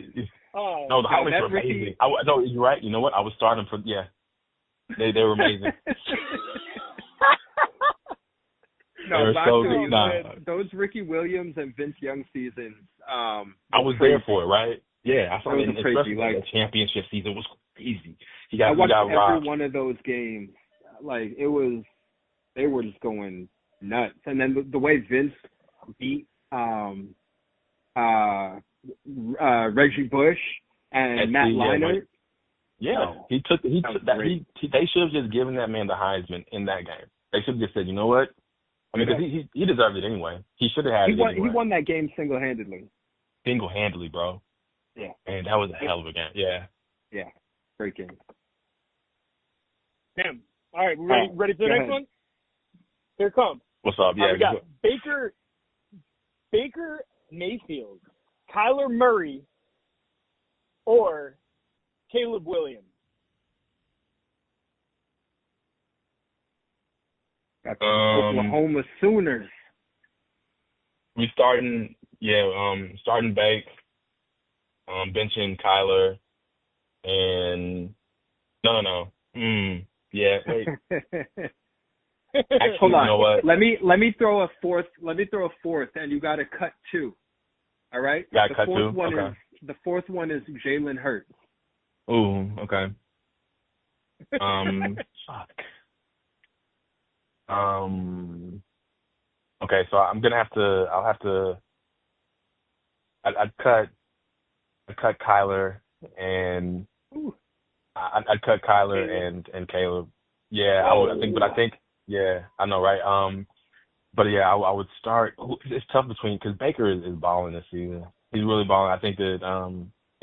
Oh, no, the hot links that's were amazing. No, you're right. You know what? I was starting for They were amazing. No, They were but so I feel good. you, Nah. man. Those Ricky Williams and Vince Young seasons. I was there for it, right? Yeah, I saw It it. was crazy, Especially like- the championship season was crazy. I watched every every one of those games. Like they were just going nuts. And then the way Vince beat Reggie Bush and Matt Leinart. Yeah, he took that. They should have just given that man the Heisman in that game. They should have just said, you know what? I mean, because he deserved it anyway. He should have had it anyway. He won that game single-handedly. Single-handedly, bro. Yeah. And that was a hell of a game. Yeah. Yeah, great game. Damn. All right, we ready for the next one? Here it comes. What's up? Yeah. We got Baker Mayfield, Kyler Murray, or Caleb Williams. Got the Oklahoma Sooners. We starting Bake, benching Kyler, and no. Yeah, wait. Actually, Hold on. You know what? Let me throw a fourth. And you got to cut two. All right. Got the cut fourth two. one Okay. is the fourth one is Jalen Hurts. Ooh, okay. Fuck. Okay, so I'll have to. I'd cut Kyler and I'd cut Kyler and Caleb. Yeah, I think yeah, I know, right? But yeah, I would start. It's tough because Baker is balling this season. He's really balling. I think that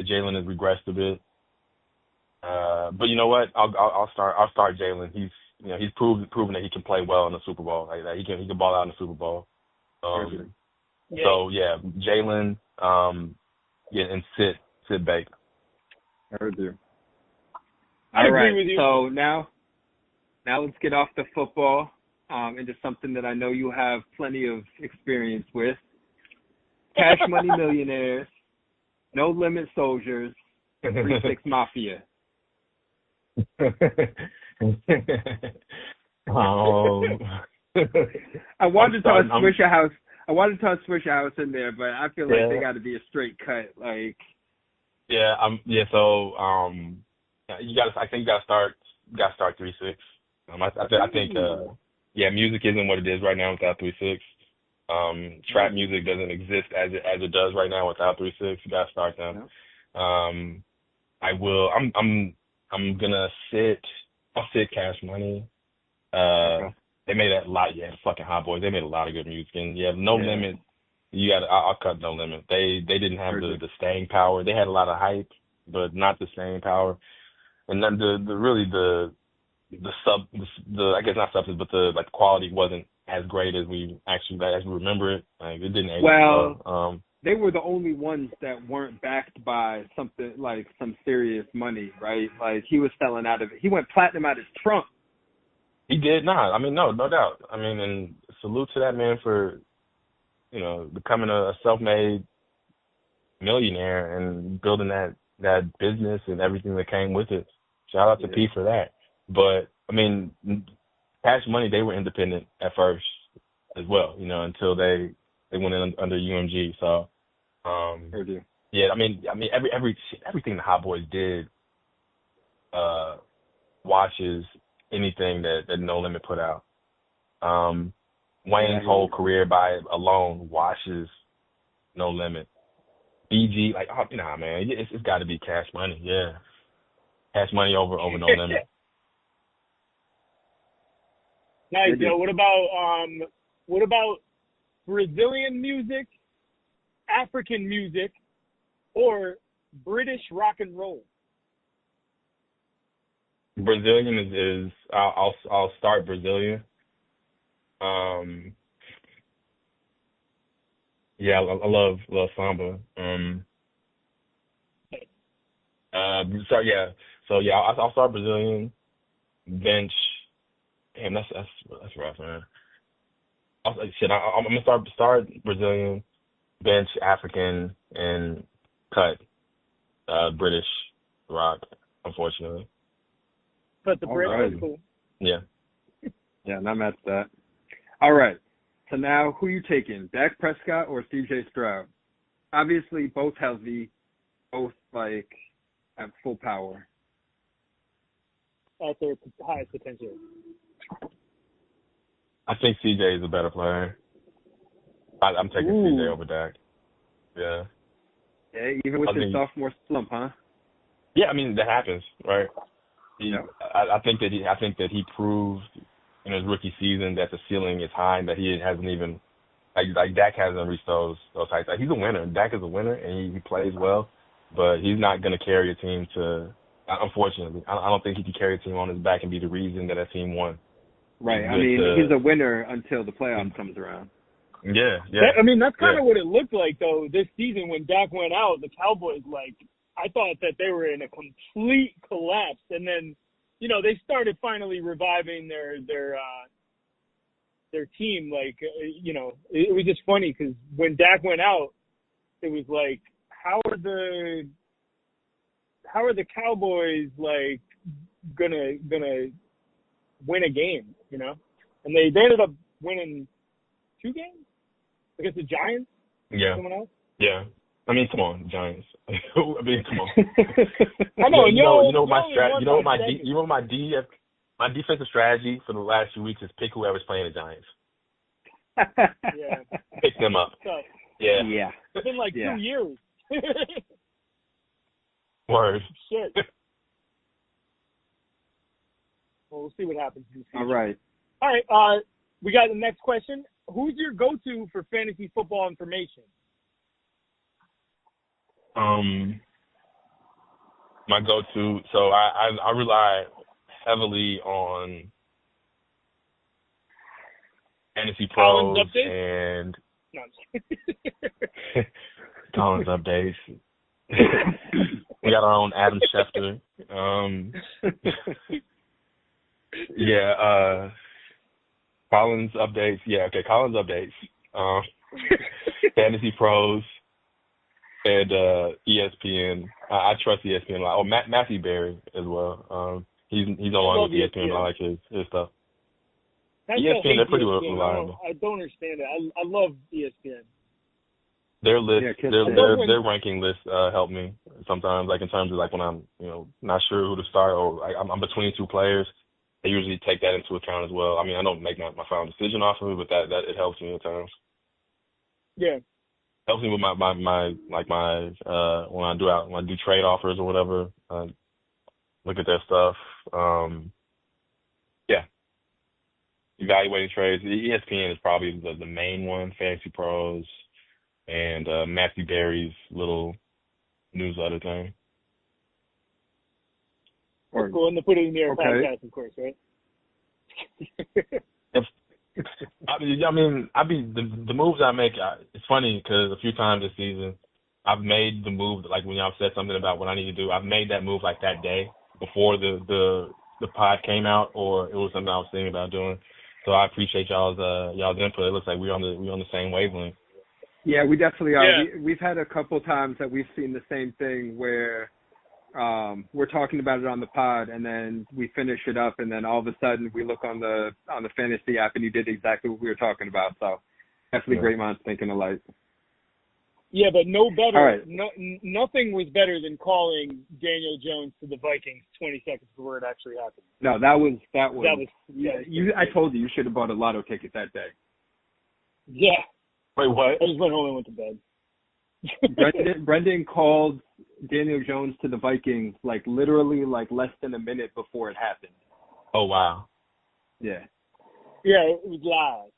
Jalen has regressed a bit. But you know what? I'll start Jalen. He's proven that he can play well in the Super Bowl. Like that, he can ball out in the Super Bowl. So yeah, Jalen. And sit Bake. I heard you. I agree with you. So now let's get off the football into something that I know you have plenty of experience with. Cash Money Millionaires, No Limit Soldiers, 3-6 Mafia. I wanted to throw Swisher House in there, but I feel like they got to be a straight cut. Like, So I think you gotta start 3-6. I think music isn't what it is right now without 3-6. Trap music doesn't exist as it does right now without 3-6. You gotta start them. I will. I'm gonna sit. I'll sit Cash Money. They made a lot. Yeah, fucking Hot Boys. They made a lot of good music. And No Limit. I'll cut No Limit. They didn't have the staying power. They had a lot of hype, but not the staying power. And then the I guess not substance, but the quality wasn't as great as we remember it. Like it didn't age well. They were the only ones that weren't backed by something like some serious money, right? Like he was selling out of it. He went platinum out his trunk. He did not. I mean, no doubt. I mean, and salute to that man for, becoming a self-made millionaire and building that business and everything that came with it. Shout out to P for that. But I mean, Cash Money, they were independent at first as well, until they went in under UMG. So, yeah, I mean, everything the Hot Boys did washes anything that No Limit put out. Wayne's whole career by alone washes No Limit. BG, man, it's got to be Cash Money. Yeah, Cash Money over No Limit. Nice. What about Brazilian music, African music, or British rock and roll? Brazilian is I'll start Brazilian. I love samba. I'll start Brazilian. Bench. Damn, that's rough, man. I'm gonna start Brazilian, bench African, and cut British rock. Unfortunately. But the British is cool. Yeah. Yeah, not mad at that. All right. So now, who you taking, Dak Prescott or C.J. Stroud? Obviously, both healthy, both at full power. At their highest potential. I think CJ is a better player. I'm taking CJ over Dak. Yeah. Yeah, even with his sophomore slump, huh? Yeah, I mean that happens, right? I think that he proved in his rookie season that the ceiling is high and that he hasn't even like Dak hasn't reached those heights. Like, he's a winner. Dak is a winner and he plays well, but he's not going to carry a team to. Unfortunately, I don't think he can carry a team on his back and be the reason that a team won. Right. I mean, he's a winner until the playoffs comes around. Yeah. I mean, that's kind of what it looked like, though, this season when Dak went out. The Cowboys, I thought that they were in a complete collapse, and then, you know, they started finally reviving their team. Like, you know, it was just funny because when Dak went out, it was like, how are the Cowboys like gonna win a game, you know? And they ended up winning 2 games against the Giants. Yeah. Someone else. Yeah. I mean, come on, Giants. I mean, come on. I know. You know my defensive strategy for the last few weeks is pick whoever's playing the Giants. Yeah. Pick them up. So, Yeah. Yeah. it's been like 2 years. Word. Shit. Well, we'll see what happens in the future. All right. All right. We got the next question. Who's your go-to for fantasy football information? My go-to. So I rely heavily on Fantasy Pros Collins updates? and No, I'm Collins updates. We got our own Adam Schefter. Collins updates. Yeah, okay, Collins updates. Fantasy Pros and ESPN. I trust ESPN a lot. Oh, Matthew Berry as well. He's no longer with ESPN, but I like his stuff. ESPN, they're pretty reliable. I don't understand it. I love ESPN. Their list, Yeah, their ranking list help me sometimes. Like in terms of like when I'm not sure who to start or like, I'm between 2 players. They usually take that into account as well. I mean, I don't make my final decision off of it, but that it helps me at times. Yeah. Helps me with my when I do trade offers or whatever. Look at their stuff. Evaluating trades. ESPN is probably the main one. Fantasy Pros and Matthew Berry's little newsletter thing. That's cool. And to put it in your podcast, of course, right? The moves I make. It's funny because a few times this season, I've made the move. Like when y'all said something about what I need to do, I've made that move like that day before the pod came out, or it was something I was thinking about doing. So I appreciate y'all's input. It looks like we're on the same wavelength. Yeah, we definitely are. Yeah. We've had a couple times that we've seen the same thing where we're talking about it on the pod and then we finish it up and then all of a sudden we look on the fantasy app and you did exactly what we were talking about. So definitely great minds thinking alike. Yeah, but no better. All right. Nothing was better than calling Daniel Jones to the Vikings 20 seconds before it actually happened. No, that was I told you should have bought a lotto ticket that day. Yeah. Wait, what? I just went home and went to bed. Brendan called Daniel Jones to the Vikings like literally like less than a minute before it happened. Oh wow. Yeah. Yeah, it was live.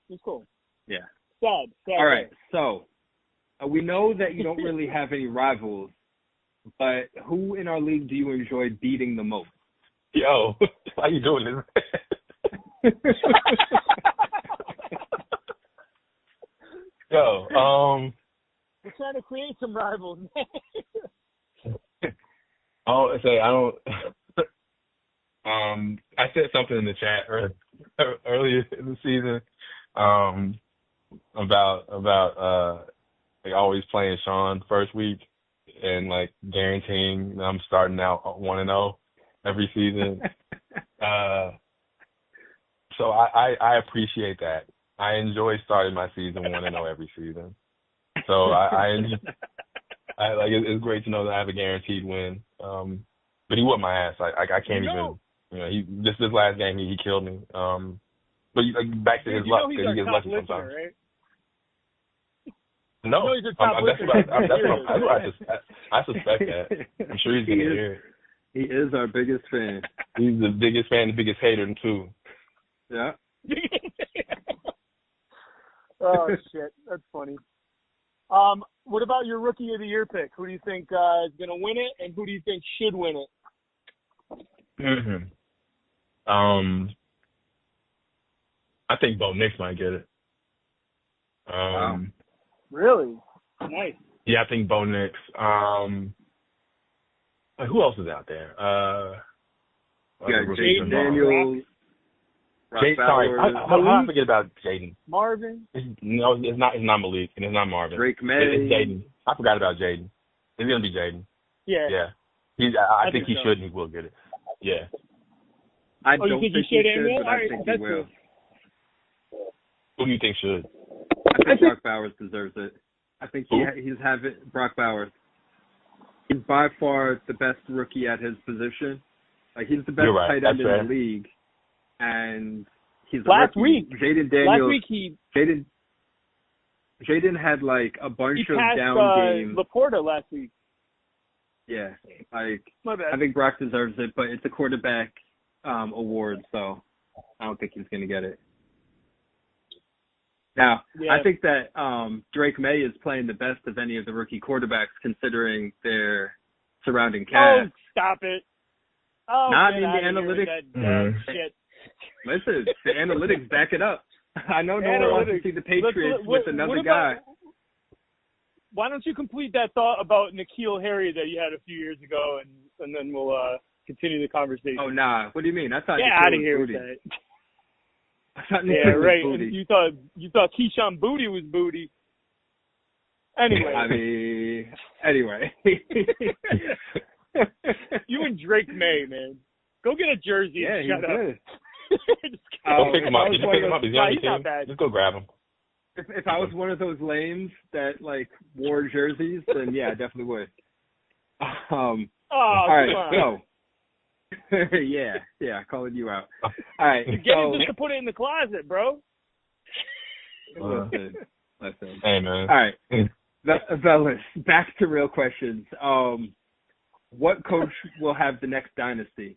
It was cool. Yeah. Sad. All right. So we know that you don't really have any rivals, but who in our league do you enjoy beating the most? Yo, why you doing this? Yo, we're trying to create some rivals. I don't. I said something in the chat earlier in the season about like always playing Sean first week and like guaranteeing that I'm starting out 1-0 every season. So I appreciate that. I enjoy starting my season 1-0 every season. So it's great to know that I have a guaranteed win. But he whooped my ass. I can't even. This last game he killed me. But back to his luck because he gets lucky sometimes. Right? No, he's a top I suspect that. I'm sure he's gonna hear it. He is our biggest fan. He's the biggest fan, the biggest hater too. Yeah. Oh shit, that's funny. What about your rookie of the year pick? Who do you think is gonna win it, and who do you think should win it? I think Bo Nix might get it. Wow. Really? Nice. Yeah, I think Bo Nix. Who else is out there? Yeah, rookies Jaden involved. Daniels. Brock Sorry, Bowers, how do I forget about Jaden? Marvin. No, it's not Malik, and it's not Marvin. Drake May. It's Jaden. I forgot about Jaden. It's gonna be Jaden. Yeah. Yeah. I think he so. should and he will get it. Yeah. I you don't think think he should, he should, Emil? but I Alright, think he that's will. good. Who do you think should? I think Brock Bowers deserves it. I think he's have it. Brock Bowers. He's by far the best rookie at his position. Like, he's the best You're right. tight That's end in fair. the league, and he's a Last rookie. week. Jaden Daniels. Last week Jaden had like a bunch he of passed down games. Laporta last week. Yeah, like My bad. I think Brock deserves it, but it's a quarterback award, so I don't think he's going to get it. Now, Yeah. I think that Drake May is playing the best of any of the rookie quarterbacks, considering their surrounding Oh, cast. stop it. Oh, Not get in the outta here with analytics. that shit. Listen, the analytics back it up. I know no one wants to see the Patriots with another guy. Why don't you complete that thought about N'Keal Harry that you had a few years ago, and then we'll continue the conversation. Oh, nah. What do you mean? I thought Get N'Keal out of was here with booty. that. I thought Yeah, N'Keal was right. booty. And you thought Keyshawn Booty was booty. Anyway. I mean, anyway. You and Drake May, man. Go get a jersey Yeah, and he's shut up. good. Go pick him up. I was Did you pick him up? He's Nah, on he's your not team. bad. Just go grab him. If I was one of those lames that like wore jerseys, then yeah, I definitely would. Oh, all right, come on. so yeah, calling you out. All right, You get so it just to put it in the closet, bro. listen. Hey, man. All right, fellas, back to real questions. What coach will have the next dynasty?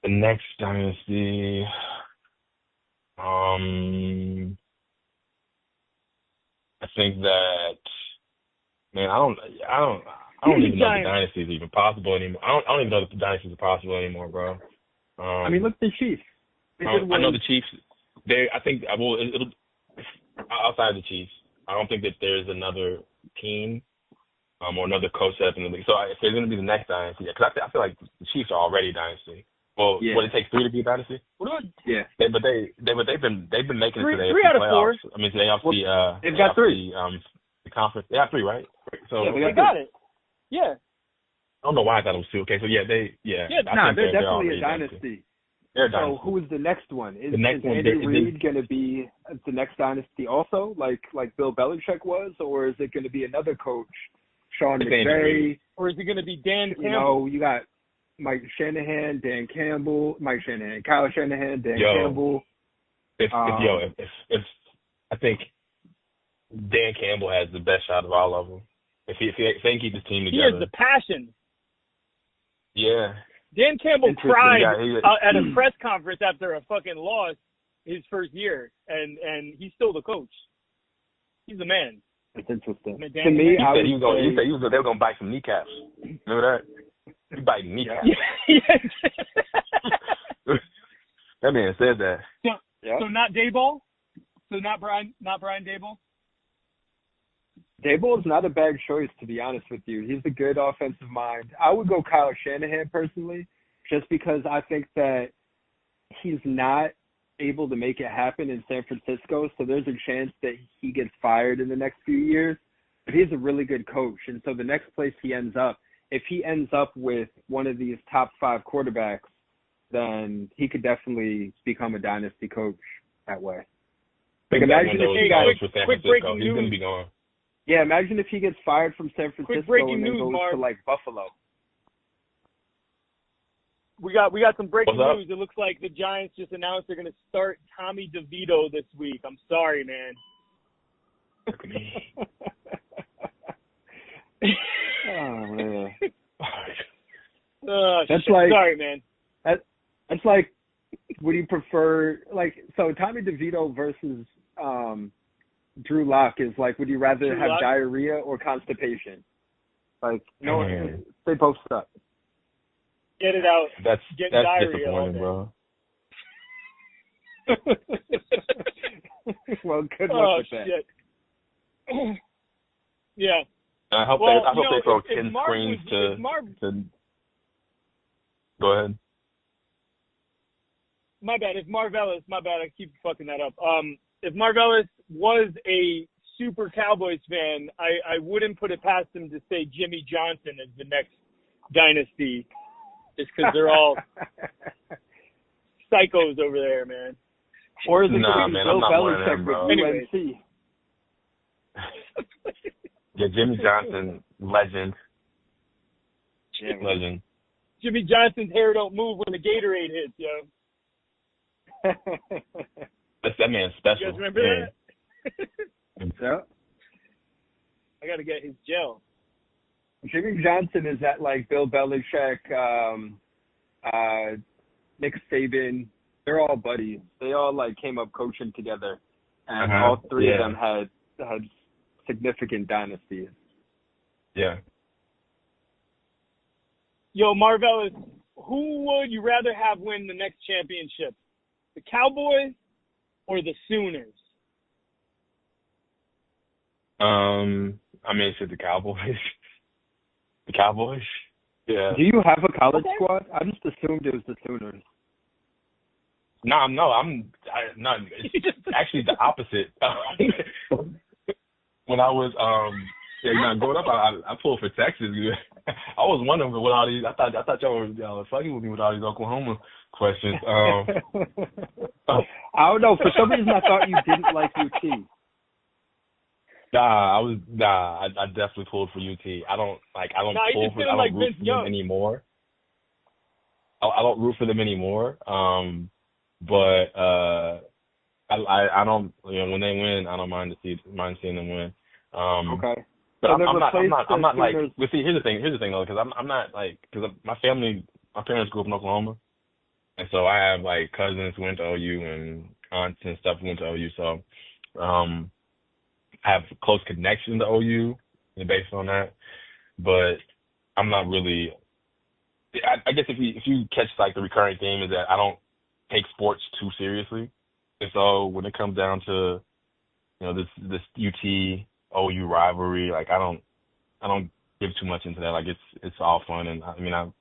The next dynasty. I think that, man, I don't even know if the dynasty is even possible anymore. I don't even know if the dynasty is possible anymore, bro. I mean, look at the Chiefs. I know the Chiefs. I think it'll outside of the Chiefs. I don't think that there's another team or another coach set up in the league. So if there's going to be the next dynasty, because I feel like the Chiefs are already a dynasty. Well, would it take 3 to be a dynasty? Yeah. They've been making it to the Three out of playoffs. 4. I mean, to the AFC. They've got 3. The conference. They have 3, right? So They got it. Yeah. I don't know why I thought it was 2. Okay, so Yeah, I think they're definitely already a dynasty. They're a So dynasty. who is the next one? Is next one, Andy is Reid going to be the next dynasty also, like Bill Belichick was, or is it going to be another coach, Sean It's Andy McVay? Reid. Or is it going to be Dan Campbell? You know, you got Kyle Shanahan, Dan Campbell. If I think Dan Campbell has the best shot of all of them. If he can keep his team He together. has the passion. Yeah. Dan Campbell Interesting. cried Yeah, at a press conference after a fucking loss his first year, and he's still the coach. He's the man. It's interesting. I mean, Dan To me, He I said would they were going to bite some kneecaps. Remember that? He biting kneecaps. That man said that. So not Dayball? So not Brian Dayball? Dable is not a bad choice, to be honest with you. He's a good offensive mind. I would go Kyle Shanahan personally, just because I think that he's not able to make it happen in San Francisco, so there's a chance that he gets fired in the next few years. But he's a really good coach, and so the next place he ends up, if he ends up with one of these top 5 quarterbacks, then he could definitely become a dynasty coach that way. Like, imagine if he got quick breaking He's going to news. be going. Yeah, imagine if he gets fired from San Francisco breaking and then news, goes Marv. to like Buffalo. We got some breaking What's up? news. It looks like the Giants just announced they're going to start Tommy DeVito this week. I'm sorry, man. Oh man, That's like- sorry, man. that's like, would you prefer so Tommy DeVito versus Drew Lock is like, would you rather Drew have Lock? diarrhea or constipation? Like, no, Man. they both suck. Get it out. That's Getting diarrhea all disappointing, day. bro. Well, good luck Oh with that. shit. Yeah. I hope Well, they throw if 10 Marv screens was, if Marv, to. Go ahead. my bad. If Marv Ellis, my bad. I keep fucking that up. If Marv Ellis was a super Cowboys fan, I wouldn't put it past him to say Jimmy Johnson is the next dynasty, just because they're all psychos over there, man. Or is it Nah, going to be man, Bill I'm not one of Belichick them, with bro. Anyways. UNC? Yeah, Jimmy Johnson, legend. Yeah, man. Legend. Jimmy Johnson's hair don't move when the Gatorade hits, yo. That man's special. You guys remember Yeah. that? Yeah. I got to get his gel. Jimmy Johnson is at like Bill Belichick, Nick Saban. They're all buddies. They all like came up coaching together, and all three of them had significant dynasties. Yeah. Yo, Marv Ellis, who would you rather have win the next championship? The Cowboys or the Sooners? I mean, it's the Cowboys. The Cowboys? Yeah. Do you have a college squad? I just assumed it was the Sooners. No, I'm not. It's actually the opposite. When I was growing up, I pulled for Texas. I was wondering with all these. I thought y'all were fucking with me with all these Oklahoma questions. I don't know. For some reason, I thought you didn't like UT. I definitely pulled for UT. I don't pull for. I don't root for them anymore. I don't root for them anymore. But I don't. When they win, I don't mind seeing them win. Okay. But So I'm not like. Sooners. But see, here's the thing though, because I'm not like, because my parents grew up in Oklahoma, and so I have like cousins who went to OU and aunts and stuff who went to OU. So, I have close connection to OU, based on that. But I'm not really. I guess if you catch like the recurring theme is that I don't take sports too seriously, and so when it comes down to this UT OU rivalry, like I don't give too much into that. Like it's all fun, and I mean I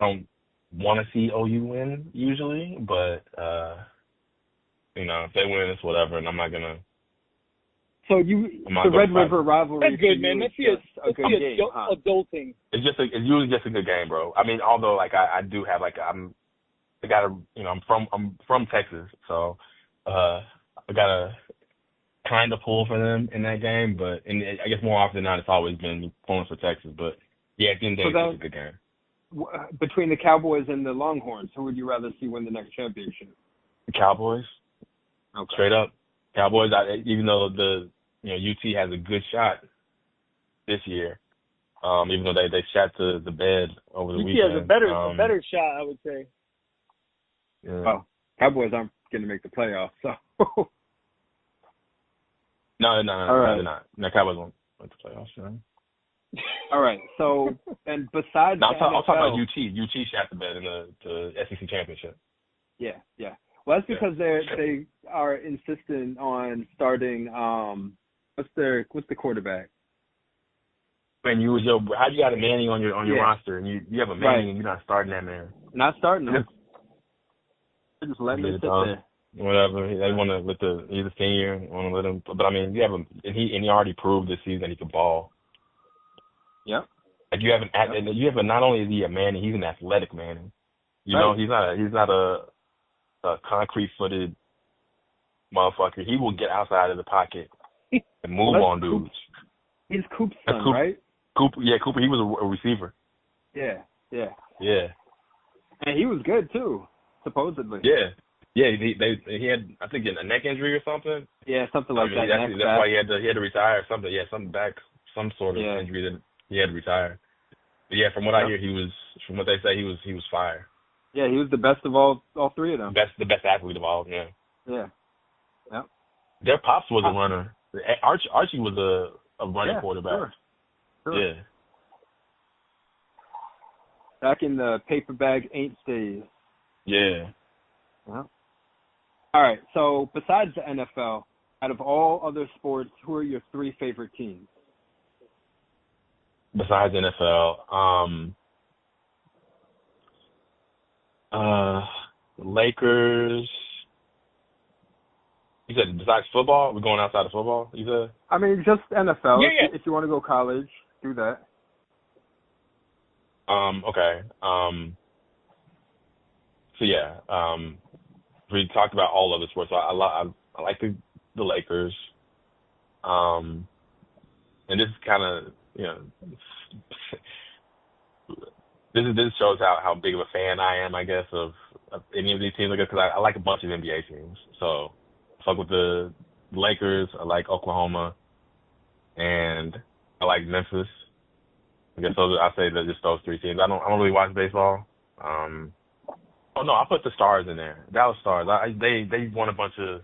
don't want to see OU win usually, but if they win, it's whatever, and I'm not gonna. So the Red River rivalry. That's good, man. That's a good game, huh? Adulting. It's usually just a good game, bro. I mean, although like I do have like I'm from Texas, so I gotta kind of pull for them in that game, but I guess more often than not, it's always been pulling for Texas. But yeah, at the end of the day, it's a good game. Between the Cowboys and the Longhorns, who would you rather see win the next championship? The Cowboys, okay. Straight up, Cowboys. Even though UT has a good shot this year, even though they shot the bed over the weekend. UT has a better shot, I would say. Yeah. Well, Cowboys aren't going to make the playoffs, so. No, All right. they're not. No, Cowboys won't make the playoffs. Right? All right. So, and besides No, I'll talk about NFL, UT. UT shot the bed in the SEC championship. Yeah. Well, that's because they are insistent on starting. What's the quarterback? Man, how you got a Manning on your roster, and you have a Manning and you're not starting that man. Not starting him. They're just letting him sit there. Whatever, they want to he's a senior, want to let him. But I mean, you have him, and he already proved this season that he can ball. Yep. Like you have not only is he a Manning, he's an athletic Manning. You know, he's not a concrete footed motherfucker. He will get outside of the pocket and move on dudes. He's Coop's son, right? Cooper, he was a receiver. Yeah. And he was good too, supposedly. Yeah, he had, I think, a neck injury or something. Yeah, something like that. That's why he had to retire or something. Yeah, some sort of injury that he had to retire. But yeah, from what I hear, from what they say, he was fire. Yeah, he was the best of all three of them. The best athlete of all. Yeah. Yeah. Yep. Their pops was a runner. Archie was a running quarterback. Sure. Yeah. Back in the paper bag ain't days. Yeah. Well, All right. So besides the NFL, out of all other sports, who are your 3 favorite teams? Besides NFL, Lakers. You said besides football? We're going outside of football, you said? I mean, just NFL. Yeah. If you want to go college, do that. Okay. So yeah, we talked about all other sports. So I like the Lakers. And this kind of, this shows how big of a fan I am, I guess, of any of these teams. I guess because I like a bunch of NBA teams. So I fuck with the Lakers. I like Oklahoma, and I like Memphis. I guess I say that just those 3 teams. I don't really watch baseball. Oh no, I put the Stars in there. Dallas Stars. They won a bunch of.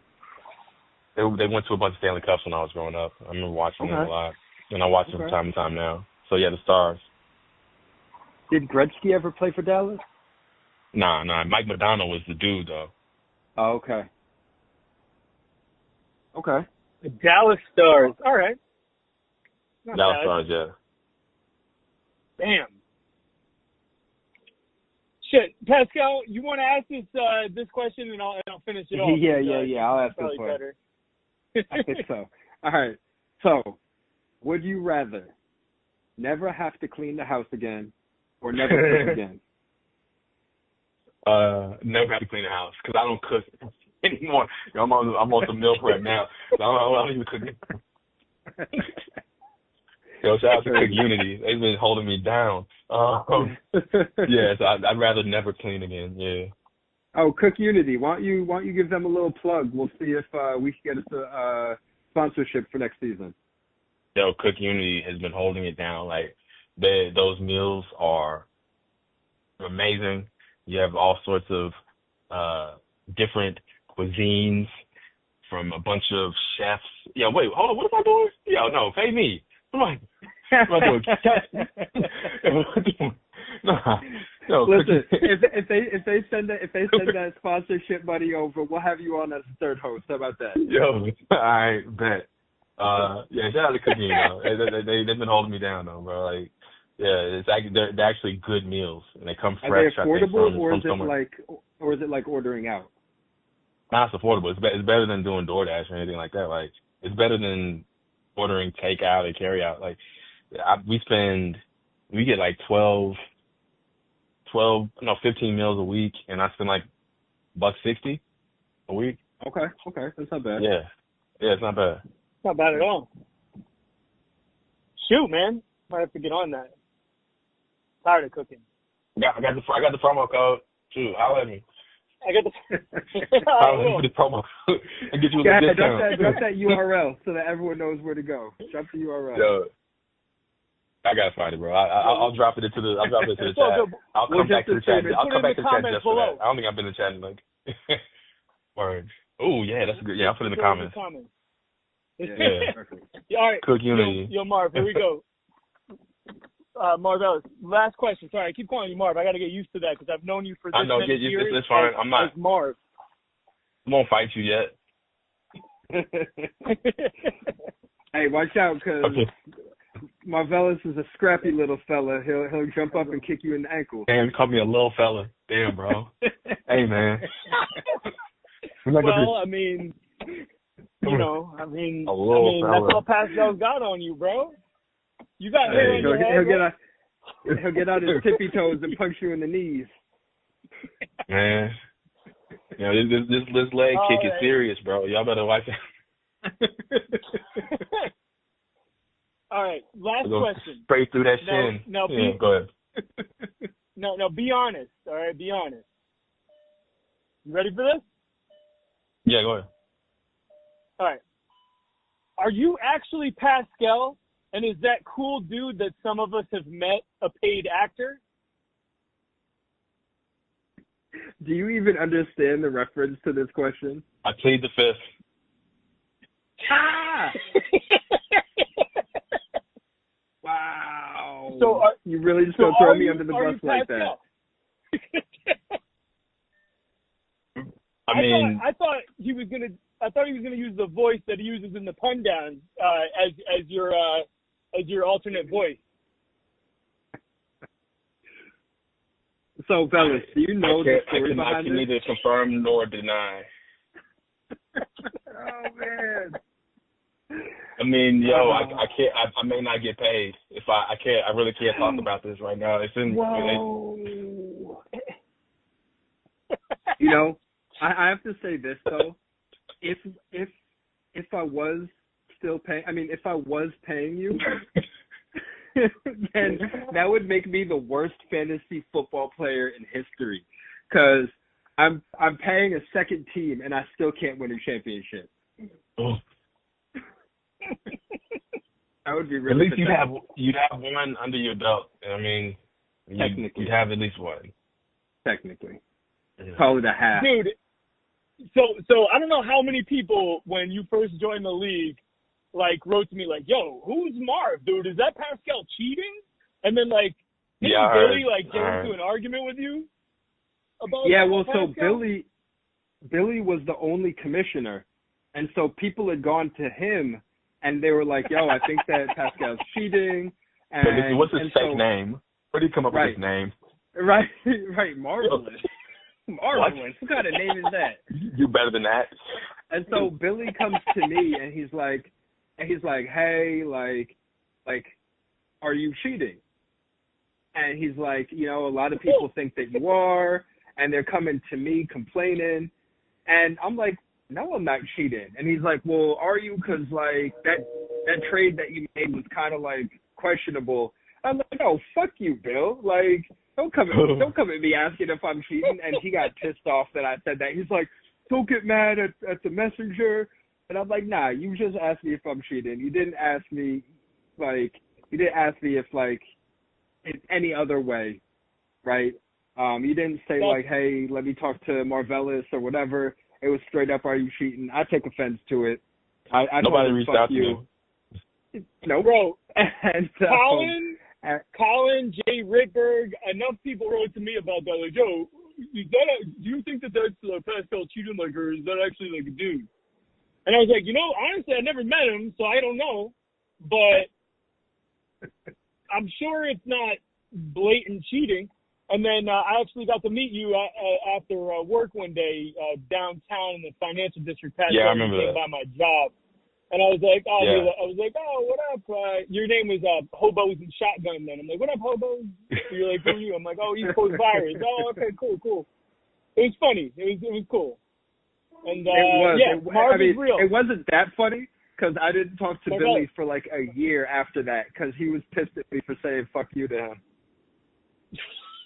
They went to a bunch of Stanley Cups when I was growing up. I remember watching them a lot, and I watch them from time to time now. So yeah, the Stars. Did Gretzky ever play for Dallas? Nah. Mike Modano was the dude though. Oh, okay. Okay. The Dallas Stars. All right. Not Dallas bad. Stars, yeah. Damn. Shit, Pascal, you want to ask this question and I'll finish it off. Yeah. I'll ask this Probably one. better. I think so. All right. So, would you rather never have to clean the house again or never cook again? Never have to clean the house because I don't cook anymore. I'm on some meal prep now. So I don't even cook. Yo, shout out to Cook Unity. They've been holding me down. Yeah, so I'd rather never clean again. Yeah. Oh, Cook Unity. Why don't you give them a little plug? We'll see if we can get a sponsorship for next season. Yo, Cook Unity has been holding it down. Like those meals are amazing. You have all sorts of different cuisines from a bunch of chefs. Yeah, wait, hold on. What am I doing? Yo, no, pay me. What am I doing? No. Listen, if they send that sponsorship money over, we'll have you on as a third host. How about that? Yo, I bet. Yeah, shout out to Cooking. They've been holding me down though, bro. Like, yeah, they're actually good meals and they come fresh. Are they affordable, or is somewhere. it like ordering out? Nah, it's affordable. It's better than doing DoorDash or anything like that. Like, it's better than ordering takeout and carry out. Like, we get like 15 meals a week, and I spend like $160 a week. Okay, that's not bad. Yeah, it's not bad. Not bad at all. Shoot, man, might have to get on that. Tired of cooking. I got the promo code. Shoot, holler at me. I got the. Holler for the promo code and get you a discount. Drop that URL so that everyone knows where to go. Drop the URL. Yo, I gotta find it, bro. I'll drop it into the. I'll drop it into the chat. I'll come back to the chat. I'll come back to the chat just for that. I don't think I've been in the chat in like. Word. Oh yeah, that's good. Yeah, I'll put it in the comments. Yeah. All right. Cook Unity. Yo, Marv, here we go. Marv Ellis, last question. Sorry, I keep calling you Marv. I got to get used to that because I've known you for this many years. It's fine. I'm not. As Marv. I won't fight you yet. Hey, watch out, because Marvelous is a scrappy little fella. He'll jump up and kick you in the ankle. Damn, you called me a little fella. Damn, bro. Hey, man. Well, I mean, that's all Pascal's got on you, bro. You got hair on your head. He'll get out his tippy toes and punch you in the knees. Man, this leg kick is serious, bro. Y'all better watch it. All right, last question. Straight through that shin. Now, go ahead. No, be honest. All right, be honest. You ready for this? Yeah, go ahead. All right. Are you actually Pascal? And is that cool dude that some of us have met a paid actor? Do you even understand the reference to this question? I plead the fifth. Wow. So you really just gonna throw me under the bus like that? mean, I thought he was gonna use the voice that he uses in the pun downs as your alternate voice. So, fellas, do you know the story I behind can this? neither confirm nor deny. Oh man. I mean, I can't. I may not get paid if I can't. I really can't talk about this right now. It's in. Whoa. You know, I have to say this though. If I was still paying, if I was paying you, then that would make me the worst fantasy football player in history. Because I'm paying a second team and I still can't win a championship. Oh. That would be really. At least you'd have one under your belt. I mean, you'd have at least one. Technically, call it a half. Dude, so I don't know how many people when you first joined the league, like wrote to me like, "Yo, who's Marv, dude? Is that Pascal cheating?" And then like, didn't Billy like get into an argument with you about? Yeah, well, so Pascal? Billy was the only commissioner, and so people had gone to him, and they were like, "Yo, I think that Pascal's cheating." And what's his fake name? Where did he come up with his name? Right, Marvelous. Marvelous. What kind of name is that? You better than that. And so Billy comes to me and he's like, "Hey, like, are you cheating?" And he's like, "You know, a lot of people think that you are, and they're coming to me complaining." And I'm like, "No, I'm not cheating." And he's like, "Well, are you? Because like that trade that you made was kind of like questionable." I'm like, "No, fuck you, Bill. Like, don't come at me asking if I'm cheating." And he got pissed off that I said that. He's like, "Don't get mad at the messenger." And I'm like, "Nah, you just asked me if I'm cheating. You didn't ask me if like in any other way, right? You didn't say like, hey, let me talk to Marvelous or whatever. It was straight up, are you cheating?" I take offense to it. I Nobody told him, reached fuck out to you. me. No, Bro, and Colin, Jay Rickberg, enough people wrote to me about that. Like, "Yo, do you think that that's Pascal cheating, like, or is that actually like a dude?" And I was like, honestly, I never met him, so I don't know, but I'm sure it's not blatant cheating. And then I actually got to meet you after work one day downtown in the financial district. Yeah, I remember that. By my job. And I was like, Yeah. "Oh, what up?" Your name was Hobos and Shotgun then. I'm like, "What up, Hobos?" You're like, "Who are you?" I'm like, "Oh, East Coast Virus." "Oh, okay, cool. It was funny. It was cool. And Marv is real. It wasn't that funny because I didn't talk to Okay. Billy for like a year after that because he was pissed at me for saying "fuck you" to him.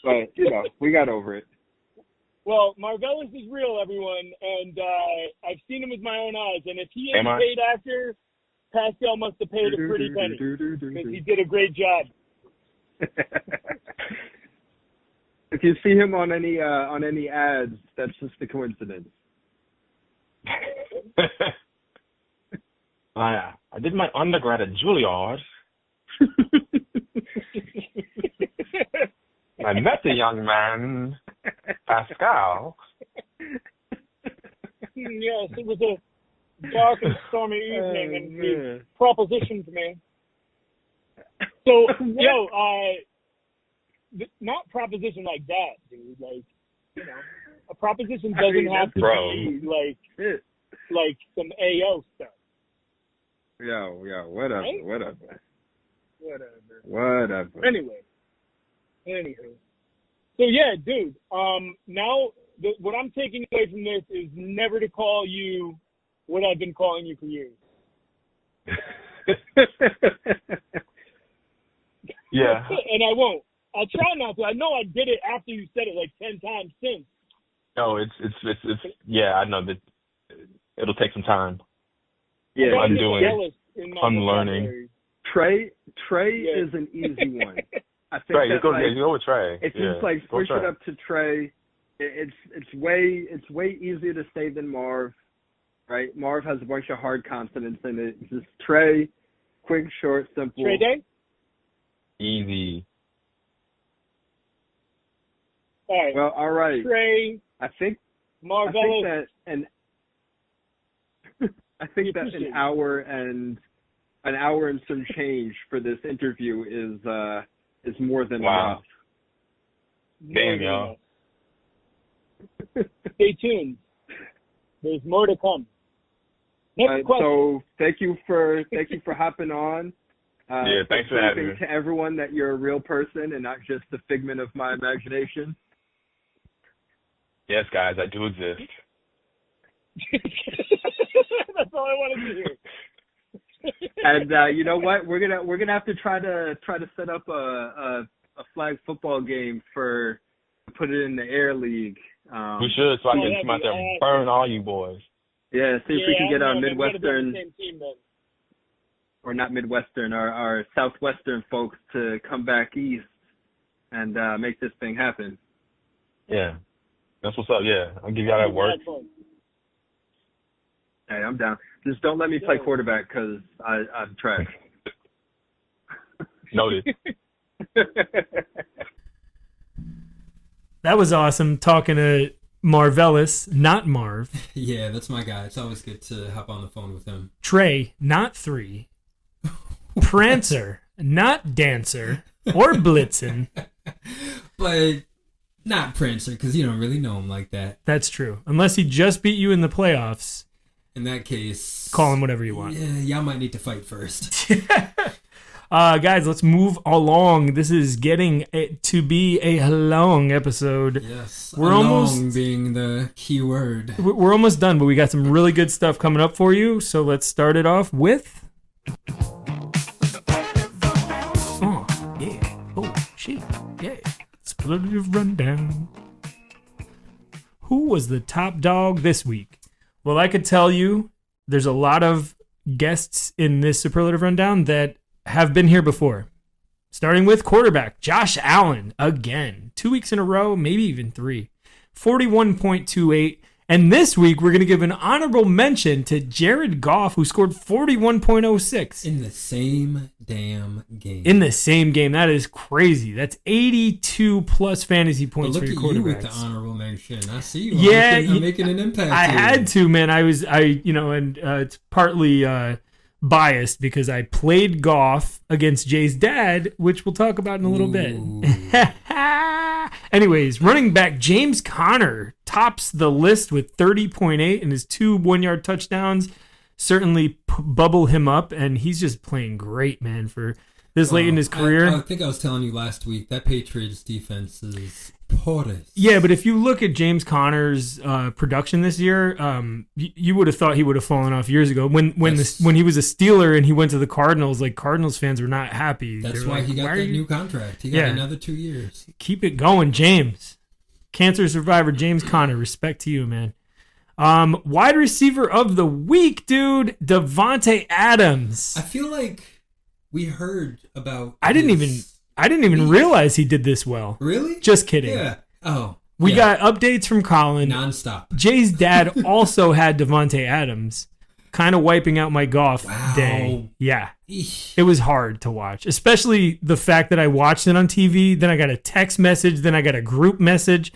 But we got over it. Well, Marvelous is real, everyone, and I've seen him with my own eyes. And if he ain't Am I? paid after, Pascal must have paid a pretty penny because he did a great job. If you see him on any ads, that's just a coincidence. I did my undergrad at Juilliard. I met the young man, Pascal. Yes, it was a dark and stormy evening, and he propositioned me. So, not proposition like that, dude. Like, a proposition doesn't have to be like some AO stuff. Yo, whatever, Right? whatever. Anyway. Anywho. So yeah, dude. Now what I'm taking away from this is never to call you what I've been calling you for years. Yeah. And I won't. I'll try not to. I know I did it after you said it like 10 times since. No, it's yeah, I know that it'll take some time. Yeah, undoing, unlearning. Trey is an easy one. I think Trey, that, go with Trey. If you switch it up to Trey, it's way easier to say than Marv, right? Marv has a bunch of hard consonants in it. It's just Trey, quick, short, simple. Trey Day? Easy. All right. Well, all right. Trey. I think Marvelous. I think that an hour and some change for this interview is more than enough. Damn, y'all. Stay tuned. There's more to come. Next question. So thank you for hopping on. Thanks for having me. To everyone that you're a real person and not just a figment of my imagination. Yes, guys, I do exist. That's all I wanted to hear. And you know what? We're gonna have to try to set up a flag football game to put it in the Air League. We should, so I can come out there and burn all you boys. Yeah, see if we can get our Midwestern, same team, or not Midwestern, our Southwestern folks to come back east and make this thing happen. Yeah, that's what's up. Yeah, I'll give y'all that work. Hey, I'm down. Just don't let me play quarterback because I'm trash. Noted. That was awesome talking to Marvelous, not Marv. Yeah, that's my guy. It's always good to hop on the phone with him. Trey, not 3. Prancer, not Dancer or Blitzen. But not Prancer, because you don't really know him like that. That's true. Unless he just beat you in the playoffs. In that case, call him whatever you want. Yeah, y'all might need to fight first. Guys, let's move along. This is getting to be a long episode. Yes, we're almost being the key word. We're almost done, but we got some really good stuff coming up for you. So let's start it off with. Oh yeah! Oh shit! Yeah! Superlative rundown. Who was the top dog this week? Well, I could tell you, there's a lot of guests in this superlative rundown that have been here before. Starting with quarterback, Josh Allen, again. 2 weeks in a row, maybe even 3. 41.28. And this week, we're going to give an honorable mention to Jared Goff, who scored 41.06. In the same damn game. In the same game. That is crazy. That's 82 plus fantasy points for your quarterbacks. Look at you with the honorable mention. I see you. Yeah. I'm making an impact I here. had to, man. It's partly biased because I played Goff against Jay's dad, which we'll talk about in a little bit. Anyways, running back James Conner tops the list with 30.8 and his 2 one-yard touchdowns certainly bubble him up, and he's just playing great, man, for this late in his career. I think I was telling you last week that Patriots defense is porous. Yeah, but if you look at James Conner's production this year, you would have thought he would have fallen off years ago. When he was a Steeler and he went to the Cardinals, like Cardinals fans were not happy. That's why he got that new contract. He got another 2 years. Keep it going, James. Cancer survivor James Conner. Respect to you, man. Wide receiver of the week, dude, Devontae Adams. I feel like we heard about. I didn't even realize he did this well. Really? Just kidding. Yeah. Oh. We got updates from Colin. Nonstop. Jay's dad also had Devontae Adams, kind of wiping out my golf day. Yeah. Eesh. It was hard to watch, especially the fact that I watched it on TV. Then I got a text message. Then I got a group message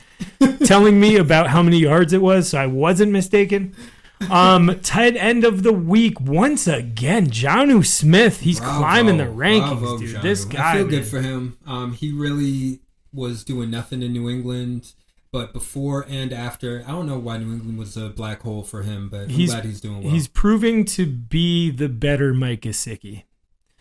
telling me about how many yards it was, so I wasn't mistaken. Tight end of the week once again, Jonnu Smith. He's climbing the rankings, dude. Jonnu. This guy, I feel good for him. He really was doing nothing in New England, but before and after, I don't know why New England was a black hole for him, but I'm glad he's doing well. He's proving to be the better Mike Gesicki.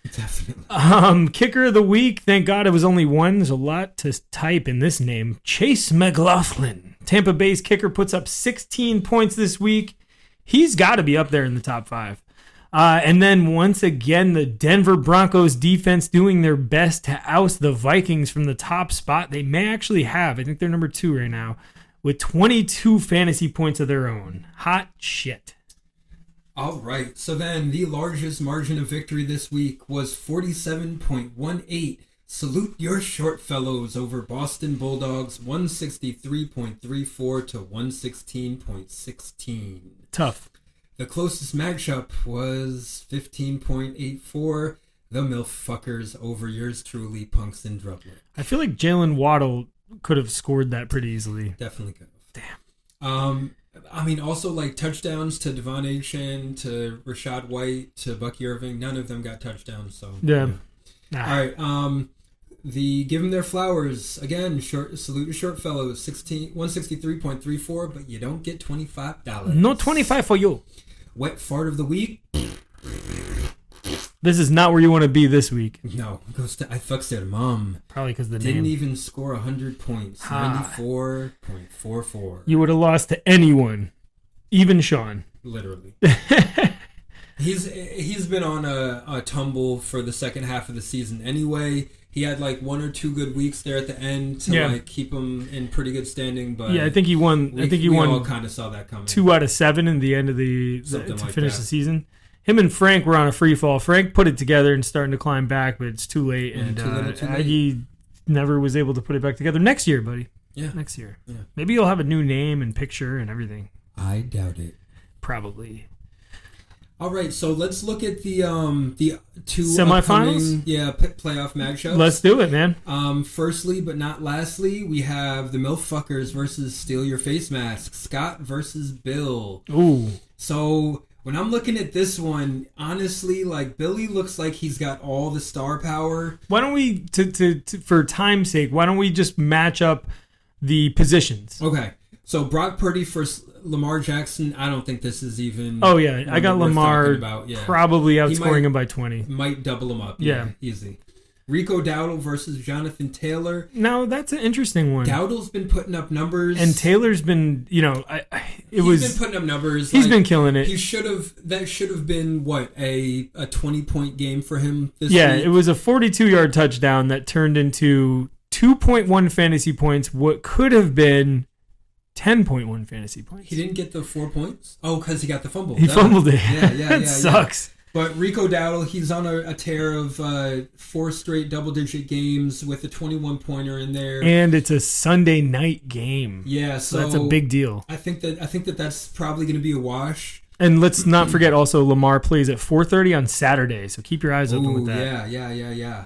Definitely. Kicker of the week. Thank God it was only one. There's a lot to type in this name. Chase McLaughlin. Tampa Bay's kicker puts up 16 points this week. He's got to be up there in the top 5. And then once again, the Denver Broncos defense doing their best to oust the Vikings from the top spot. They may actually have. I think they're number 2 right now with 22 fantasy points of their own. Hot shit. All right. So then the largest margin of victory this week was 47.18. Salute your short fellows over Boston Bulldogs 163.34 to 116.16. Tough. The closest matchup was 15.84. The MILF fuckers over yours truly, Punks and Drublet. I feel like Jalen Waddle could have scored that pretty easily. Definitely could have. Damn. I mean, also like touchdowns to Devon Achane, to Rashad White, to Bucky Irving. None of them got touchdowns. So Yeah. All right. The give them their flowers again. Salute to short fellows. 163.34, but you don't get $25. No 25 for you. Wet fart of the week. This is not where you want to be this week. No, goes to I fucks their mom. Probably because the Didn't name. even score 100 points. 94.44. You would have lost to anyone, even Sean. Literally. He's been on a tumble for the second half of the season anyway. He had like 1 or 2 good weeks there at the end to like keep him in pretty good standing. But yeah, I think he won. We all kind of saw that coming. 2 out of 7 in the end of to like finish that. the season. Him and Frank were on a free fall. Frank put it together and starting to climb back, but it's too late. And too late. Aggie never was able to put it back together. Next year, buddy. Yeah. Next year. Yeah. Maybe you'll have a new name and picture and everything. I doubt it. Probably. All right, so let's look at the 2 Semifinals? upcoming, playoff matchups. Let's do it, man. Firstly, but not lastly, we have the MILF Fuckers versus Steal Your Face Mask. Scott versus Bill. Ooh. So when I'm looking at this one, honestly, like Billy looks like he's got all the star power. Why don't we, for time's sake, why don't we just match up the positions? Okay, so Brock Purdy versus Lamar Jackson. I don't think this is even. Oh yeah, I got worth Lamar talking about. Yeah. probably outscoring might- him by 20. Might double him up. Yeah. Easy. Rico Dowdle versus Jonathan Taylor. Now that's an interesting one. Dowdle's been putting up numbers, And Taylor's been, he's been putting up numbers. He's been killing it. He should have. That should have been what a 20-point game for him this Yeah, week. it was a 42-yard touchdown that turned into 2.1 fantasy points. What could have been 10.1 fantasy points. He didn't get the 4 points. Oh, because he got the fumble. He fumbled it. Yeah. That sucks. But Rico Dowdle, he's on a tear of 4 straight double-digit games with a 21-pointer in there. And it's a Sunday night game. Yeah, so that's a big deal. I think that that's probably going to be a wash. And let's not forget also Lamar plays at 4:30 on Saturday, so keep your eyes open with that. Yeah.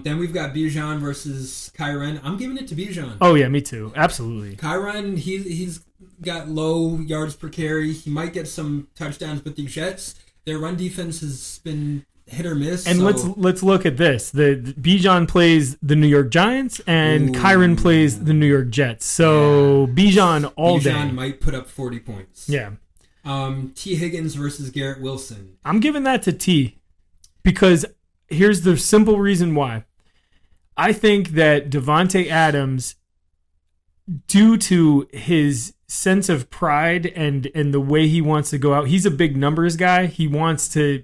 Then we've got Bijan versus Kyren. I'm giving it to Bijan. Oh yeah, me too. Absolutely. Kyren, he's got low yards per carry. He might get some touchdowns, but the Jets, their run defense has been hit or miss. And let's look at this. The Bijan plays the New York Giants, and Kyren plays the New York Jets. So Bijan all day. Bijan might put up 40 points. Yeah. T. Higgins versus Garrett Wilson. I'm giving that to T, because here's the simple reason why. I think that Devontae Adams, due to his sense of pride and the way he wants to go out, he's a big numbers guy. He wants to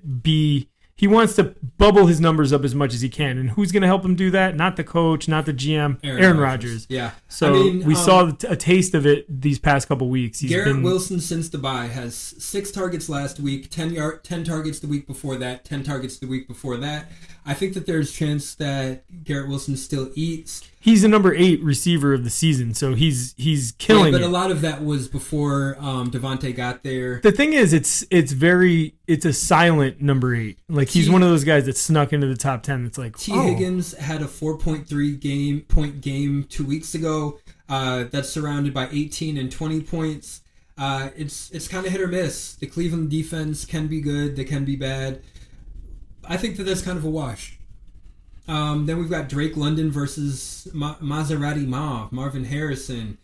bubble his numbers up as much as he can. And who's going to help him do that? Not the coach, not the GM, Aaron Rodgers. Yeah. So we saw a taste of it these past couple weeks. Garrett Wilson, since the bye, has 6 targets last week, 10 targets the week before that, 10 targets the week before that. I think that there's chance that Garrett Wilson still eats. He's the number 8 receiver of the season, so he's killing but it. a lot of that was before Devontae got there. The thing is, it's a silent number 8. Like he's one of those guys that snuck into the top 10. It's like T. Higgins had a 4.3 point game 2 weeks ago. That's surrounded by 18 and 20 points. It's kind of hit or miss. The Cleveland defense can be good, they can be bad. I think that that's kind of a wash. Then we've got Drake London versus Maserati Marvin Harrison.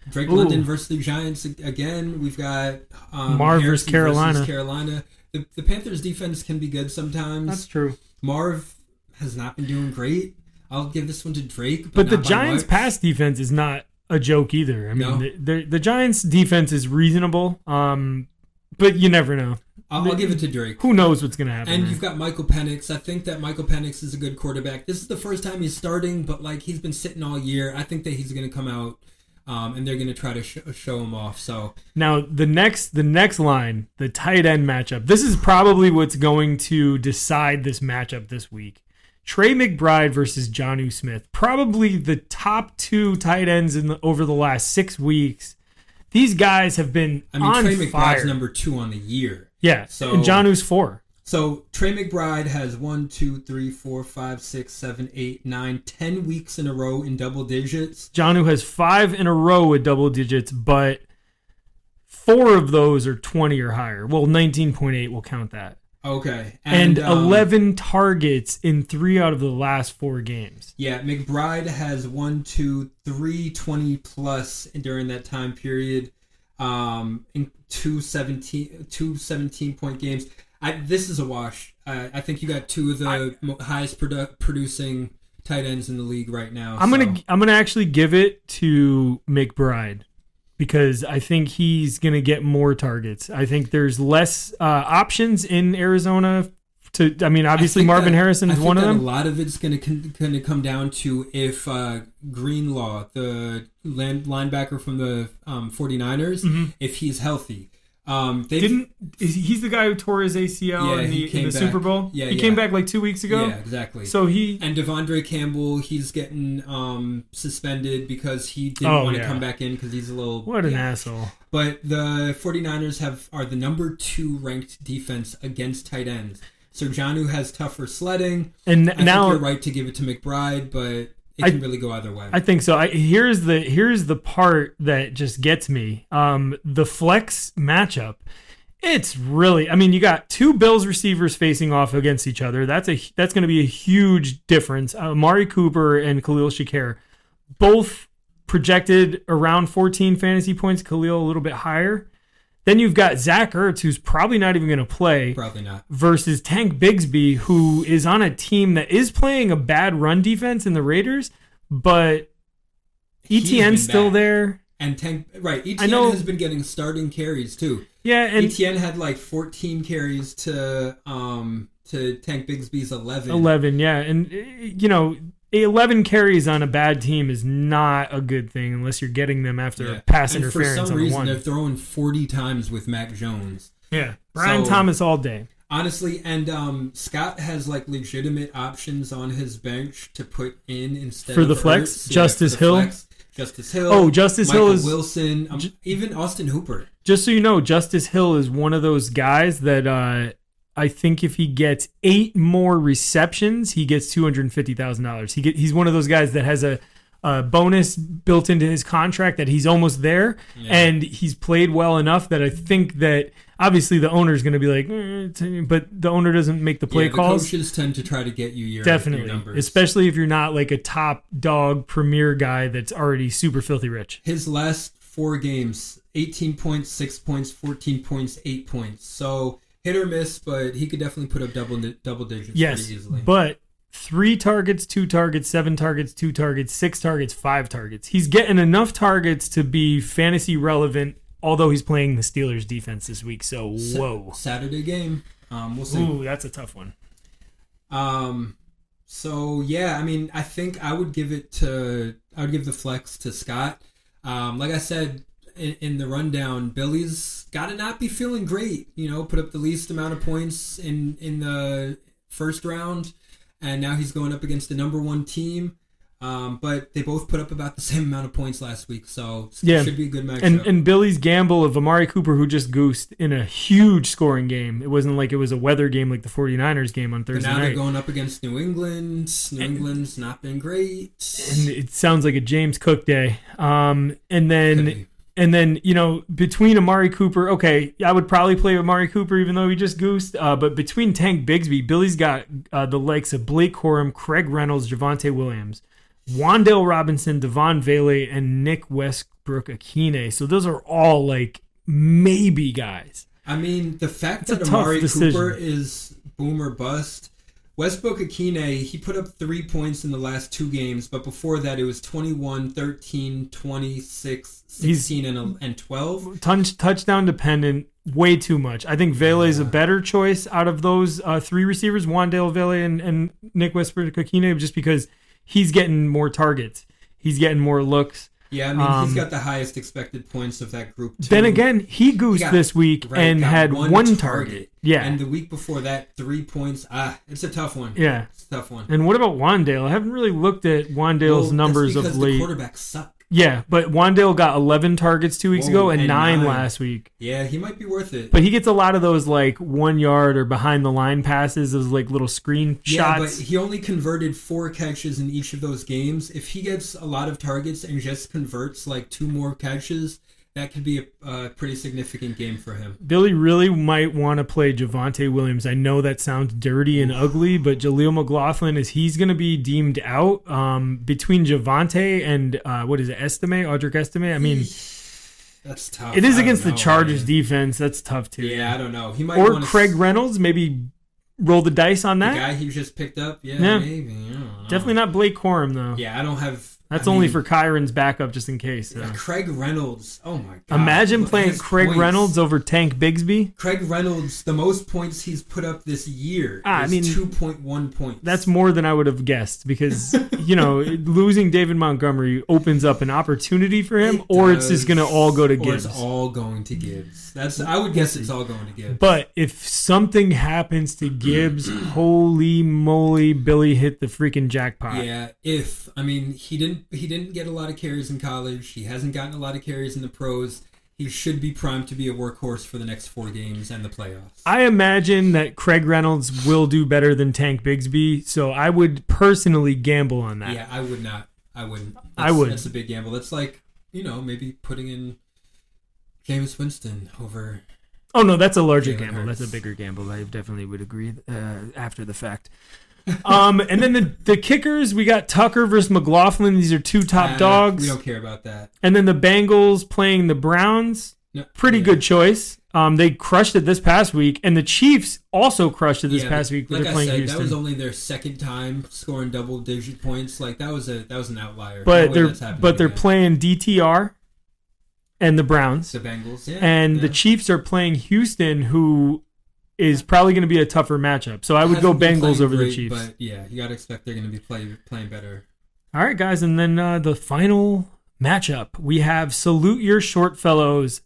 Drake London versus the Giants again. We've got Marv versus Carolina. The Panthers defense can be good sometimes. That's true. Marv has not been doing great. I'll give this one to Drake. But the Giants' pass defense is not a joke either. I mean, the Giants' defense is reasonable, but you never know. I'll give it to Drake. Who knows what's going to happen? And you've got Michael Penix. I think that Michael Penix is a good quarterback. This is the first time he's starting, but like he's been sitting all year. I think that he's going to come out, and they're going to try to show him off. So now the next line, the tight end matchup. This is probably what's going to decide this matchup this week. Trey McBride versus Jonnu Smith. Probably the top 2 tight ends over the last 6 weeks. These guys have been on Trey fire. McBride's number 2 on the year. Yeah, so, and Jonnu's 4. So Trey McBride has 1, 2, 3, 4, 5, 6, 7, 8, 9, 10 weeks in a row in double digits. Jonnu has 5 in a row with double digits, but 4 of those are 20 or higher. Well, 19.8 will count that. Okay. And 11 targets in 3 out of the last 4 games. Yeah, McBride has 1, 2, 3 20 plus during that time period. In 17-point games. This is a wash. I think you got 2 of the highest producing tight ends in the league right now. I'm gonna actually give it to McBride because I think he's gonna get more targets. I think there's less options in Arizona. Obviously Marvin Harrison is one of them. A lot of it's gonna come down to if Greenlaw, the linebacker from the 49ers, if he's healthy. He's the guy who tore his ACL in the Super Bowl? Yeah, he came back like 2 weeks ago? Yeah, exactly. So and Devondre Campbell, he's getting suspended because he didn't want to come back in because he's a little... What an asshole. But the 49ers are the number 2 ranked defense against tight ends. So Jonnu has tougher sledding. And I think you're right to give it to McBride, but... It can really go either way. I think so. Here's the part that just gets me. The flex matchup. It's really. You got 2 Bills receivers facing off against each other. That's going to be a huge difference. Amari Cooper and Khalil Shakir, both projected around 14 fantasy points. Khalil a little bit higher. Then you've got Zach Ertz, who's probably not even going to play. Probably not. Versus Tank Bigsby, who is on a team that is playing a bad run defense in the Raiders, but ETN's still there. And ETN has been getting starting carries too. Yeah, and ETN had like 14 carries to Tank Bigsby's 11. 11, yeah, and 11 carries on a bad team is not a good thing unless you're getting them after pass interference. For some on reason, one. they're throwing 40 times with Mac Jones. Yeah, Brian Thomas all day. Honestly, and Scott has like legitimate options on his bench to put in instead for the of flex. Ertz. Justice Hill. Justice Hill. Oh, Justice Michael Hill is Wilson. Even Austin Hooper. Just so you know, Justice Hill is one of those guys that I think if he gets 8 more receptions, he gets $250,000. He's one of those guys that has a bonus built into his contract that he's almost there, and he's played well enough that I think that obviously the owner is going to be like, but the owner doesn't make the play calls. Coaches tend to try to get you your numbers. Especially if you're not like a top dog premier guy that's already super filthy rich. His last 4 games, 18 points, 6 points, 14 points, 8 points. So hit or miss, but he could definitely put up double digits pretty easily. But 3 targets, 2 targets, 7 targets, 2 targets, 6 targets, 5 targets. He's getting enough targets to be fantasy relevant, although he's playing the Steelers defense this week. So, whoa. Saturday game. We'll see. Ooh, that's a tough one. So, yeah, I think I would give the flex to Scott. Like I said in the rundown, Billy's got to not be feeling great. Put up the least amount of points in the first round. And now he's going up against the number 1 team. But they both put up about the same amount of points last week. So it should be a good matchup. And Billy's gamble of Amari Cooper, who just goosed in a huge scoring game. It wasn't like it was a weather game like the 49ers game on Thursday night. But now they're going up against New England. England's not been great. And it sounds like a James Cook day. And then, between Amari Cooper, okay, I would probably play Amari Cooper even though he just goosed. But between Tank Bigsby, Billy's got the likes of Blake Corum, Craig Reynolds, Javonte Williams, Wan'Dale Robinson, Devon Vele, and Nick Westbrook-Akine. So those are all like maybe guys. The fact that Amari Cooper is boom or bust. Westbrook-Akine, he put up 3 points in the last 2 games, but before that it was 21, 13, 26, 16, and 12. Touchdown dependent, way too much. I think Vele is a better choice out of those 3 receivers, Wan'Dale, Vele, and Nick Westbrook-Akine, just because he's getting more targets. He's getting more looks. Yeah, he's got the highest expected points of that group, too. Then again, he goosed this week and had one target. Yeah. And the week before that, 3 points. It's a tough one. Yeah. It's a tough one. And what about Wan'Dale? I haven't really looked at Wan'Dale's numbers of late. The quarterbacks suck. Yeah, but Wan'Dale got 11 targets 2 weeks ago and 9 last week. Yeah, he might be worth it. But he gets a lot of those like 1 yard or behind the line passes, those like little screen shots. Yeah, but he only converted 4 catches in each of those games. If he gets a lot of targets and just converts like 2 more catches, that could be a pretty significant game for him. Billy really might want to play Javonte Williams. I know that sounds dirty and ugly, but Jaleel McLaughlin he's going to be deemed out between Javonte and Audric Estime. I mean, that's tough. It is against the Chargers defense. That's tough too. Yeah, I don't know. He might or Craig Reynolds, maybe roll the dice on that. The guy he just picked up. Yeah. Maybe. I don't know. Definitely not Blake Corum though. Yeah, I don't have. That's only for Kyron's backup, just in case. So. Yeah, Craig Reynolds. Oh my god! Imagine playing Craig Reynolds over Tank Bigsby. Craig Reynolds, the most points he's put up this year is 2.1 points. That's more than I would have guessed because losing David Montgomery opens up an opportunity for him, or it's just going to all go to Gibbs. Or it's all going to Gibbs. I would guess it's all going to Gibbs. But if something happens to Gibbs, holy moly, Billy hit the freaking jackpot. Yeah, he didn't get a lot of carries in college. He hasn't gotten a lot of carries in the pros. He should be primed to be a workhorse for the next 4 games and the playoffs. I imagine that Craig Reynolds will do better than Tank Bigsby, so I would personally gamble on that. Yeah, I would not. I wouldn't. I would. That's a big gamble. That's like, maybe putting in Jameis Winston over... Oh, no, that's a larger Jalen gamble. Hurts. That's a bigger gamble. I definitely would agree after the fact. And then the kickers, we got Tucker versus McLaughlin. These are 2 top dogs. We don't care about that. And then the Bengals playing the Browns. No, Pretty good choice. They crushed it this past week, and the Chiefs also crushed it this past week. Like they're I playing said, Houston. that was only their second time scoring double-digit points. Like that was an outlier. But No way they're playing DTR and the Browns. The Bengals, yeah. And the Chiefs are playing Houston, who is probably going to be a tougher matchup. So I would go Bengals over the Chiefs. But yeah, you got to expect they're going to be playing better. All right, guys, and then the final matchup, we have Salute Your Short Fellows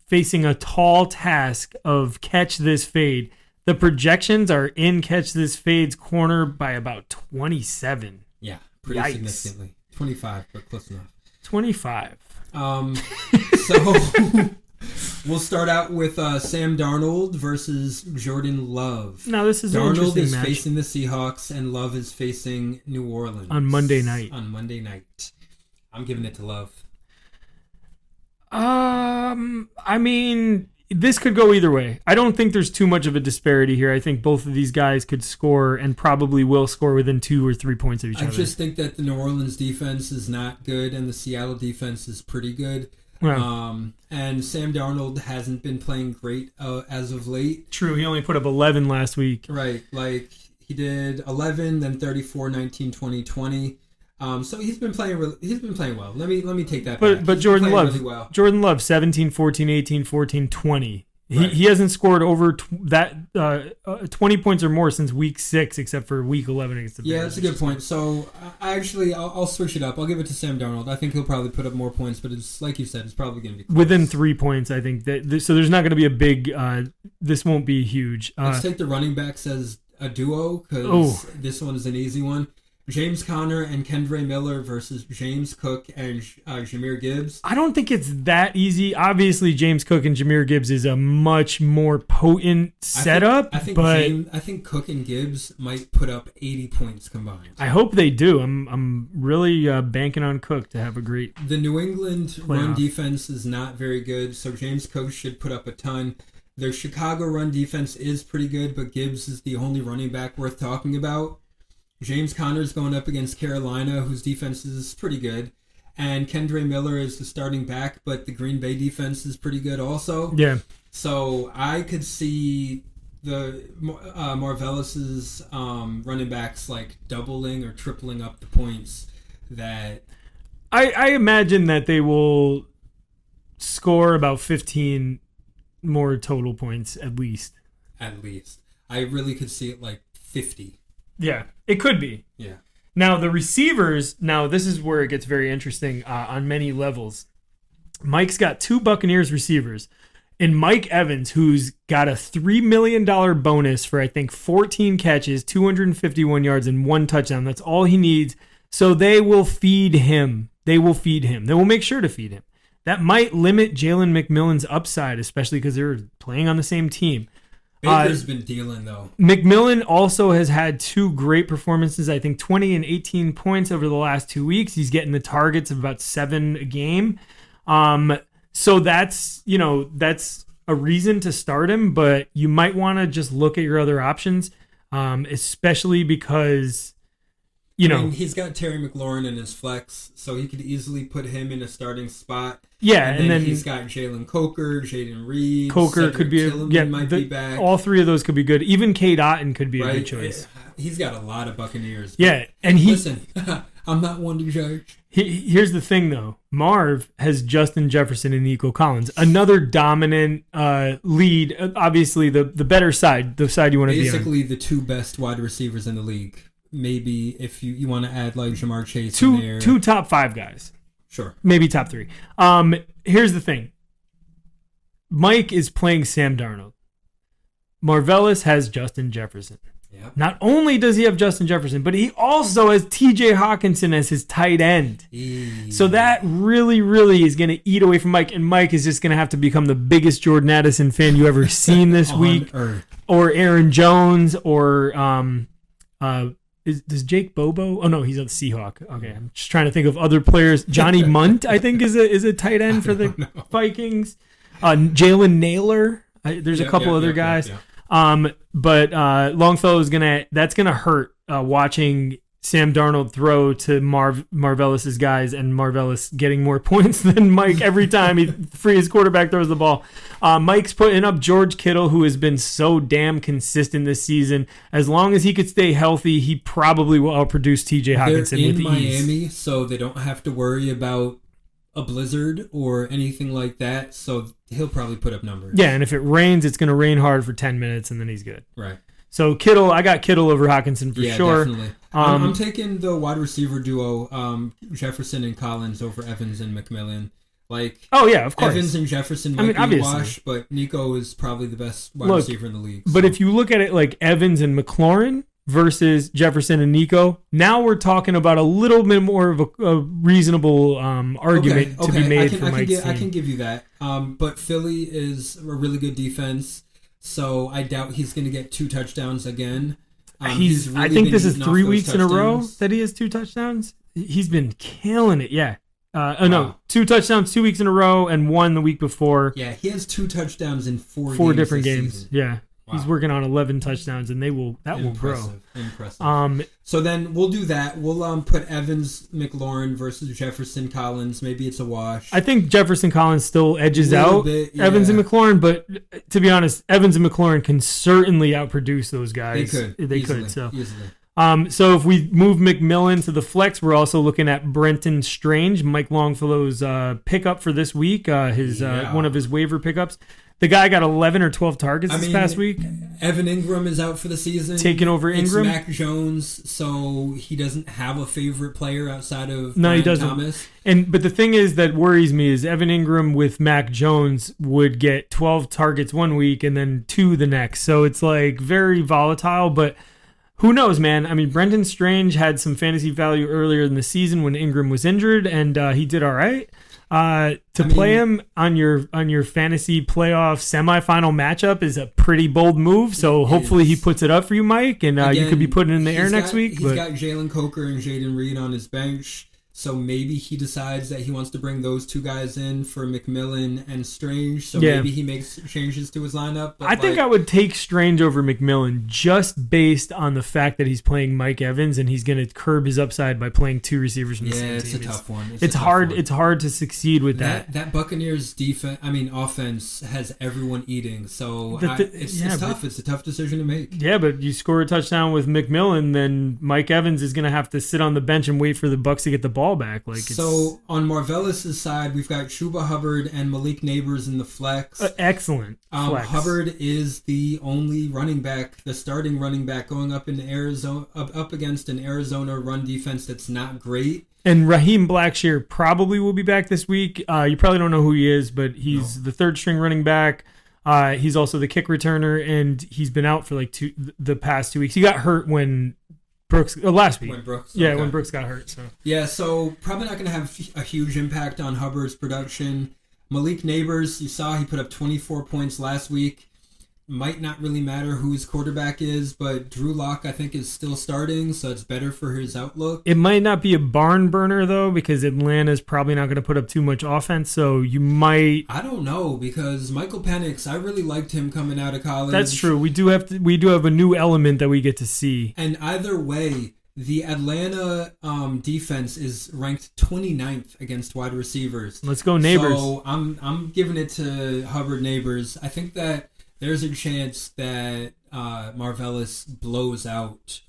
facing a tall task of Catch This Fade. The projections are in Catch This Fade's corner by about 27. Yeah, pretty Yikes. significantly. 25, but close enough. 25. So we'll start out with Sam Darnold versus Jordan Love. Now, this is an Darnold interesting is match. facing the Seahawks, and Love is facing New Orleans. On Monday night. I'm giving it to Love. I mean, this could go either way. I don't think there's too much of a disparity here. I think both of these guys could score and probably will score within 2 or 3 points of each other. I just think that the New Orleans defense is not good, and the Seattle defense is pretty good. Wow. And Sam Darnold hasn't been playing great as of late. True, he only put up 11 last week. Right, like he did 11, then 34, 19, 20, 20. So he's been playing well. Let me take that back. But Jordan Love, really well. Jordan Love 17, 14, 18, 14, 20. He hasn't scored over 20 points or more since week 6, except for week 11 against the Bears. Yeah, that's a good point. So I'll switch it up. I'll give it to Sam Darnold. I think he'll probably put up more points, but it's like you said, it's probably going to be close. Within 3 points, I think. So there's not going to be a big. This won't be huge. Let's take the running backs as a duo because this one's an easy one. James Conner and Kendre Miller versus James Cook and Jahmyr Gibbs. I don't think it's that easy. Obviously, James Cook and Jahmyr Gibbs is a much more potent setup. I think Cook and Gibbs might put up 80 points combined. I hope they do. I'm really banking on Cook to have a great. The New England run defense is not very good, so James Cook should put up a ton. Their Chicago run defense is pretty good, but Gibbs is the only running back worth talking about. James Conner's going up against Carolina, whose defense is pretty good. And Kendre Miller is the starting back, but the Green Bay defense is pretty good also. Yeah. So I could see the Marvellous's running backs like doubling or tripling up the points that... I imagine that they will score about 15 more total points at least. At least. I really could see it like 50. Yeah, it could be. Yeah. Now, the receivers, this is where it gets very interesting on many levels. Mike's got 2 Buccaneers receivers. And Mike Evans, who's got a $3 million bonus for, I think, 14 catches, 251 yards, and 1 touchdown. That's all he needs. So they will feed him. They will make sure to feed him. That might limit Jalen McMillan's upside, especially because they're playing on the same team. Baker's been dealing, though. McMillan also has had 2 great performances. I think 20 and 18 points over the last 2 weeks. He's getting the targets of about 7 a game. So that's a reason to start him, but you might want to just look at your other options, especially because, I mean, he's got Terry McLaurin in his flex, so he could easily put him in a starting spot. Yeah, and then he's got Jalen Coker, Jaden Reed. Coker could be be back. All three of those could be good. Even Cade Otton could be a good choice. He's got a lot of Buccaneers. Yeah, and listen, I'm not one to judge. Here's the thing, though. Marv has Justin Jefferson and Nico Collins, another dominant lead. Obviously, the better side, the side you want to be on. Basically, the two best wide receivers in the league. Maybe if you want to add like Jamar Chase in there. Two top 5 guys. Sure. Maybe top 3. Here's the thing. Mike is playing Sam Darnold. Marvellis has Justin Jefferson. Yep. Not only does he have Justin Jefferson, but he also has TJ Hawkinson as his tight end. So that really, really is going to eat away from Mike, and Mike is just going to have to become the biggest Jordan Addison fan you ever seen this week. Earth. Or Aaron Jones, or does Jake Bobo? Oh no, he's a Seahawk. Okay, I'm just trying to think of other players. Johnny Munt, I think, is a tight end for the Vikings. Jalen Naylor. There's a couple other guys. But Longfellow that's gonna hurt watching Sam Darnold throw to Marvellis' guys, and Marvellis getting more points than Mike every time his quarterback throws the ball. Mike's putting up George Kittle, who has been so damn consistent this season. As long as he could stay healthy, he probably will outproduce TJ Hawkinson with ease. They're in Miami, so they don't have to worry about a blizzard or anything like that, so he'll probably put up numbers. Yeah, and if it rains, it's going to rain hard for 10 minutes, and then he's good. Right. So Kittle, I got Kittle over Hawkinson for sure. Definitely. I'm taking the wide receiver duo, Jefferson and Collins, over Evans and McMillan. Oh yeah, of course. Evans and Jefferson might be a wash, but Nico is probably the best wide receiver in the league. But if you look at it like Evans and McLaurin versus Jefferson and Nico, now we're talking about a little bit more of a reasonable argument to be made for Mike's team. I can give you that. But Philly is a really good defense, so I doubt he's going to get 2 touchdowns again. Really I think this is 3 weeks in a row that he has 2 touchdowns. He's been killing it. Yeah. No, 2 touchdowns 2 weeks in a row, and 1 the week before. Yeah, he has 2 touchdowns in 4 different games. Season. Yeah. Wow. He's working on 11 touchdowns, and will grow. Impressive. So then we'll do that. We'll put Evans, McLaurin versus Jefferson, Collins. Maybe it's a wash. I think Jefferson Collins still edges out Evans and McLaurin, but to be honest, Evans and McLaurin can certainly outproduce those guys. They could. So if we move McMillan to the flex, we're also looking at Brenton Strange, Mike Longfellow's pickup for this week. One of his waiver pickups. The guy got 11 or 12 targets this past week. Evan Ingram is out for the season. Taking over Ingram. It's Mac Jones, so he doesn't have a favorite player outside of Brian doesn't. Thomas. But the thing is that worries me is Evan Ingram with Mac Jones would get 12 targets one week and then 2 the next. So it's like very volatile, but who knows, man? I mean, Brenton Strange had some fantasy value earlier in the season when Ingram was injured, and he did all right. Play him on your fantasy playoff semifinal matchup is a pretty bold move. So hopefully he puts it up for you, Mike, and you could be putting it in the air next week. He's got Jalen Coker and Jaden Reed on his bench. So maybe he decides that he wants to bring those 2 guys in for McMillan and Strange. So maybe he makes changes to his lineup. But I think I would take Strange over McMillan just based on the fact that he's playing Mike Evans and he's going to curb his upside by playing 2 receivers from the same team. It's a tough one. It's hard. It's hard to succeed with that. That Buccaneers offense has everyone eating. So it's tough. It's a tough decision to make. Yeah, but you score a touchdown with McMillan, then Mike Evans is going to have to sit on the bench and wait for the Bucs to get the ball back. So on Marvellis' side, we've got Chuba Hubbard and Malik Neighbors in the flex. Excellent flex. Hubbard is the only running back, the starting running back, going up in Arizona, up against an Arizona run defense that's not great. And Raheem Blackshear probably will be back this week. You probably don't know who he is, but he's the 3rd string running back. He's also the kick returner, and he's been out for the past 2 weeks. He got hurt when last week. When Brooks got hurt. So probably not going to have a huge impact on Hubbard's production. Malik Neighbors, you saw he put up 24 points last week. might not really matter who his quarterback is, but Drew Lock I think is still starting, so it's better for his outlook. It might not be a barn burner though, because Atlanta's probably not going to put up too much offense. So you might. I don't know, because Michael Penix, I really liked him coming out of college. That's true. We do have a new element that we get to see. And either way, the Atlanta defense is ranked 29th against wide receivers. Let's go Neighbors. So I'm giving it to Hubbard Neighbors. I think that there's a chance that Marvellis blows out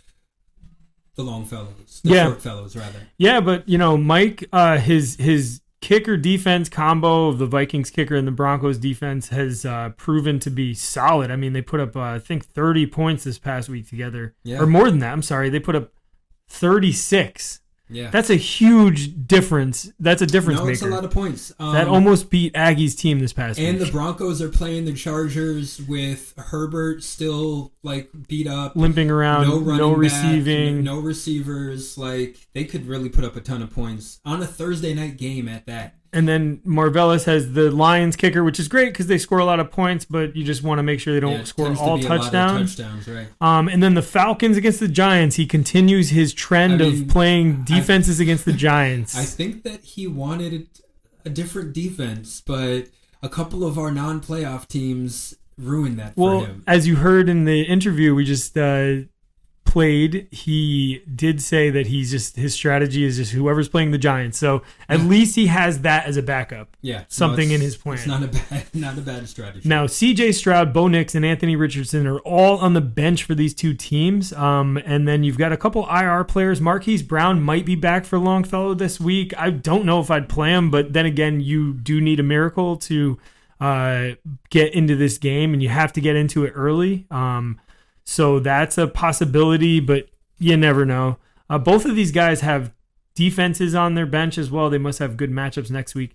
the Longfellows. The Shortfellows, rather. Yeah, but, Mike, his kicker defense combo of the Vikings kicker and the Broncos defense has proven to be solid. I mean, they put up, I think, 30 points this past week together. Yeah. Or more than that. I'm sorry. They put up 36. Yeah. That's a huge difference. That's a difference maker. It's a lot of points. That almost beat Aggie's team this past week. And the Broncos are playing the Chargers with Herbert still beat up, limping around, no receiving, no receivers. They could really put up a ton of points on a Thursday night game at that. And then Marvellis has the Lions kicker, which is great because they score a lot of points, but you just want to make sure they don't score all touchdowns. Right. And then the Falcons against the Giants. He continues his trend of playing defenses against the Giants. I think that he wanted a different defense, but a couple of our non-playoff teams ruined that for him. As you heard in the interview we just played, he did say that his strategy is just whoever's playing the Giants. So at least he has that as a backup. Yeah, something in his plan. It's not a bad strategy. Now, C.J. Stroud, Bo Nix, and Anthony Richardson are all on the bench for these two teams. And then you've got a couple IR players. Marquise Brown might be back for Longfellow this week. I don't know if I'd play him, but then again, you do need a miracle to get into this game, and you have to get into it early. So that's a possibility, but you never know. Both of these guys have defenses on their bench as well. They must have good matchups next week.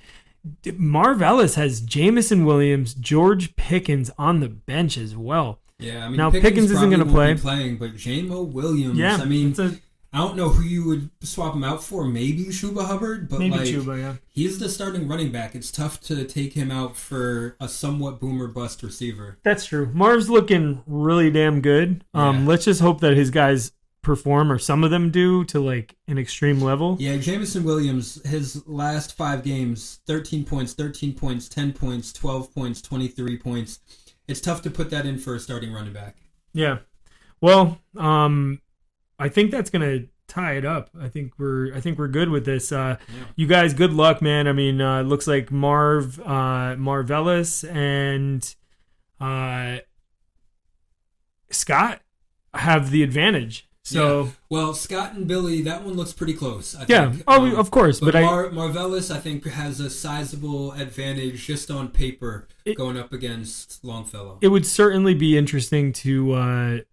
Marvellis has Jamison Williams, George Pickens on the bench as well. Yeah, I mean, now Pickens isn't going to play. But Jamo Williams, yeah, I mean, I don't know who you would swap him out for. Maybe Chuba Hubbard, but maybe Chuba, yeah. He's the starting running back. It's tough to take him out for a somewhat boomer bust receiver. That's true. Marv's looking really damn good. Let's just hope that his guys perform, or some of them do, to an extreme level. Yeah, Jamison Williams, his last 5 games, 13 points, 10 points, 12 points, 23 points. It's tough to put that in for a starting running back. Yeah. Well, I think that's gonna tie it up. I think we're good with this. You guys, good luck, man. I mean, it looks like Marvellis and Scott have the advantage. So, well, Scott and Billy, that one looks pretty close. I think. Of course, but Marvellis, I think, has a sizable advantage just on paper going up against Longfellow. It would certainly be interesting to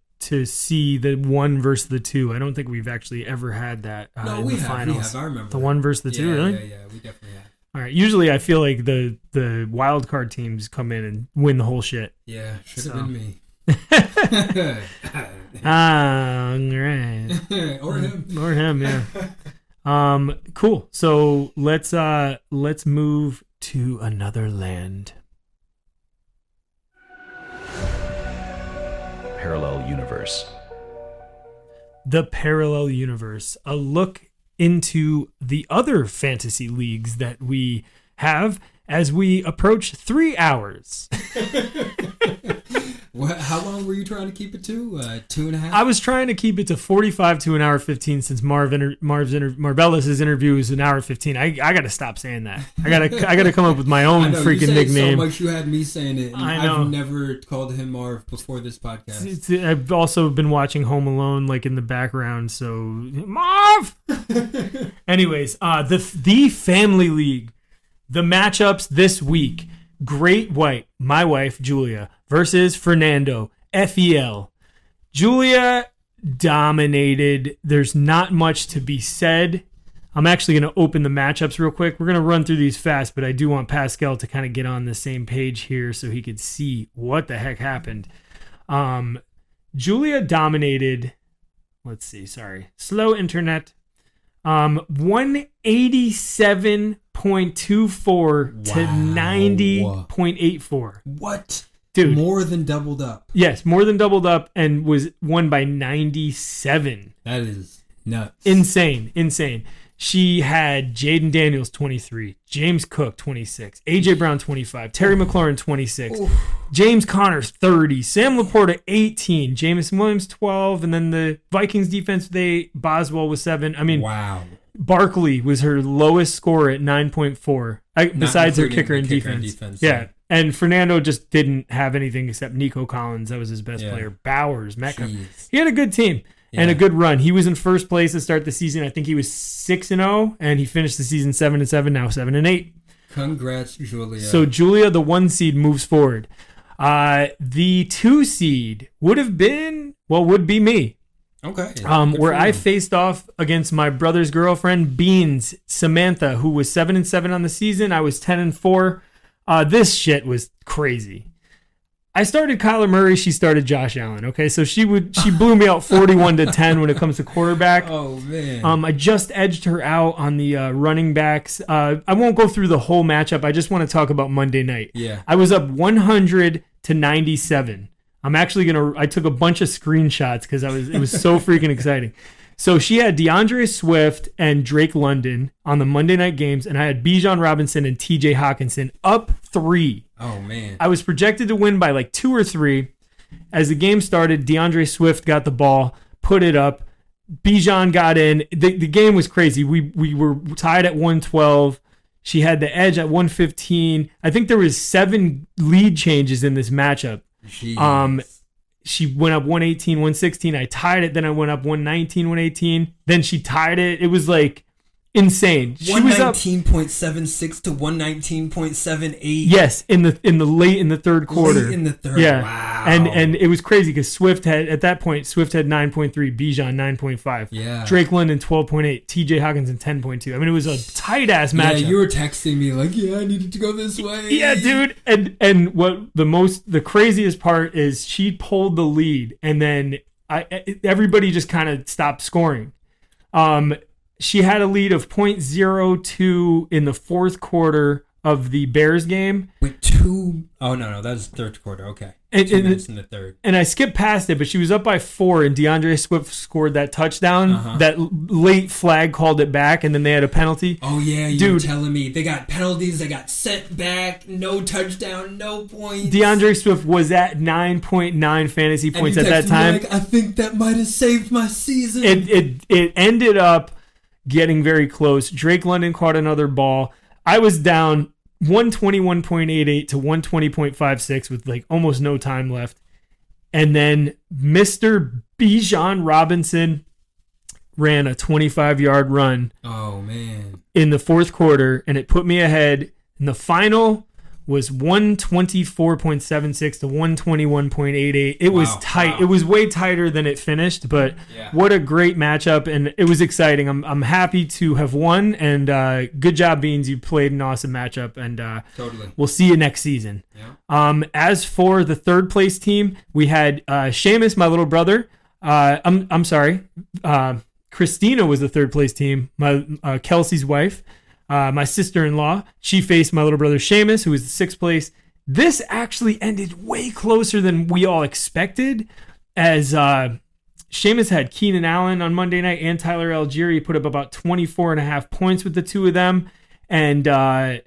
see the 1 versus the 2. I don't think we've actually ever had that in the finals. We have. I remember the 1 versus the 2. Really? Yeah, we definitely have. All right. Usually, I feel like the wild card teams come in and win the whole shit. Yeah, should have been me. All right. Or him. Yeah. Cool. So let's move to another land. Parallel universe. The parallel universe. A look into the other fantasy leagues that we have as we approach 3 hours. How long were you trying to keep it to? 2.5? I was trying to keep it to 45 to an hour 15 since Marvellis' interview is an hour 15. I got to stop saying that. I got to come up with my own freaking nickname. So much you had me saying it. And I know. I've never called him Marv before this podcast. I've also been watching Home Alone in the background, so Marv. Anyways, the Family League, the matchups this week: Great White, my wife Julia, versus Fernando, FEL. Julia dominated. There's not much to be said. I'm actually going to open the matchups real quick. We're going to run through these fast, but I do want Pascal to kind of get on the same page here so he could see what the heck happened. Julia dominated. Let's see. Sorry. Slow internet. 187.24 to 90.84. What? Dude. More than doubled up. Yes, more than doubled up and was won by 97. That is nuts. Insane. She had Jaden Daniels, 23, James Cook, 26, A.J. Brown, 25, Terry McLaurin, 26, James Connors, 30, Sam Laporta, 18, Jameson Williams, 12, and then the Vikings defense with 8, Boswell was 7. I mean, wow. Barkley was her lowest score at 9.4, besides her kicker and defense. Yeah. And Fernando just didn't have anything except Nico Collins. That was his best player. Bowers, Metcalf. He had a good team. And a good run. He was in first place to start the season. I think he was 6-0, and he finished the season 7-7. Now 7-8. Congrats, Julia. So Julia, the 1 seed, moves forward. The 2 seed would be me. Okay. Where I faced off against my brother's girlfriend, Beans Samantha, who was 7-7 on the season. I was 10-4. This shit was crazy. I started Kyler Murray. She started Josh Allen. Okay, so she blew me out 41-10 when it comes to quarterback. Oh man. I just edged her out on the running backs. I won't go through the whole matchup. I just want to talk about Monday night. Yeah. I was up 100-97. I took a bunch of screenshots because it was so freaking exciting. So she had DeAndre Swift and Drake London on the Monday night games, and I had Bijan Robinson and TJ Hawkinson up 3. Oh, man. I was projected to win by like 2 or 3. As the game started, DeAndre Swift got the ball, put it up. Bijan got in. The game was crazy. We were tied at 112. She had the edge at 115. I think there was 7 lead changes in this matchup. Jeez. She went up 118, 116. I tied it. Then I went up 119, 118. Then she tied it. It was like insane. She was up 119.76 to 119.78. Yes, in the third quarter. Late in the third. Yeah. Wow. And it was crazy because Swift had 9.3, Bijan 9.5. Yeah. Drake London 12.8, TJ Hawkinson 10.2. I mean, it was a tight ass matchup. Yeah, you were texting me like, yeah, I needed to go this way. Yeah, dude. And what the craziest part is she pulled the lead and then everybody just kind of stopped scoring. She had a lead of .02 in the fourth quarter of the Bears game. With 2. Oh, no, that was third quarter. Okay. 2 minutes in the third. And I skipped past it, but she was up by 4, and DeAndre Swift scored that touchdown. That late flag called it back, and then they had a penalty. Oh, yeah, you were telling me. They got penalties, they got sent back, no touchdown, no points. DeAndre Swift was at 9.9 fantasy points at that time. Like, I think that might have saved my season. It ended up getting very close. Drake London caught another ball. I was down 121.88 to 120.56 with like almost no time left. And then Mr. Bijan Robinson ran a 25-yard run. Oh, man. In the fourth quarter, and it put me ahead. And the final was 124.76 to 121.88. It was tight. Wow. It was way tighter than it finished, but what a great matchup, and it was exciting. I'm happy to have won, and good job, Beans. You played an awesome matchup, and totally. We'll see you next season. Yeah. As for the third place team, we had Seamus, my little brother. I'm sorry. Christina was the third place team, my Kelsey's wife. My sister-in-law, she faced my little brother Seamus, who was the 6th place. This actually ended way closer than we all expected, as Seamus had Keenan Allen on Monday night and Tyler Algier. He put up about 24.5 points with the two of them, and I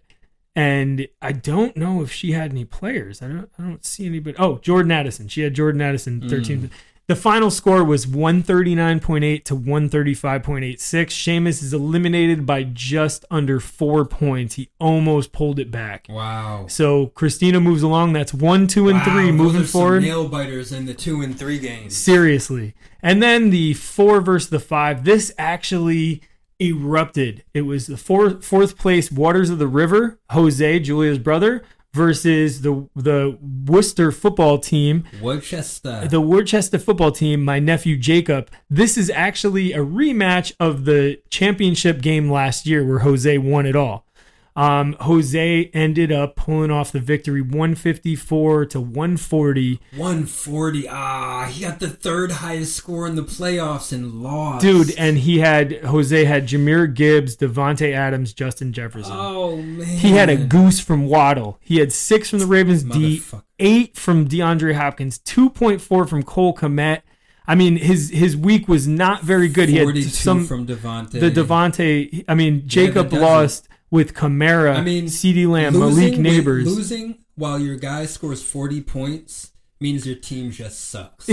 don't know if she had any players. I don't see anybody. Oh, Jordan Addison. She had Jordan Addison 13. The final score was 139.8 to 135.86. Seamus is eliminated by just under 4 points. He almost pulled it back. Wow. So Christina moves along. That's 1, 2, and 3 moving forward. Some nail biters in the 2 and 3 games. Seriously. And then the 4 versus the 5. This actually erupted. It was the fourth place Waters of the River, Jose, Julia's brother, versus the Worcester football team. The Worcester football team, my nephew Jacob. This is actually a rematch of the championship game last year where Jose won it all. Jose ended up pulling off the victory 154 to 140. 140. He got the third highest score in the playoffs and lost. Dude, and Jose had Jahmyr Gibbs, Devontae Adams, Justin Jefferson. Oh, man. He had a goose from Waddle. He had 6 from the Ravens D, 8 from DeAndre Hopkins, 2.4 from Cole Kmet. I mean, his week was not very good. He had 42 from Devontae. Jacob lost with Kamara, CeeDee Lamb, Malik Neighbors. Losing while your guy scores 40 points means your team just sucks.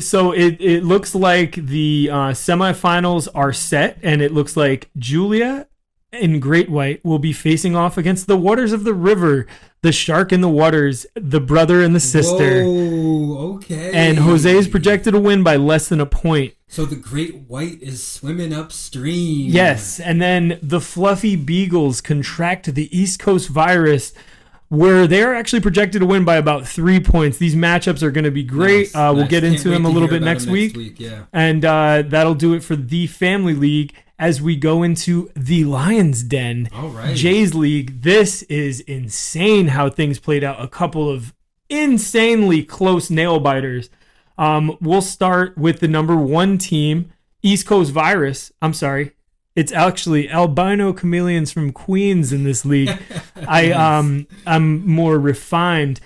So it looks like the semifinals are set, and it looks like Julia and Great White will be facing off against the Waters of the River, the Shark in the Waters, the brother and the sister. Whoa, okay. And Jose is projected to win by less than a point. So the Great White is swimming upstream. Yes, and then the Fluffy Beagles contract the East Coast virus, where they're actually projected to win by about 3 points. These matchups are going to be great. We'll get into them a little bit next week. Yeah. And that'll do it for the Family League as we go into the Lions Den. All right. Jays League. This is insane how things played out. A couple of insanely close nail biters. We'll start with the number 1 team, East Coast Virus. I'm sorry. It's actually albino chameleons from Queens in this league. I'm more refined.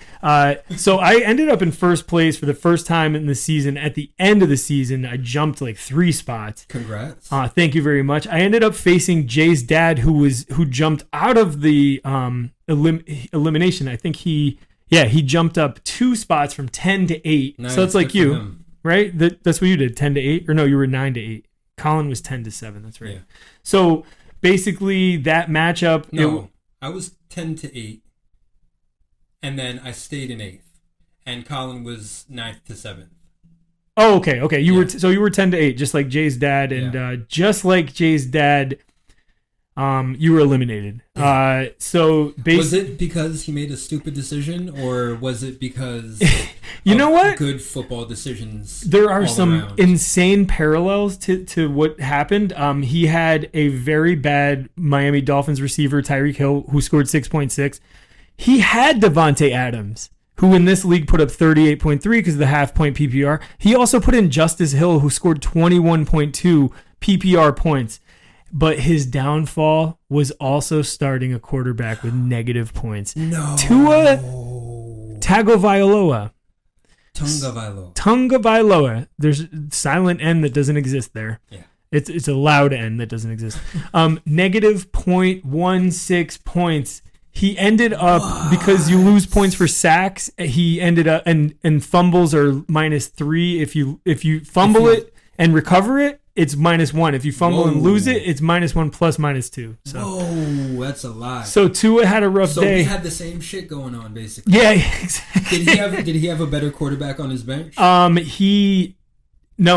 So I ended up in first place for the first time in the season. At the end of the season, I jumped like 3 spots. Congrats. Thank you very much. I ended up facing Jay's dad, who jumped out of the elimination. I think he jumped up 2 spots from 10 to 8. Nice. So it's like Good for you, him. right? That's what you did, 10 to 8? Or no, you were 9 to 8. Colin was 10 to 7. That's right. Yeah. So basically, that matchup. No, I was 10 to 8, and then I stayed in 8th, and Colin was 9th to 7th. Oh, okay. You were 10 to 8, just like Jay's dad, and just like Jay's dad, you were eliminated. Yeah. So was it because he made a stupid decision, or was it because you know what? Good football decisions. There are all some around? insane parallels to what happened. He had a very bad Miami Dolphins receiver, Tyreek Hill, who scored 6.6. He had Devontae Adams, who in this league put up 38.3 because of the half-point PPR. He also put in Justice Hill, who scored 21.2 PPR points. But his downfall was also starting a quarterback with negative points. No. Tua Tagovailoa. Tagovailoa. There's a silent N that doesn't exist there. Yeah. It's a loud N that doesn't exist. Negative 0.16 points. He ended up, because you lose points for sacks, he ended up, and fumbles are -3. If you fumble it and recover it, it's -1. If you fumble and lose it, it's -1 plus -2. So. Whoa, that's a lot. So Tua had a rough day. So we had the same shit going on, basically. Yeah, exactly. Did he have a better quarterback on his bench? No,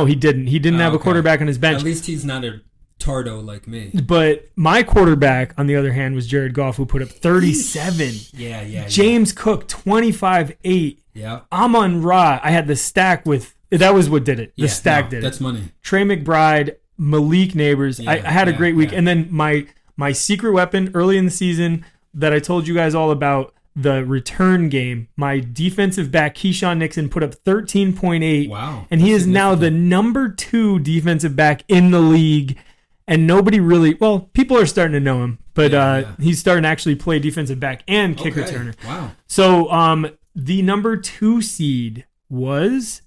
he didn't. He didn't have a quarterback on his bench. At least he's not a tardo like me. But my quarterback, on the other hand, was Jared Goff, who put up 37. Yeah. James Cook, 25-8. Yeah. Amon Ra, I had the stack with. That was what did it. The stack did it. That's money. Trey McBride, Malik Neighbors. I had a great week. Yeah. And then my secret weapon early in the season that I told you guys all about, the return game, my defensive back, Keyshawn Nixon, put up 13.8. Wow. And he is now the number 2 defensive back in the league. And nobody really, people are starting to know him. But he's starting to actually play defensive back and kick returner. Wow. So the number 2 seed was...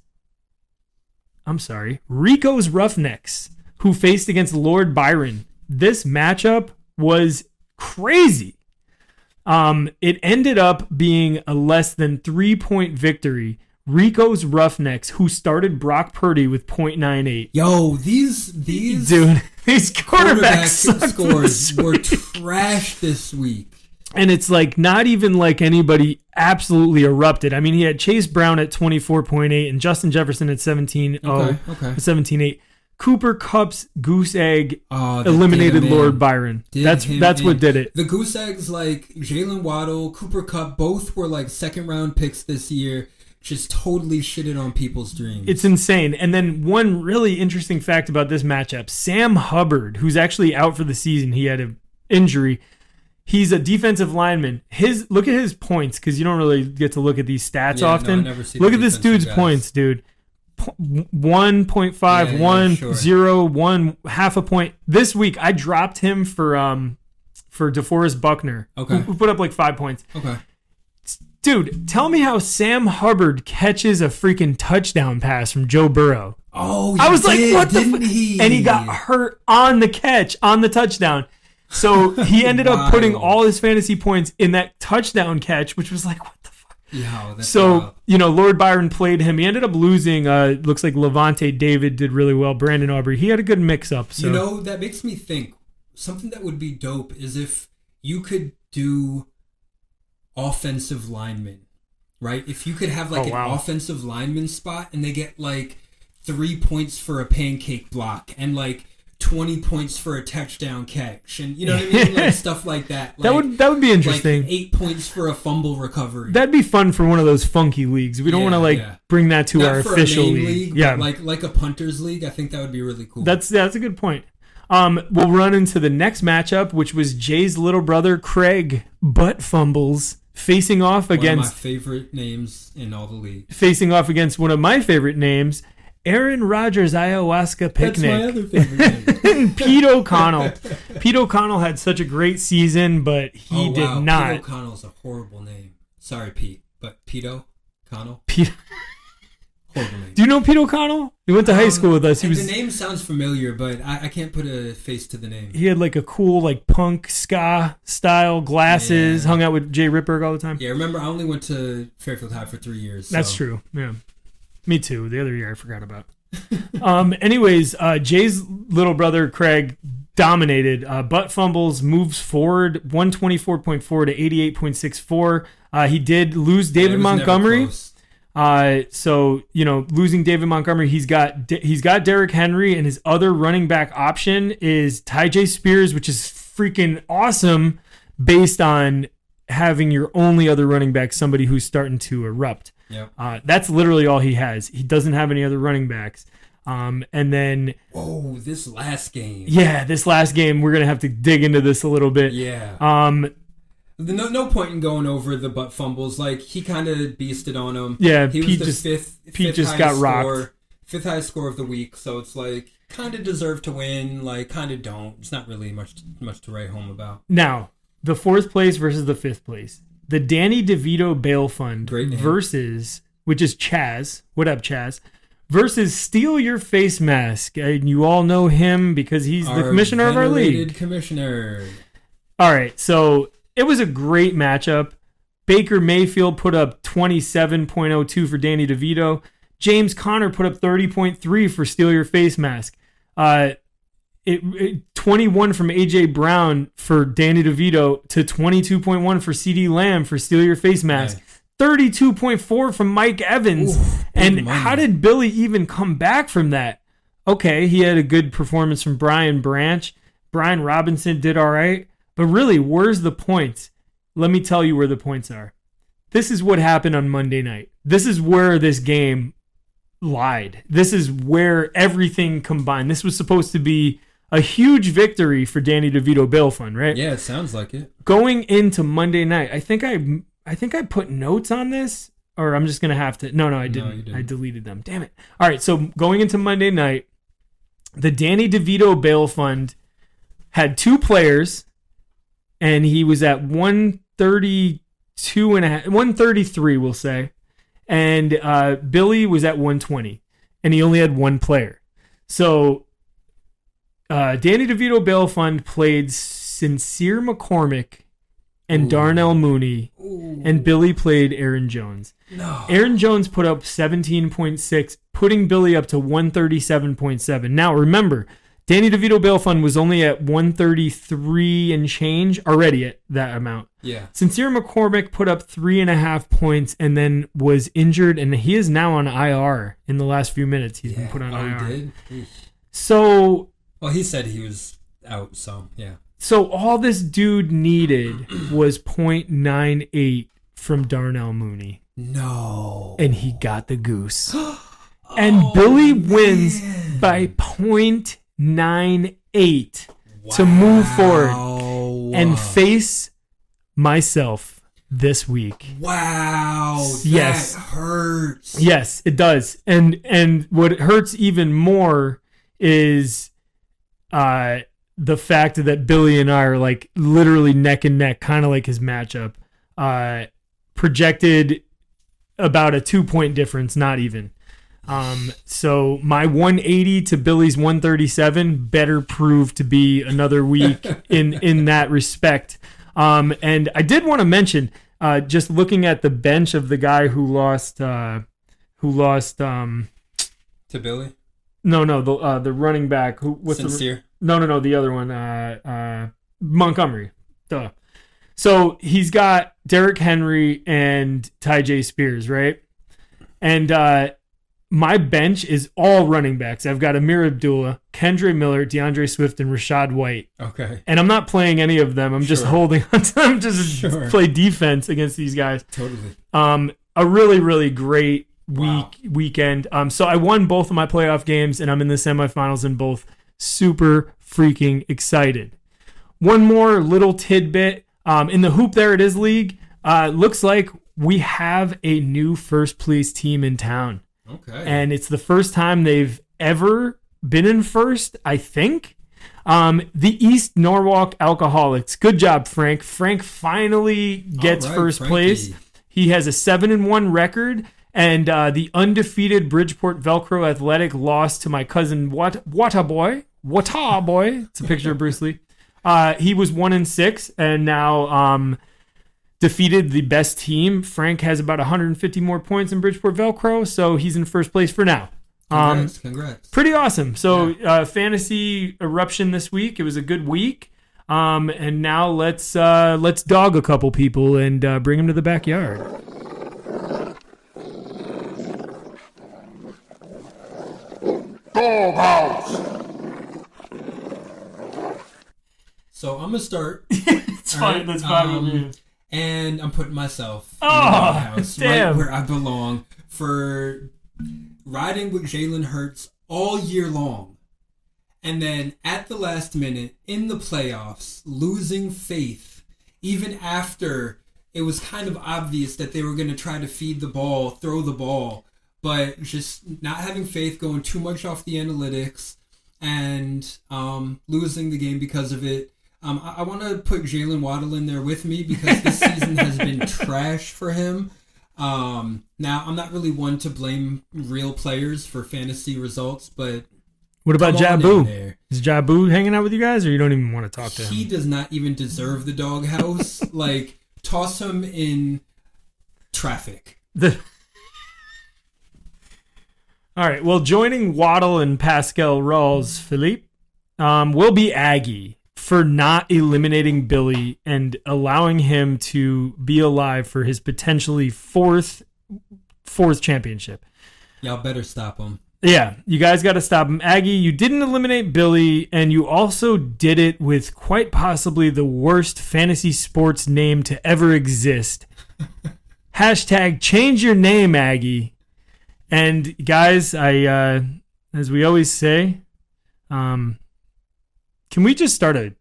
Rico's Roughnecks, who faced against Lord Byron. This matchup was crazy. It ended up being a less than 3-point victory. Rico's Roughnecks, who started Brock Purdy with .98. Yo, these quarterback scores were trash this week. And it's like not even like anybody absolutely erupted. I mean, he had Chase Brown at 24.8 and Justin Jefferson at 17.8. Cooper Kupp's goose egg eliminated Lord Byron. That's what did it. The goose eggs, like Jalen Waddle, Cooper Kupp, both were like second round picks this year. just totally shitted on people's dreams. It's insane. And then one really interesting fact about this matchup, Sam Hubbard, who's actually out for the season, he had an injury. He's a defensive lineman. Look at his points, because you don't really get to look at these stats often. Look at this dude's points, dude. 1.5, Yeah, 1, sure. 0, 1, half a point. This week, I dropped him for DeForest Buckner, Okay. who put up like 5 points. Okay. Dude, tell me how Sam Hubbard catches a freaking touchdown pass from Joe Burrow. Oh, I was like, what the didn't he? And he got hurt on the catch, on the touchdown. So he ended up putting Wow. all his fantasy points in that touchdown catch, which was like, what the fuck? Yeah, that's So, wild. Lord Byron played him. He ended up losing. Looks like Levante David did really well. Brandon Aubrey, he had a good mix-up. So. That makes me think something that would be dope is if you could do offensive linemen, right? If you could have like an offensive lineman spot and they get like 3 points for a pancake block and like 20 points for a touchdown catch, and you know what I mean, like stuff like that. Like, that would be interesting. Like 8 points for a fumble recovery. That'd be fun for one of those funky leagues. We don't want to bring that to Not our for official a main league. but like a punters league. I think that would be really cool. That's a good point. We'll run into the next matchup, which was Jay's little brother Craig Butt Fumbles facing off one of my against favorite names in all the league. one of my favorite names, Aaron Rodgers Ayahuasca Picnic. That's my other favorite name. Pete O'Connell. Pete O'Connell had such a great season, but he did not. Pete O'Connell's a horrible name. Sorry, Pete, but Pete O'Connell. Horrible name. Do you know Pete O'Connell? He went to high school with us. The name sounds familiar, but I can't put a face to the name. He had like a cool like punk ska style glasses. Hung out with Jay Ripperg all the time. Yeah, remember I only went to Fairfield High for 3 years. So. That's true. Yeah, me too. The other year I forgot about. Anyways, Jay's little brother Craig dominated. Butt Fumbles moves forward 124.4 to 88.64. He did lose David Montgomery. So losing David Montgomery, he's got Derrick Henry, and his other running back option is Tyjae Spears, which is freaking awesome based on having your only other running back somebody who's starting to erupt. Yep. That's literally all he has. He doesn't have any other running backs. And then this last game. Yeah, this last game we're gonna have to dig into this a little bit. Yeah. No point in going over the Butt Fumbles. Like, he kind of beasted on him. Yeah, he Pete was the Pete just got rocked. Fifth highest score of the week. So it's like kind of deserve to win. Like, kind of don't. It's not really much to write home about. Now, the 4th place versus the 5th place. The Danny DeVito Bail Fund versus, which is Chaz. What up, Chaz? Versus Steal Your Face Mask. And you all know him because he's the commissioner of our league. Commissioner. All right, so it was a great matchup. Baker Mayfield put up 27.02 for Danny DeVito. James Conner put up 30.3 for Steal Your Face Mask. 21 from A.J. Brown for Danny DeVito to 22.1 for C.D. Lamb for Steal Your Face Mask. Nice. 32.4 from Mike Evans. And how did Billy even come back from that? Okay, he had a good performance from Brian Branch. Brian Robinson did all right. But really, where's the points? Let me tell you where the points are. This is what happened on Monday night. This is where this game lied. This is where everything combined. This was supposed to be a huge victory for Danny DeVito Bail Fund, right? Yeah, it sounds like it. Going into Monday night, I think I put notes on this, or I'm just gonna have to. No, I didn't. No, you didn't. I deleted them. Damn it. All right, so going into Monday night, the Danny DeVito Bail Fund had 2 players, and he was at 133, we'll say, and Billy was at 120, and he only had 1 player. So Danny DeVito Bail Fund played Sincere McCormick and Darnell Mooney, and Billy played Aaron Jones. No. Aaron Jones put up 17.6, putting Billy up to 137.7. Now, remember, Danny DeVito Bail Fund was only at 133 and change already at that amount. Yeah. Sincere McCormick put up 3.5 points and then was injured, and he is now on IR in the last few minutes. He's been put on IR. He did? So... Well, he said he was out, so yeah. So all this dude needed was 0.98 from Darnell Mooney. No. And he got the goose. And Billy wins by 0.98 to move forward and face myself this week. Wow. Yes. That hurts. Yes, it does. And what hurts even more is the fact that Billy and I are like literally neck and neck, kind of like his matchup. Projected about a 2-point difference, not even. So my 180 to Billy's 137 better prove to be another week in that respect. And I did want to mention, just looking at the bench of the guy who lost to Billy? No, the running back what's Sincere? No, the other one, Montgomery. Duh. So he's got Derrick Henry and Tyjae Spears, right? And my bench is all running backs. I've got Amir Abdullah, Kendre Miller, DeAndre Swift, and Rashad White. Okay. And I'm not playing any of them. I'm just holding on to them to play defense against these guys. Totally. A really, really great weekend. So I won both of my playoff games, and I'm in the semifinals in both. Super freaking excited. One more little tidbit. In the Hoop There It Is League, looks like we have a new first place team in town. Okay. And it's the first time they've ever been in first, I think. The East Norwalk Alcoholics. Good job, Frank. Frank finally gets first place. He has a 7-1 record. And the undefeated Bridgeport Velcro Athletic lost to my cousin Wata Boy. It's a picture of Bruce Lee. He was 1-6 and now defeated the best team. Frank has about 150 more points in Bridgeport Velcro, so he's in first place for now. Congrats. Pretty awesome. So fantasy eruption this week. It was a good week. And now let's dog a couple people and bring them to the backyard. Doghouse. So I'm gonna start. It's fine. That's fine with me. And I'm putting myself in the Oh, doghouse, damn. right where I belong, for riding with Jalen Hurts all year long. And then at the last minute, in the playoffs, losing faith, even after it was kind of obvious that they were going to try to feed the ball, throw the ball, but just not having faith, going too much off the analytics, and losing the game because of it. I want to put Jalen Waddle in there with me because this season has been trash for him. Now, I'm not really one to blame real players for fantasy results, but what about come on in Jabu? there. Is Jabu hanging out with you guys, or you don't even want to talk to him? He does not even deserve the doghouse. Like, toss him in traffic. All right. Well, joining Waddle and Pascal Rawls, Philippe, will be Aggie for not eliminating Billy and allowing him to be alive for his potentially fourth championship. Y'all better stop him. Yeah, you guys got to stop him. Aggie, you didn't eliminate Billy, and you also did it with quite possibly the worst fantasy sports name to ever exist. Hashtag change your name, Aggie. And guys, I as we always say, can we start a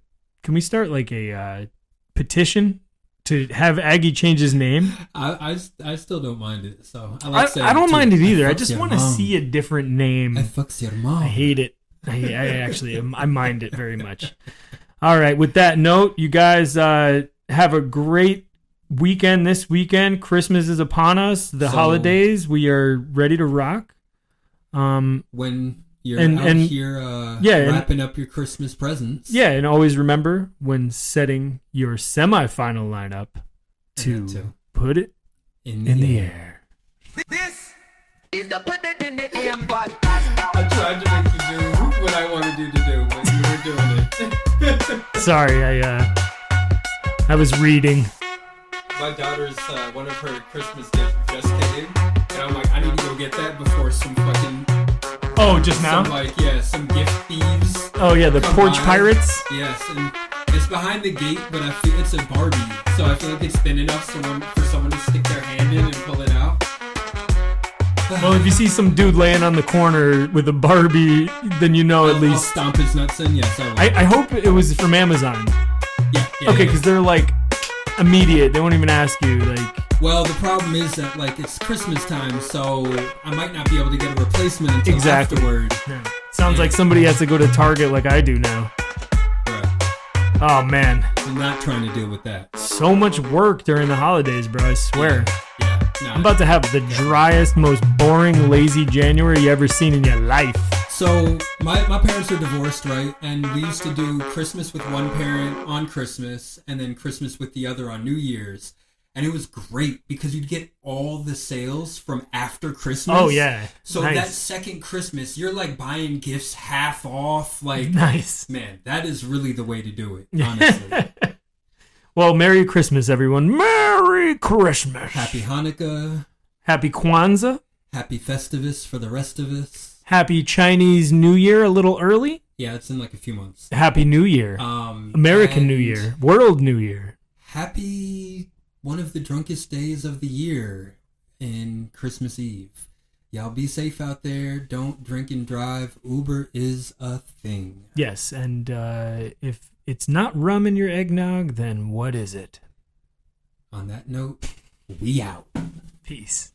petition to have Aggie change his name? I still don't mind it. So I don't mind it either. I just want to see a different name. I fucks your mom. I hate it. I actually I mind it very much. All right. With that note, you guys have a great weekend this weekend. Christmas is upon us. The holidays. We are ready to rock. When you're out here wrapping up your Christmas presents. Yeah, and always remember when setting your semifinal lineup to put it in the air. This is the put it in the air podcast. I tried to make you do what I wanted you to do, but you were doing it. Sorry, I was reading. My daughter's one of her Christmas gifts just came, and I'm like, I need to go get that before some fucking just now? Some gift thieves. Oh yeah, the porch pirates. Yes, and it's behind the gate, but I feel it's a Barbie, so I feel like it's thin enough for someone to stick their hand in and pull it out. Well, if you see some dude laying on the corner with a Barbie, then you know at I'll least. stomp his nuts in. Yes, I will. I hope it was from Amazon. Yeah. Okay, because they're like immediate. They won't even ask you. Like, well, the problem is that like it's Christmas time, so I might not be able to get a replacement until Exactly. afterward. sounds like somebody has to go to Target like I do now. Bruh, Oh man, I'm not trying to deal with that. so much work during the holidays, bro. I swear. Yeah, no. I'm about to have the driest, most boring, lazy January you ever seen in your life. So my parents are divorced, right? And we used to do Christmas with one parent on Christmas and then Christmas with the other on New Year's. And it was great because you'd get all the sales from after Christmas. Oh yeah. So nice. that second Christmas, you're like buying gifts half off. Like, Nice. man, that is really the way to do it, honestly. Well, Merry Christmas, everyone. Merry Christmas. Happy Hanukkah. Happy Kwanzaa. Happy Festivus for the rest of us. Happy Chinese New Year a little early. Yeah, it's in like a few months. Happy New Year. American New and Year. World New Year. Happy one of the drunkest days of the year in Christmas Eve. Y'all be safe out there. Don't drink and drive. Uber is a thing. Yes, and if it's not rum in your eggnog, then what is it? On that note, we out. Peace.